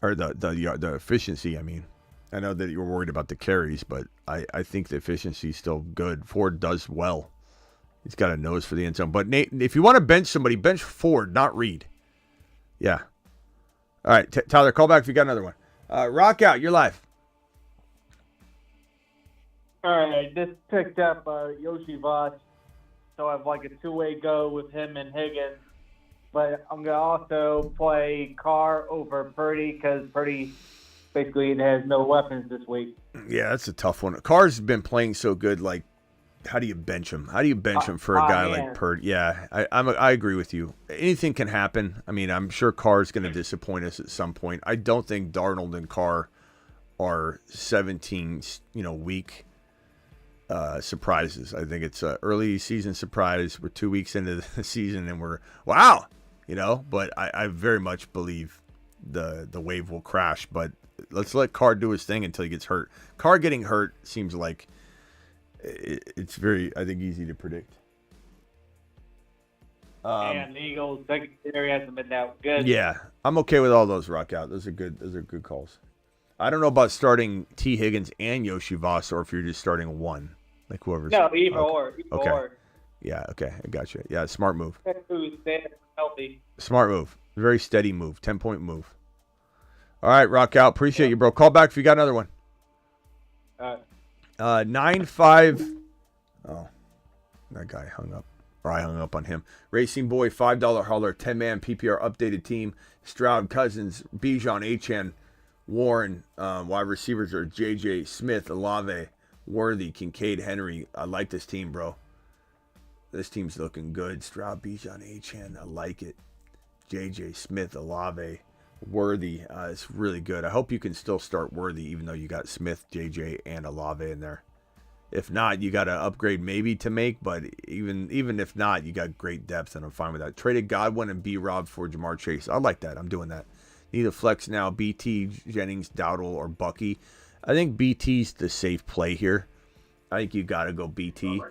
Or the efficiency, I mean. I know that you're worried about the carries, but I think the efficiency is still good. Ford does well. He's got a nose for the end zone. But Nate, if you want to bench somebody, bench Ford, not Reed. Yeah. All right, Tyler, call back if you got another one. Rock out, you're live. All right, I just picked up Yoshi Voss, so I have like a 2-way go with him and Higgins. But I'm going to also play Carr over Purdy because Purdy basically has no weapons this week. Yeah, that's a tough one. Carr's been playing so good, like, how do you bench him? How do you bench him for a guy like Purdy? Yeah, I agree with you. Anything can happen. I mean, I'm sure Carr's going to disappoint us at some point. I don't think Darnold and Carr are 17, week surprises. I think it's an early season surprise. We're 2 weeks into the season and we're, wow, but I very much believe the wave will crash. But let's let Carr do his thing until he gets hurt. Carr getting hurt seems like it's very, I think, easy to predict. And the Eagles secondary hasn't been that good. Yeah, I'm okay with all those. Rock out. Those are good calls. I don't know about starting T. Higgins and Yoshi Voss, or if you're just starting one, like whoever's. No, either or. Yeah. Okay, I got you. Yeah, smart move. Who's healthy? Smart move. Very steady move. 10-point move. All right, Rock out. Appreciate you, bro. Call back if you got another one. 9-5. Oh, that guy hung up. Or I hung up on him. Racing Boy, $5 hauler, 10-man PPR updated team. Stroud, Cousins, Bijan, Achane, Warren. Wide receivers are JJ, Smith, Olave, Worthy, Kincaid, Henry. I like this team, bro. This team's looking good. Stroud, Bijan, Achane. I like it. JJ, Smith, Olave, Worthy. It's really good. I hope you can still start Worthy, even though you got Smith, JJ, and Olave in there. If not, you got to upgrade maybe to make, but even if not, you got great depth, and I'm fine with that. Traded Godwin and B-Rob for Jamar Chase. I like that. I'm doing that. Need a flex now. BT, Jennings, Dowdle, or Bucky. I think BT's the safe play here. I think you got to go BT.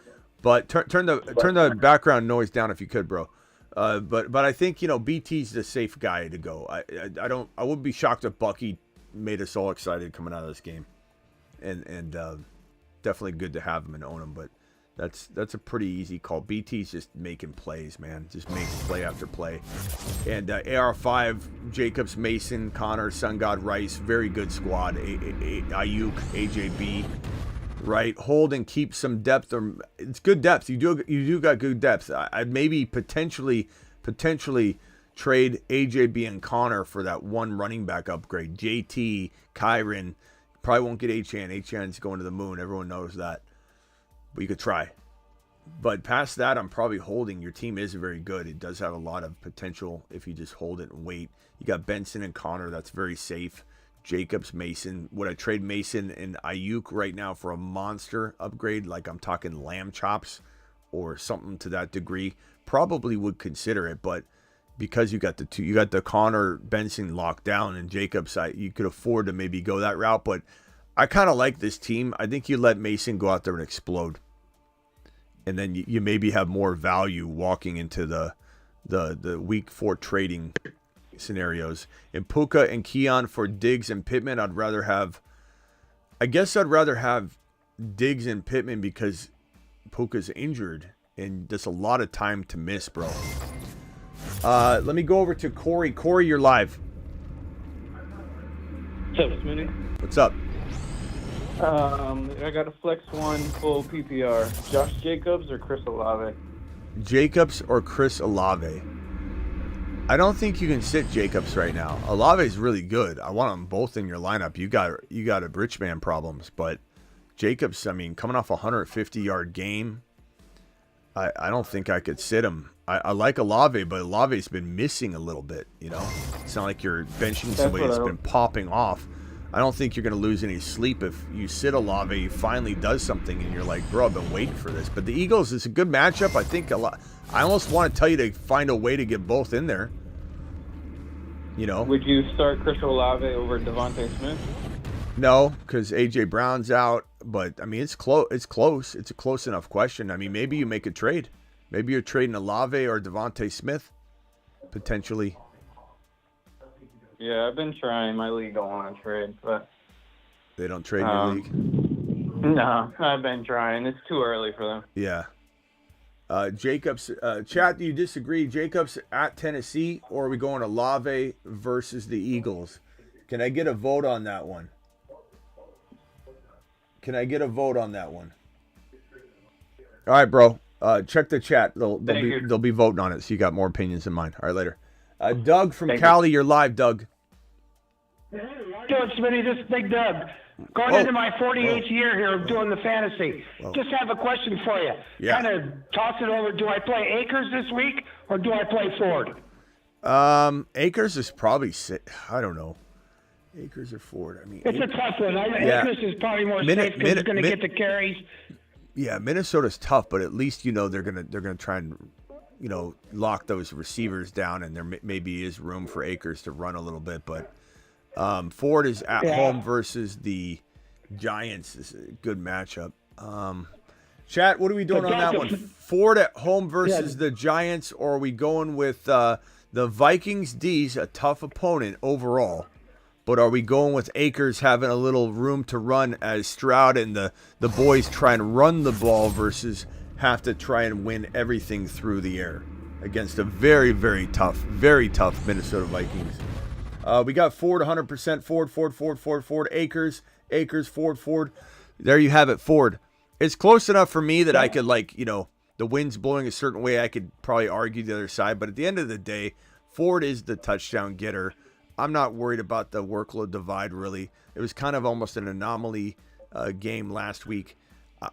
But turn the background noise down if you could, bro. But I think, BT's the safe guy to go. I wouldn't be shocked if Bucky made us all excited coming out of this game. And definitely good to have him and own him, but that's a pretty easy call. BT's just making plays, man. Just makes play after play. And AR5, Jacobs, Mason, Connor, Sun God, Rice, very good squad. Ayuk, AJB, right? Hold and keep some depth. It's good depth. You do got good depth. I'd maybe potentially trade AJB and Connor for that one running back upgrade. JT, Kyron, probably won't get Achane. Achane's going to the moon. Everyone knows that. But you could try. But past that, I'm probably holding. Your team is very good. It does have a lot of potential if you just hold it and wait. You got Benson and Connor. That's very safe. Jacobs, Mason. Would I trade Mason and Ayuk right now for a monster upgrade? Like I'm talking lamb chops or something to that degree. Probably would consider it, but because you got the Connor Benson locked down and Jacobs, you could afford to maybe go that route. But I kind of like this team. I think you let Mason go out there and explode. And then you maybe have more value walking into the week 4 trading scenarios. And Puka and Keon for Diggs and Pittman, I'd rather have Diggs and Pittman because Puka's injured and there's a lot of time to miss, bro. Let me go over to Corey. Corey, you're live. What's up, Smitty? What's up? I got a flex one full PPR. Josh Jacobs or Chris Olave? Jacobs or Chris Olave? I don't think you can sit Jacobs right now. Olave is really good. I want them both in your lineup. You got a rich man problems, but Jacobs, I mean, coming off a 150-yard game, I don't think I could sit him. I like Olave, but Olave's been missing a little bit, you know? It's not like you're benching somebody that's been popping off. I don't think you're going to lose any sleep if you sit Olave, he finally does something, and you're like, bro, I've been waiting for this. But the Eagles is a good matchup. I think I almost want to tell you to find a way to get both in there. You know? Would you start Chris Olave over Devontae Smith? No, because A.J. Brown's out. But, I mean, it's close. It's a close enough question. I mean, maybe you make a trade. Maybe you're trading Olave or Devontae Smith, potentially. Yeah, I've been trying. My league don't want to trade, but they don't trade in your league? No, I've been trying. It's too early for them. Yeah. Jacobs, chat, do you disagree? Jacobs at Tennessee, or are we going Olave versus the Eagles? Can I get a vote on that one? All right, bro. Check the chat. They'll be voting on it, so you got more opinions than mine. All right, later. Doug from Cali, you're live, Doug. Doing Smitty, this is Big Doug. Going into my 48th year here of doing the fantasy. Just have a question for you. Yeah. Kind of toss it over. Do I play Akers this week or do I play Ford? Akers is probably, I don't know. Akers or Ford? I mean, it's a tough one. Akers is probably more safe because he's going to get the carries. Yeah, Minnesota's tough, but at least they're gonna try and lock those receivers down, and there maybe is room for Akers to run a little bit. But Ford is at home versus the Giants. Is a good matchup. Chat, what are we doing on that one? Ford at home versus the Giants, or are we going with the Vikings D's, a tough opponent overall? But are we going with Akers having a little room to run as Stroud and the boys try and run the ball versus have to try and win everything through the air against a very, very tough Minnesota Vikings? We got Ford 100%. Ford. Akers, Ford. There you have it, Ford. It's close enough for me that I could, the wind's blowing a certain way. I could probably argue the other side. But at the end of the day, Ford is the touchdown getter. I'm not worried about the workload divide, really. It was kind of almost an anomaly game last week.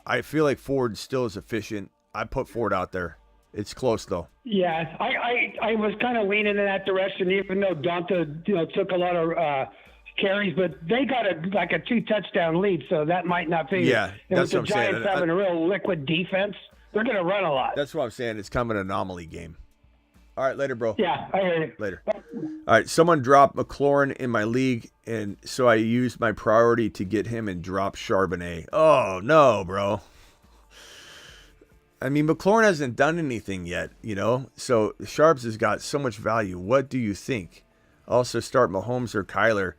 I feel like Ford still is efficient. I put Ford out there. It's close, though. Yeah, I was kind of leaning in that direction, even though Donta took a lot of carries, but they got a 2-touchdown lead, so that might not be. Yeah, that's what I'm saying. The Giants having a real liquid defense, they're going to run a lot. That's what I'm saying. It's kind of an anomaly game. All right, later, bro. Yeah, I heard it. Later. All right, someone dropped McLaurin in my league, and so I used my priority to get him and drop Charbonnet. Oh, no, bro. I mean, McLaurin hasn't done anything yet, so Sharps has got so much value. What do you think? Also, start Mahomes or Kyler.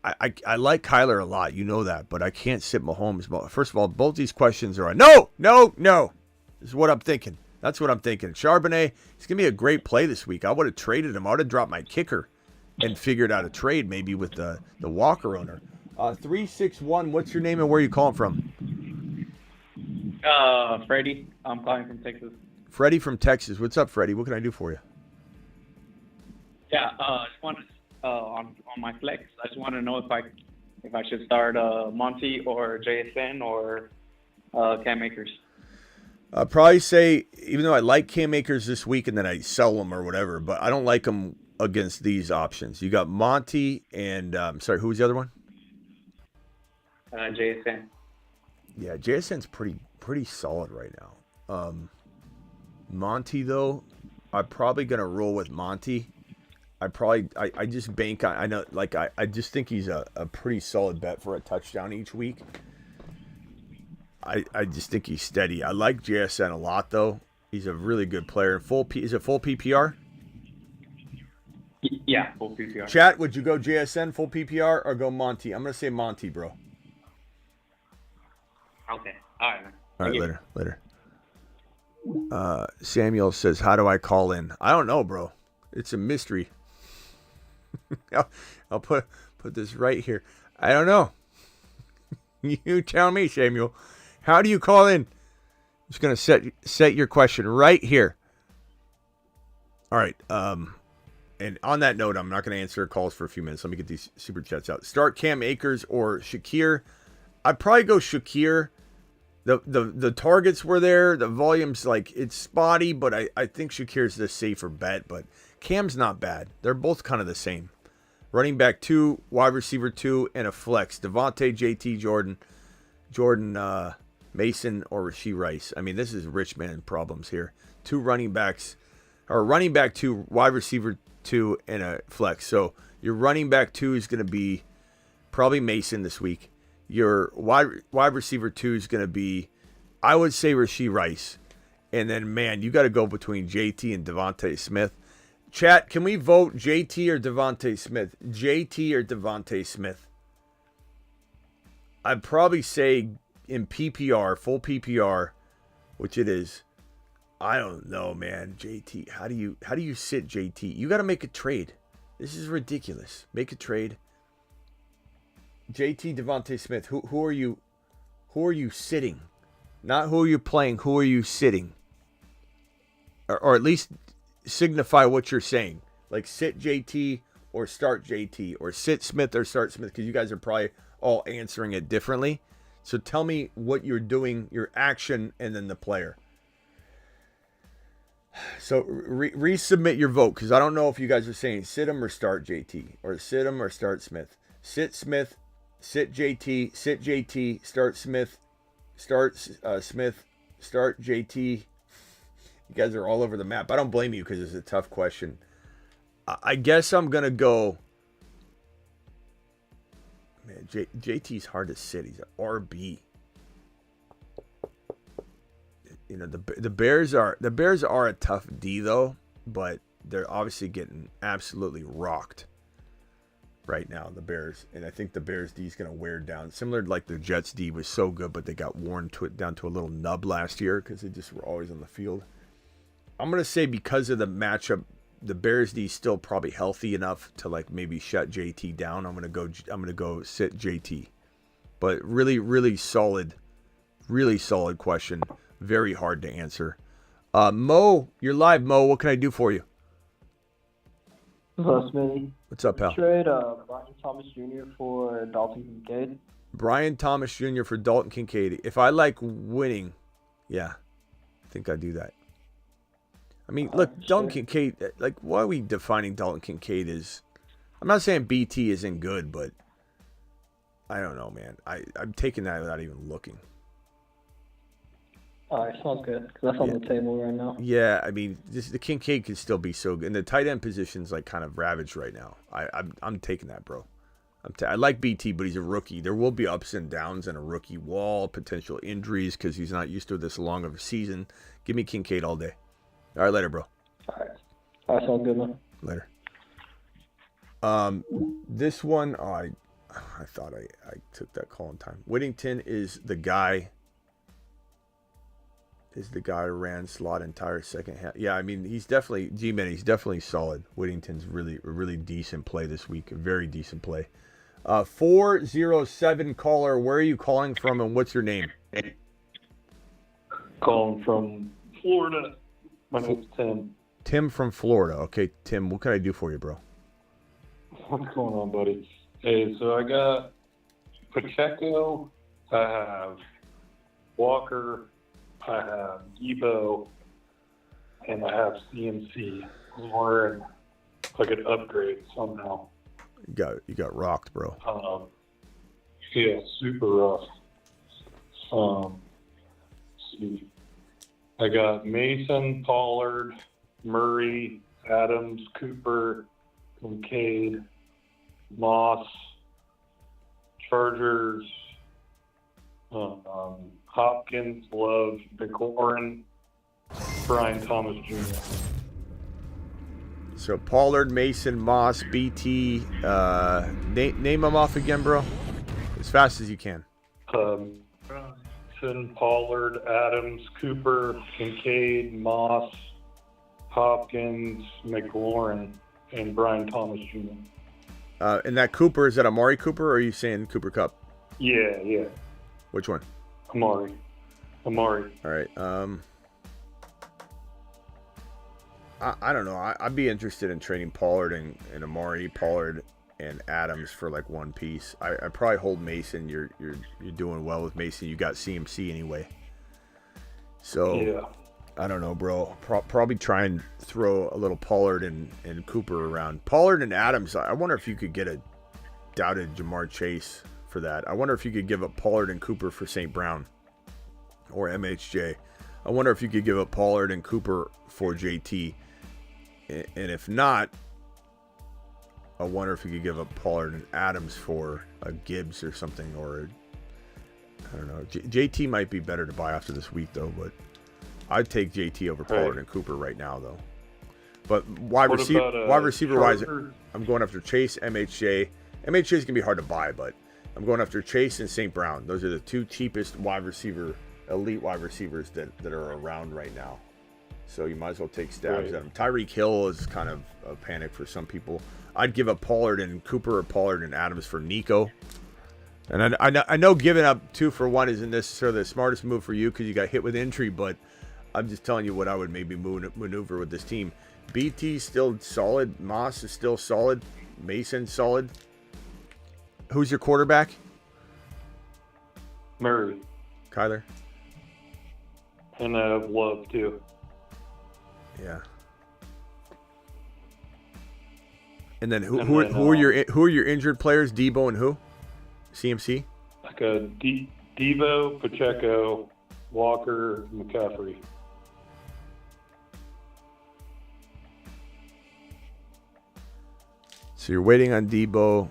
I like Kyler a lot, you know that, but I can't sit Mahomes. First of all, both these questions are on. No. This is what I'm thinking. That's what I'm thinking. Charbonnet, he's going to be a great play this week. I would have traded him. I would have dropped my kicker and figured out a trade maybe with the Walker owner. 361, what's your name and where are you calling from? Freddie. I'm calling from Texas. Freddie from Texas. What's up, Freddie? What can I do for you? Yeah, I just wanted on my flex. I just want to know if I should start Monty or JSN or Cam Akers. I'd probably say, even though I like Cam Akers this week and then I sell them or whatever, but I don't like them against these options. You got Monty and, sorry, who was the other one? JSN. Yeah, JSN's pretty solid right now. Monty, though, I'm probably going to roll with Monty. I just bank on, I know, like, I just think he's a pretty solid bet for a touchdown each week. I just think he's steady. I like JSN a lot, though. He's a really good player. Is it full PPR? Yeah, full PPR. Chat, would you go JSN full PPR or go Monty? I'm going to say Monty, bro. Okay. All right, man. All right, later. Samuel says, how do I call in? I don't know, bro. It's a mystery. I'll put this right here. I don't know. You tell me, Samuel. How do you call in? I'm just going to set your question right here. All right. And on that note, I'm not going to answer calls for a few minutes. Let me get these super chats out. Start Cam Akers or Shakir. I'd probably go Shakir. The targets were there. The volume's like, it's spotty, but I think Shakir's the safer bet. But Cam's not bad. They're both kind of the same. Running back 2, wide receiver 2, and a flex. Devontae, JT, Jordan Mason, or Rashee Rice. I mean, this is rich man problems here. 2 running backs, or running back 2, wide receiver 2, and a flex. So your running back 2 is going to be probably Mason this week. Your wide receiver 2 is going to be, I would say, Rashee Rice. And then, man, you got to go between JT and Devontae Smith. Chat, can we vote JT or Devontae Smith? JT or Devontae Smith? I'd probably say in PPR, full PPR, which it is. I don't know, man. JT, how do you sit JT? You got to make a trade. This is ridiculous. Make a trade. JT, Devontae Smith. Who are you sitting? Not who are you playing. Who are you sitting? Or at least signify what you're saying. Like sit JT or start JT, or sit Smith or start Smith, because you guys are probably all answering it differently. So tell me what you're doing, your action, and then the player. So resubmit your vote, because I don't know if you guys are saying sit him or start JT, or sit him or start Smith. Sit Smith, sit JT, start Smith, start Smith, start JT. You guys are all over the map. I don't blame you, because it's a tough question. I guess I'm going to go... Man, JT's hard to sit. He's an RB. You know, the Bears are a tough D, though, but they're obviously getting absolutely rocked right now, the Bears. And I think the Bears D is going to wear down. Similar to like the Jets D was so good, but they got worn down to a little nub last year because they just were always on the field. I'm going to say because of the matchup, the Bears D is still probably healthy enough to like maybe shut JT down. I'm going to go sit JT. But really solid question. Very hard to answer. Mo, you're live, Mo. What can I do for you? Hello, Smitty. What's up, pal? Trade Brian Thomas Jr. for Dalton Kincaid. Brian Thomas Jr. for Dalton Kincaid. If I like winning, yeah, I think I do that. I mean, look, Dalton Kincaid, like, why are we defining Dalton Kincaid as... I'm not saying BT isn't good, but I don't know, man. I'm taking that without even looking. All right, sounds good, because that's on the table right now. Yeah, I mean, the Kincaid can still be so good. And the tight end position's, like, kind of ravaged right now. I'm taking that, bro. I like BT, but he's a rookie. There will be ups and downs and a rookie wall, potential injuries, because he's not used to this long of a season. Give me Kincaid all day. All right, later, bro. All right, sounds good, man. Later. This one, I thought I took that call in time. Whittington is the guy who ran slot entire second half. Yeah, I mean, he's definitely, G-Man, he's definitely solid. Whittington's really decent play this week. A very decent play. 407 caller, where are you calling from and what's your name? Calling from Florida. My name's Tim. Tim from Florida. Okay, Tim, what can I do for you, bro? What's going on, buddy? Hey, so I got Pacheco, I have Walker, I have Debo, and I have CMC. I was wondering if I could upgrade somehow. You got rocked, bro. Yeah, super rough. Let's see. I got Mason, Pollard, Murray, Adams, Cooper, Kincaid, Moss, Chargers, Hopkins, Love, McLaurin, Brian Thomas Jr. So Pollard, Mason, Moss, BT. Name them off again, bro. As fast as you can. Mason, Pollard, Adams, Cooper, Kincaid, Moss, Hopkins, McLaurin, and Brian Thomas Jr. And that Cooper, is that Amari Cooper, or are you saying Cooper Kupp? Yeah. Which one? Amari. All right. I don't know. I'd be interested in trading Pollard and Amari, Pollard and Adams for like one piece. I probably hold Mason. You're doing well with Mason. You got CMC anyway. So yeah. I don't know, bro. Probably try and throw a little Pollard and Cooper around. Pollard and Adams. I wonder if you could get a doubted Jamar Chase for that. I wonder if you could give up Pollard and Cooper for St. Brown or MHJ. I wonder if you could give up Pollard and Cooper for JT. And if not, I wonder if you could give up Pollard and Adams for a Gibbs or something, or I don't know. JT might be better to buy after this week, though, but I'd take JT over Pollard and Cooper right now, though. But wide receiver wise, I'm going after Chase, MHJ. MHJ is going to be hard to buy, but I'm going after Chase and St. Brown. Those are the two cheapest elite wide receivers that are around right now. So you might as well take stabs at them. Tyreek Hill is kind of a panic for some people. I'd give up Pollard and Cooper or Pollard and Adams for Nico. And I know giving up 2 for 1 isn't necessarily the smartest move for you because you got hit with injury, but I'm just telling you what I would maybe maneuver with this team. BT's still solid. Moss is still solid. Mason's solid. Who's your quarterback? Murray. Kyler. And I have Love, too. Yeah. And then who are your injured players? Debo and who? CMC? Like Debo, Pacheco, Walker, McCaffrey. So you're waiting on Debo.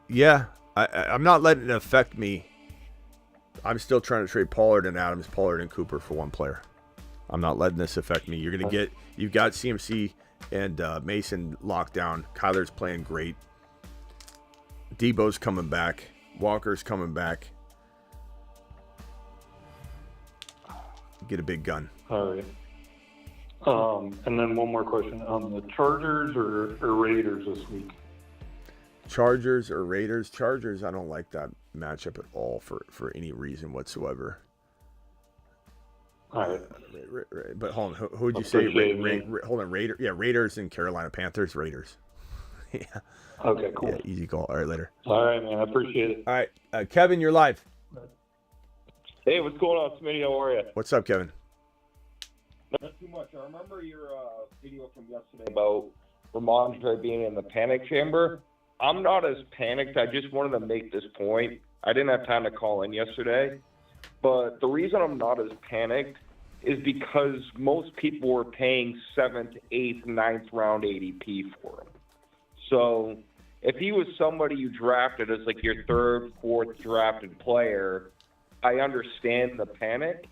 Yeah, I'm not letting it affect me. I'm still trying to trade Pollard and Adams, Pollard and Cooper for one player. I'm not letting this affect me. You've got CMC and Mason locked down. Kyler's playing great. Debo's coming back. Walker's coming back. Get a big gun. All right. And then one more question. The Chargers or Raiders this week? Chargers or Raiders? Chargers, I don't like that matchup at all for any reason whatsoever. All right. But hold on, who would you say? Hold on, Raiders. Yeah, Raiders and Carolina Panthers. Raiders. Yeah. Okay, cool. Yeah, easy call. All right, later. All right, man. I appreciate it. All right, Kevin, you're live. Hey, what's going on, Smitty? How are you? What's up, Kevin? Not too much. I remember your video from yesterday about Ramondre being in the panic chamber. I'm not as panicked. I just wanted to make this point. I didn't have time to call in yesterday. But the reason I'm not as panicked is because most people were paying 7th, 8th, 9th round ADP for him. So if he was somebody you drafted as like your 3rd, 4th drafted player, I understand the panic.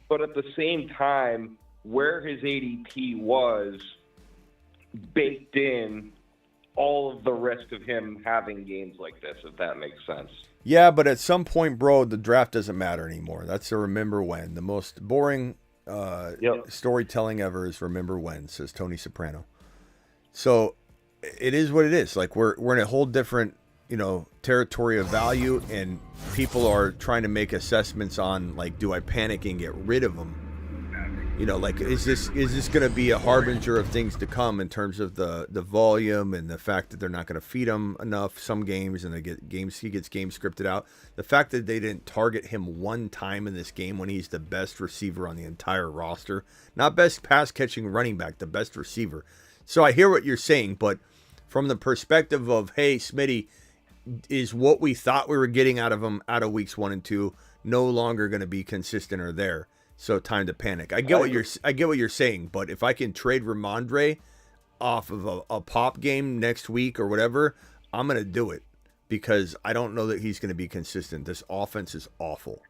But at the same time, where his ADP was baked in all of the rest of him having games like this, if that makes sense. Yeah, but at some point, bro, the draft doesn't matter anymore. That's a remember when. The most boring storytelling ever is remember when, says Tony Soprano. So it is what it is. Like we're in a whole different, territory of value, and people are trying to make assessments on like, do I panic and get rid of them? You know, like is this going to be a harbinger of things to come in terms of the volume and the fact that they're not going to feed him enough some games, and he gets games scripted out. The fact that they didn't target him one time in this game when he's the best receiver on the entire roster, not best pass catching running back, the best receiver. So I hear what you're saying, but from the perspective of, hey, Smitty, is what we thought we were getting out of him out of weeks 1 and 2 no longer going to be consistent or there? So time to panic. I get what you're saying, but if I can trade Ramondre off of a pop game next week or whatever, I'm going to do it because I don't know that he's going to be consistent. This offense is awful.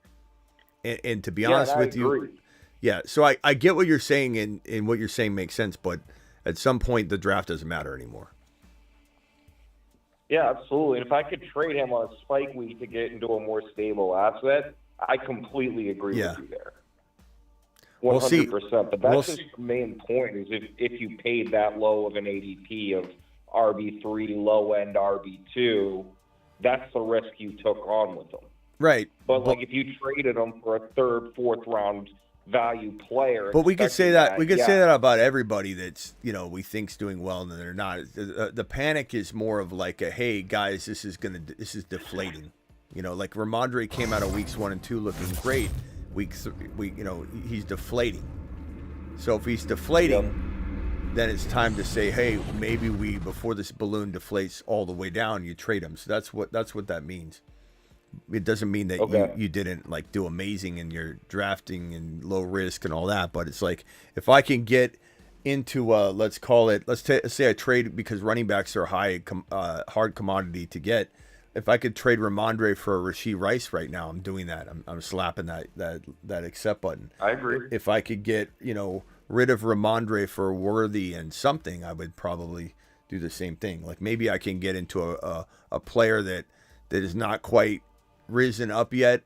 And to be honest with you, yeah, so I get what you're saying, and what you're saying makes sense, but at some point the draft doesn't matter anymore. Yeah, absolutely. And if I could trade him on a spike week to get into a more stable asset, I completely agree with you there. 100%. But that's just the main point is if you paid that low of an ADP of RB3, low end RB2, that's the risk you took on with them. Right. But like if you traded them for a third, fourth round value player. But we could say that say that about everybody that's, you know, we think's doing well and they're not. The panic is more of like a, hey guys, this is deflating. You know, like Ramondre came out of weeks 1 and 2 looking great. He's deflating. So if he's deflating, then it's time to say, hey, maybe before this balloon deflates all the way down, you trade him. So that's what that means. It doesn't mean that you didn't like do amazing in your drafting and low risk and all that, but it's like if I can get into let's say I trade because running backs are hard commodity to get. If I could trade Ramondre for a Rashee Rice right now, I'm doing that. I'm slapping that accept button. I agree. If I could get, you know, rid of Ramondre for Worthy and something, I would probably do the same thing. Like maybe I can get into a player that is not quite risen up yet,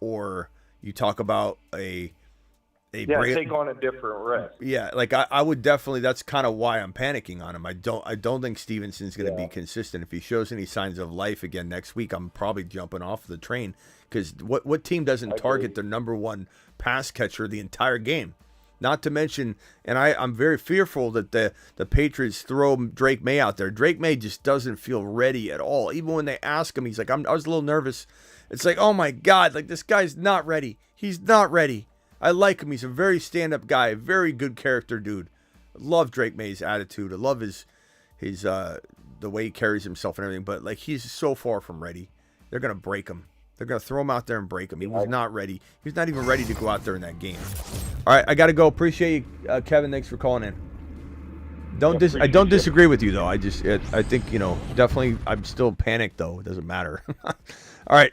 or you talk about take on a different risk. Yeah, like I would definitely. That's kind of why I'm panicking on him. I don't think Stevenson's going to be consistent. If he shows any signs of life again next week, I'm probably jumping off the train because what team doesn't target their number one pass catcher the entire game? Not to mention, and I'm very fearful that the Patriots throw Drake May out there. Drake May just doesn't feel ready at all. Even when they ask him, he's like, I was a little nervous. It's like, oh my God, like this guy's not ready. He's not ready. I like him. He's a very stand-up guy, a very good character dude. I love Drake May's attitude. I love his the way he carries himself and everything. But like he's so far from ready. They're gonna break him. They're gonna throw him out there and break him. He was not ready. He's not even ready to go out there in that game. All right, I gotta go. Appreciate you, Kevin. Thanks for calling in. I don't disagree with you though. I think definitely I'm still panicked though. It doesn't matter. All right.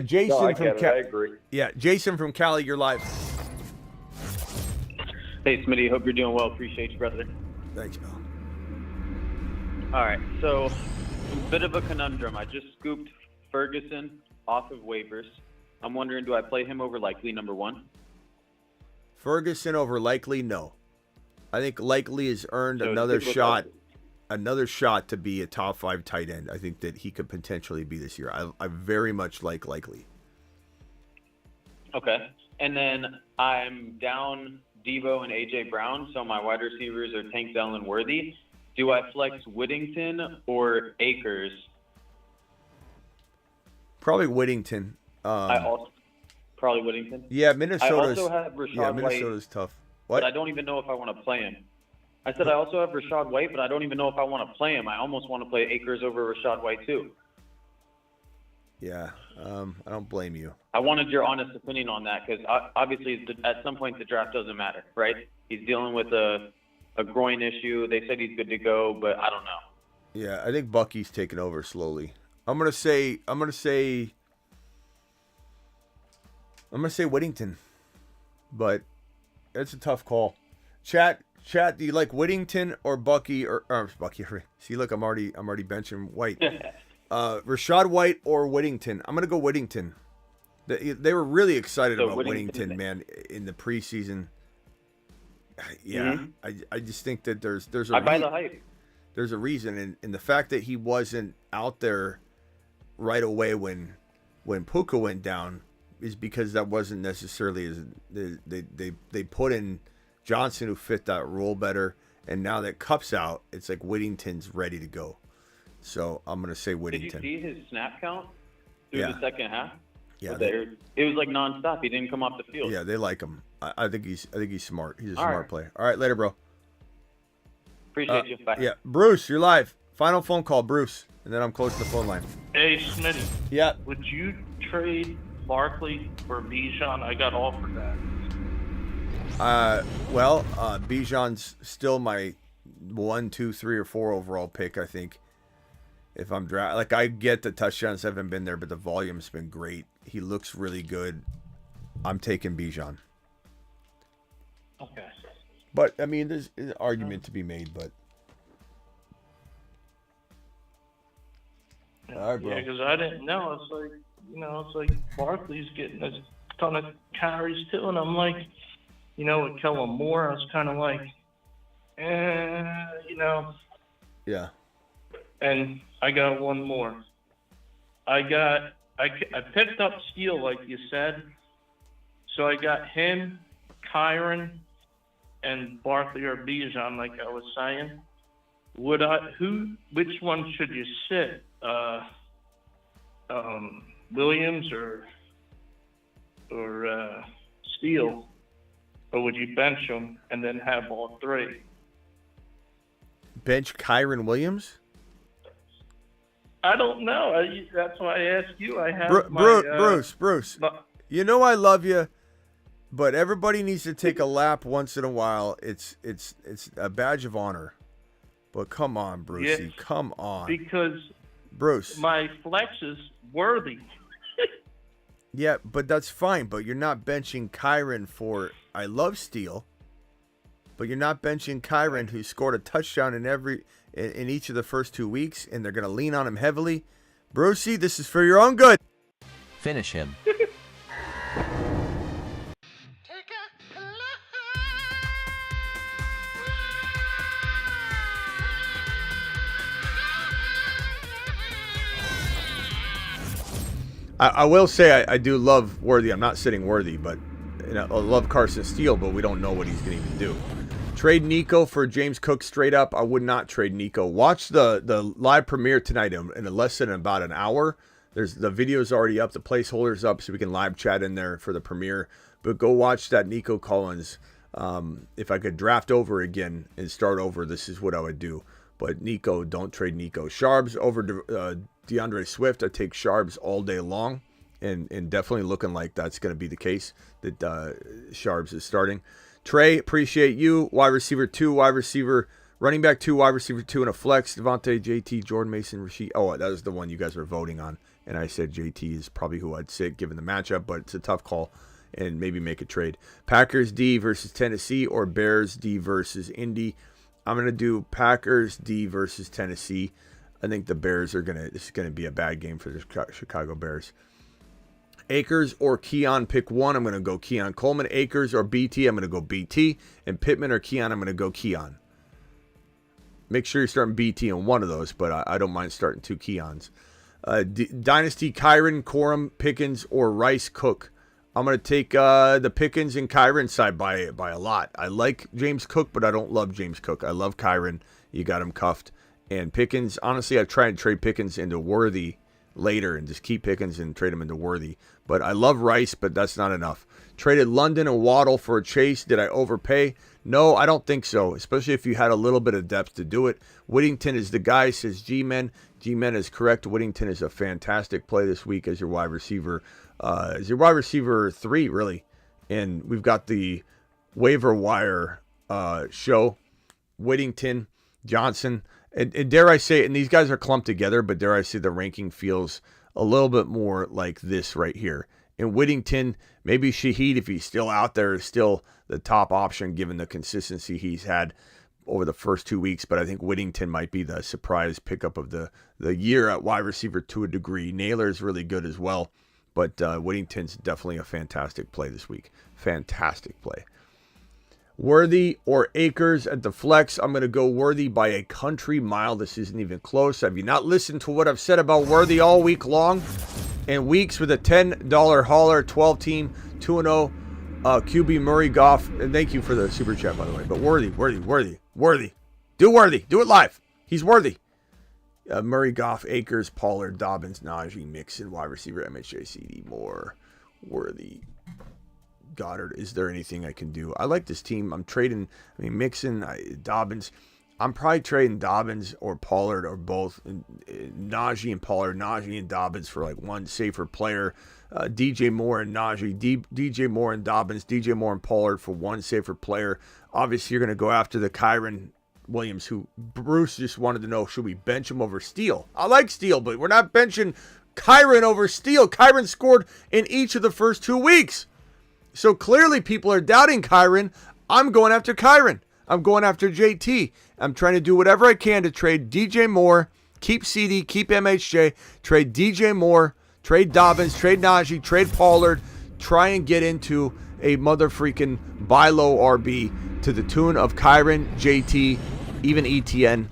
Jason from Cali. I agree. Yeah, Jason from Cali, you're live. Hey, Smitty, hope you're doing well. Appreciate you, brother. Thanks, pal. All right, so a bit of a conundrum. I just scooped Ferguson off of waivers. I'm wondering, do I play him over Likely, number one? Ferguson over Likely? No. I think Likely has earned another shot to be a top 5 tight end. I think that he could potentially be this year. I very much like Likely. Okay. And then I'm down Devo and A.J. Brown, so my wide receivers are Tank Dell and Worthy. Do I flex Whittington or Akers? Probably Whittington. Probably Whittington? Yeah, Minnesota's. I also have Rashad Minnesota's White, tough. What? But I don't even know if I want to play him. I said I also have Rashad White, but I don't even know if I want to play him. I almost want to play Akers over Rashad White too. Yeah, I don't blame you. I wanted your honest opinion on that because obviously at some point the draft doesn't matter, right? He's dealing with a groin issue. They said he's good to go, but I don't know. Yeah, I think Bucky's taking over slowly. I'm gonna say Whittington, but it's a tough call. Chat, do you like Whittington or Bucky or Bucky? See, look, I'm already benching White. Rashad White or Whittington? I'm gonna go Whittington. They were really excited about Whittington, man, in the preseason. Yeah, I just think that there's I buy the hype. There's a reason, and the fact that he wasn't out there right away when Puka went down is because that wasn't necessarily as they put in Johnson who fit that role better. And now that Cup's out, it's like Whittington's ready to go. So I'm going to say Whittington. Did you see his snap count through the second half? Yeah, it was like nonstop. He didn't come off the field. Yeah, they like him. I think he's smart. He's a smart player. All right, later, bro. Appreciate you. Bye. Yeah, Bruce, you're live. Final phone call, Bruce, and then I'm closing the phone line. Hey, Smitty. Yeah. Would you trade Barkley for Bijan? I got offered that. Well, Bijan's still my 1, 2, 3, or 4 overall pick, I think. If I'm I get the touchdowns haven't been there, but the volume's been great. He looks really good. I'm taking Bijan. Okay. But I mean, there's an argument to be made, but all right, bro. Yeah, because I didn't know. It's like, it's like Barkley's getting a ton of carries too, and I'm like, with Kellen Moore, I was kind of like, Yeah. And I got one more. I picked up Steele, like you said. So I got him, Kyron, and Barkley or Bijan, like I was saying. Which one should you sit? Williams or Steele? Or would you bench them and then have all three? Bench Kyron Williams? I don't know. That's why I asked you. I have Bruce. You know I love you, but everybody needs to take a lap once in a while. It's a badge of honor. But come on, Brucey. Yes, come on. Because Bruce, my flex is worthy. Yeah, but that's fine. But you're not benching Kyron for. I love Steele, but you're not benching Kyron, who scored a touchdown in each of the first 2 weeks, and they're going to lean on him heavily. Brucey, this is for your own good. Finish him. I will say I do love Worthy. I'm not sitting Worthy, but I love Carson Steele, but we don't know what he's going to even do. Trade Nico for James Cook straight up. I would not trade Nico. Watch the live premiere tonight in less than about an hour. The video's already up. The placeholder's up, so we can live chat in there for the premiere. But go watch that Nico Collins. If I could draft over again and start over, this is what I would do. But Nico, don't trade Nico. Sharbs over DeAndre Swift. I take Sharbs all day long. And definitely looking like that's going to be the case, that Sharbs is starting. Trey, appreciate you. Wide receiver 2, running back 2, wide receiver 2, and a flex. Devontae, JT, Jordan Mason, Rasheed. Oh, that was the one you guys were voting on. And I said JT is probably who I'd sit given the matchup, but it's a tough call and maybe make a trade. Packers D versus Tennessee or Bears D versus Indy. I'm going to do Packers D versus Tennessee. I think the Bears this is going to be a bad game for the Chicago Bears. Akers or Keon, pick one. I'm going to go Keon Coleman. Akers or BT, I'm going to go BT. And Pittman or Keon, I'm going to go Keon. Make sure you're starting BT on one of those, but I don't mind starting 2 Keons. Dynasty, Kyron, Corum, Pickens, or Rice, Cook. I'm going to take the Pickens and Kyron side by a lot. I like James Cook, but I don't love James Cook. I love Kyron. You got him cuffed. And Pickens, honestly, I've tried to trade Pickens into Worthy later and just keep Pickens and trade him into Worthy. But I love Rice, but that's not enough. Traded London and Waddle for a Chase. Did I overpay? No, I don't think so, especially if you had a little bit of depth to do it. Whittington is the guy, says G-Men. G-Men is correct. Whittington is a fantastic play this week as your wide receiver. As your wide receiver 3, really. And we've got the waiver wire show. Whittington, Johnson. And dare I say it, and these guys are clumped together, but dare I say the ranking feels a little bit more like this right here. In Whittington, maybe Shaheed, if he's still out there, is still the top option given the consistency he's had over the first 2 weeks. But I think Whittington might be the surprise pickup of the year at wide receiver to a degree. Naylor is really good as well. But Whittington's definitely a fantastic play this week. Fantastic play. Worthy or Akers at the flex. I'm going to go Worthy by a country mile. This isn't even close. Have you not listened to what I've said about Worthy all week long? And weeks with a $10 hauler, 12 team, 2-0 QB Murray Goff, and thank you for the super chat, by the way. But worthy. Do worthy. Do it live. He's worthy. Murray Goff, Akers, Pollard, Dobbins, Najee, Mixon, wide receiver, MHJ, CD, Moore, Worthy, Goddard. Is there anything I can do? I like this team. I'm trading, Mixon, Dobbins. I'm probably trading Dobbins or Pollard or both. Najee and Pollard, Najee and Dobbins for like one safer player. DJ Moore and Najee, DJ Moore and Dobbins, DJ Moore and Pollard for one safer player. Obviously, you're going to go after the Kyren Williams, who Bruce just wanted to know, should we bench him over Steele? I like Steele, but we're not benching Kyren over Steele. Kyren scored in each of the first 2 weeks. So clearly people are doubting Kyren. I'm going after Kyren. I'm going after JT. I'm trying to do whatever I can to trade DJ Moore, keep CD, keep MHJ, trade DJ Moore, trade Dobbins, trade Najee, trade Pollard, try and get into a mother freaking buy low RB to the tune of Kyren, JT, even ETN.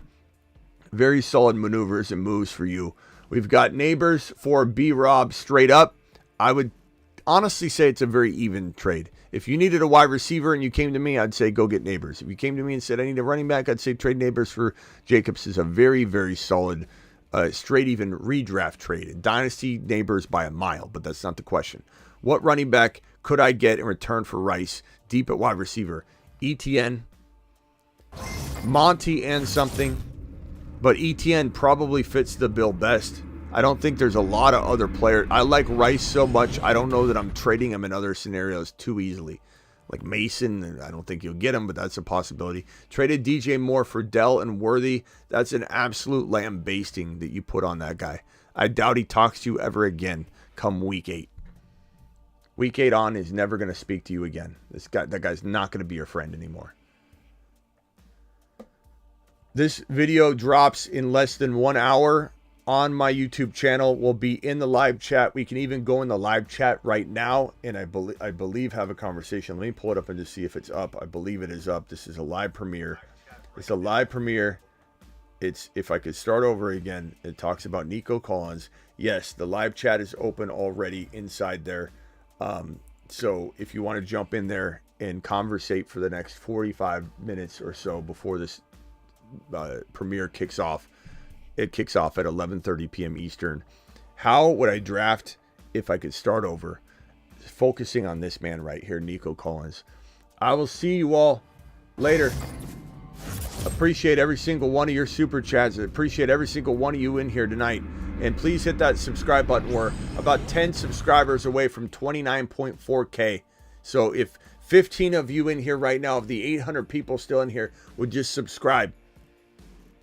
Very solid maneuvers and moves for you. We've got Neighbors for B-Rob straight up. I would honestly say it's a very even trade. If you needed a wide receiver and you came to me, I'd say go get Neighbors. If you came to me and said I need a running back, I'd say trade Neighbors for Jacobs. Is a very, very solid straight even redraft trade. Dynasty Neighbors by a mile, but that's not the question. What running back could I get in return for Rice deep at wide receiver? ETN, Monty and something, but ETN probably fits the bill best. I don't think there's a lot of other players. I like Rice so much, I don't know that I'm trading him in other scenarios too easily. Like Mason, I don't think you'll get him, but that's a possibility. Traded DJ Moore for Dell and Worthy. That's an absolute lambasting that you put on that guy. I doubt he talks to you ever again come week 8. Week 8 on is never going to speak to you again. That guy's not going to be your friend anymore. This video drops in less than 1 hour on my YouTube channel. Will be in the live chat. We can even go in the live chat right now, and I believe have a conversation. Let me pull it up and just see if it's up. I believe it is up. This is a live premiere. It's a live premiere. It's, if I could start over again, it talks about Nico Collins. Yes, the live chat is open already inside there. So if you want to jump in there and conversate for the next 45 minutes or so before this premiere kicks off, it kicks off at 11:30 p.m. Eastern. How would I draft if I could start over? Focusing on this man right here, Nico Collins. I will see you all later. Appreciate every single one of your super chats. I appreciate every single one of you in here tonight. And please hit that subscribe button. We're about 10 subscribers away from 29.4K. So if 15 of you in here right now, of the 800 people still in here, would just subscribe.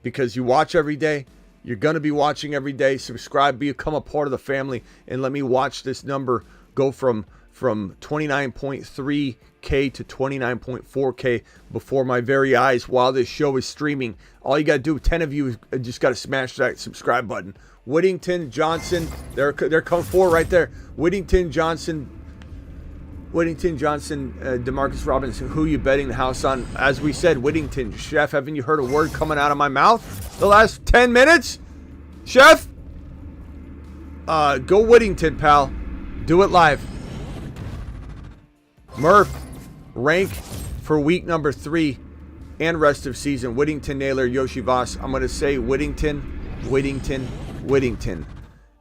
Because you watch every day. You're going to be watching every day. Subscribe, become a part of the family, and let me watch this number go from 29.3K to 29.4K before my very eyes while this show is streaming. All you got to do, 10 of you, just got to smash that subscribe button. Whittington, Johnson, they're coming forward right there. Whittington, Johnson, Demarcus Robinson, who you betting the house on? As we said, Whittington, Chef, haven't you heard a word coming out of my mouth the last 10 minutes? Chef? Go Whittington, pal. Do it live. Murph, rank for week number 3 and rest of season. Whittington, Naylor, Yoshi Voss. I'm going to say Whittington.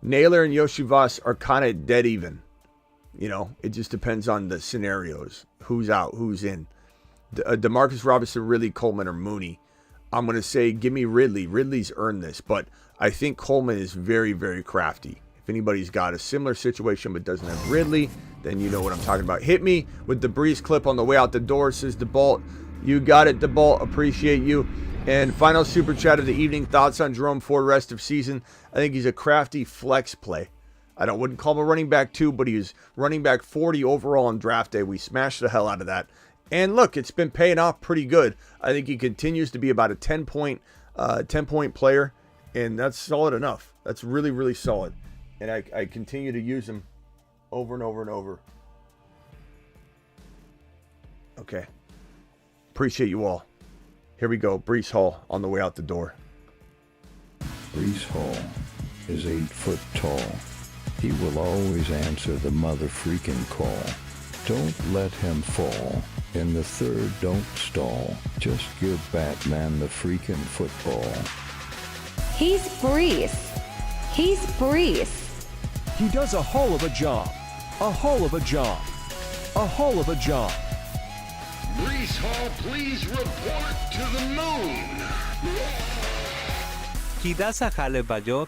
Naylor and Yoshi Voss are kind of dead even. You know, it just depends on the scenarios. Who's out, who's in. DeMarcus Robinson, Ridley, Coleman, or Mooney. I'm going to say give me Ridley. Ridley's earned this, but I think Coleman is very, very crafty. If anybody's got a similar situation but doesn't have Ridley, then you know what I'm talking about. Hit me with the Breeze clip on the way out the door, says DeBalt. You got it, DeBalt. Appreciate you. And final super chat of the evening. Thoughts on Jerome Ford rest of season? I think he's a crafty flex play. I wouldn't call him a running back 2, but he's running back 40 overall on draft day. We smashed the hell out of that. And look, it's been paying off pretty good. I think he continues to be about a 10-point player, and that's solid enough. That's really, really solid. And I continue to use him over and over and over. Okay. Appreciate you all. Here we go. Breece Hall on the way out the door. Breece Hall is 8 foot tall. He will always answer the mother freaking call. Don't let him fall. In the third, don't stall. Just give Batman the freaking football. He's Brees. He's Brees. He does a hull of a job. A hull of a job. A hull of a job. Brees Hall, please report to the moon. He does a jale bayot.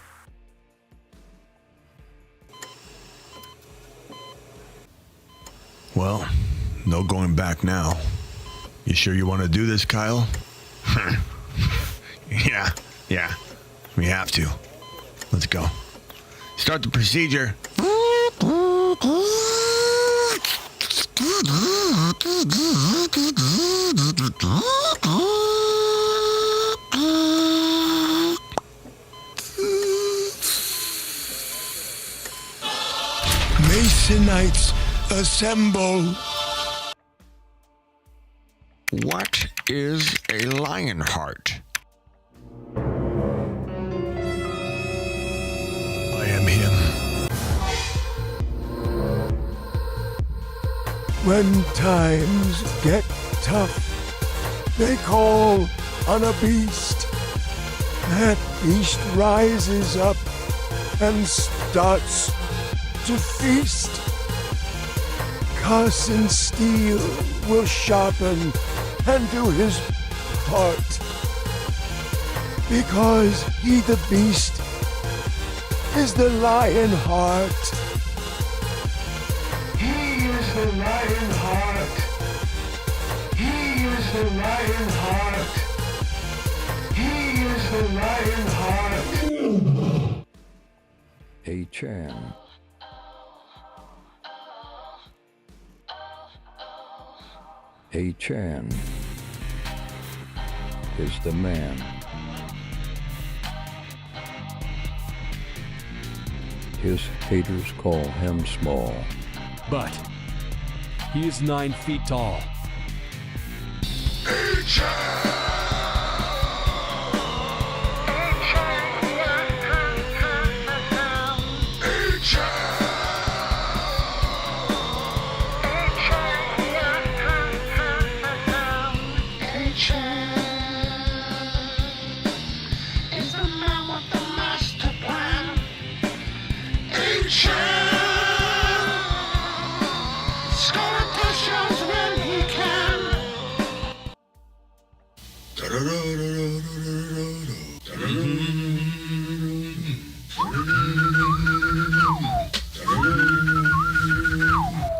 Well, no going back now. You sure you want to do this, Kyle? Yeah, we have to. Let's go. Start the procedure. Masonites, assemble. What is a lion heart? I am him. When times get tough, they call on a beast. That beast rises up and starts to feast. Carson Steele will sharpen and do his part, because he, the beast, is the lion heart. He is the lion heart. He is the lion heart. He is the lion heart. Achane. Achane is the man. His haters call him small. But he is 9 feet tall.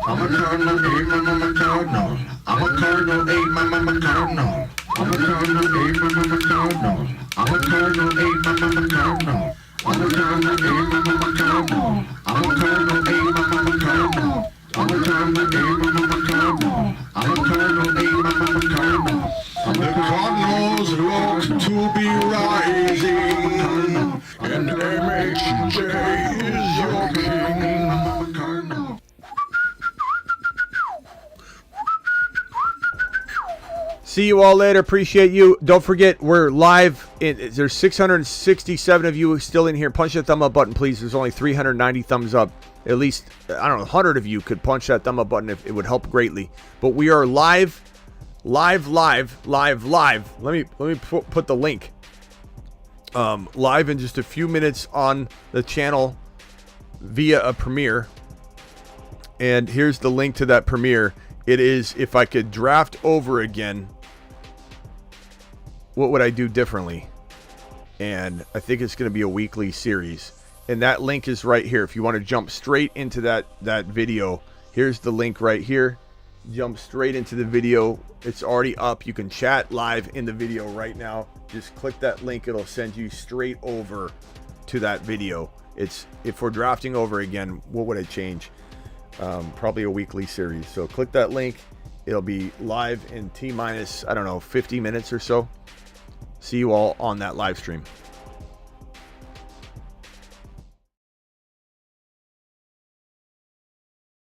I'm a cardinal, hey, I'm a cardinal. I'm a cardinal, hey, I'm a cardinal. I'm a cardinal, hey, I'm a cardinal. I'm a cardinal, hey, I'm a cardinal. I'm a cardinal, hey, I'm a cardinal. I'm a cardinal, hey, I'm a cardinal. I'm a cardinal, hey, I'm a cardinal. I'm a cardinal, hey, I'm a cardinal. The Cardinals look to be rising, and MHJ is your king. I'm a cardinal. See you all later. Appreciate you. Don't forget, we're live. There's 667 of you still in here. Punch that thumb up button, please. There's only 390 thumbs up. At least, I don't know, 100 of you could punch that thumb up button if it would help greatly. But we are live. Let me put the link. Live in just a few minutes on the channel via a premiere. And here's the link to that premiere. It is, if I could draft over again, what would I do differently? And I think it's going to be a weekly series. And that link is right here. If you want to jump straight into that video, here's the link right here. Jump straight into the video. It's already up. You can chat live in the video right now. Just click that link. It'll send you straight over to that video. It's, if we're drafting over again, what would I change? Probably a weekly series. So click that link. It'll be live in T-minus, I don't know, 50 minutes or so. See you all on that live stream.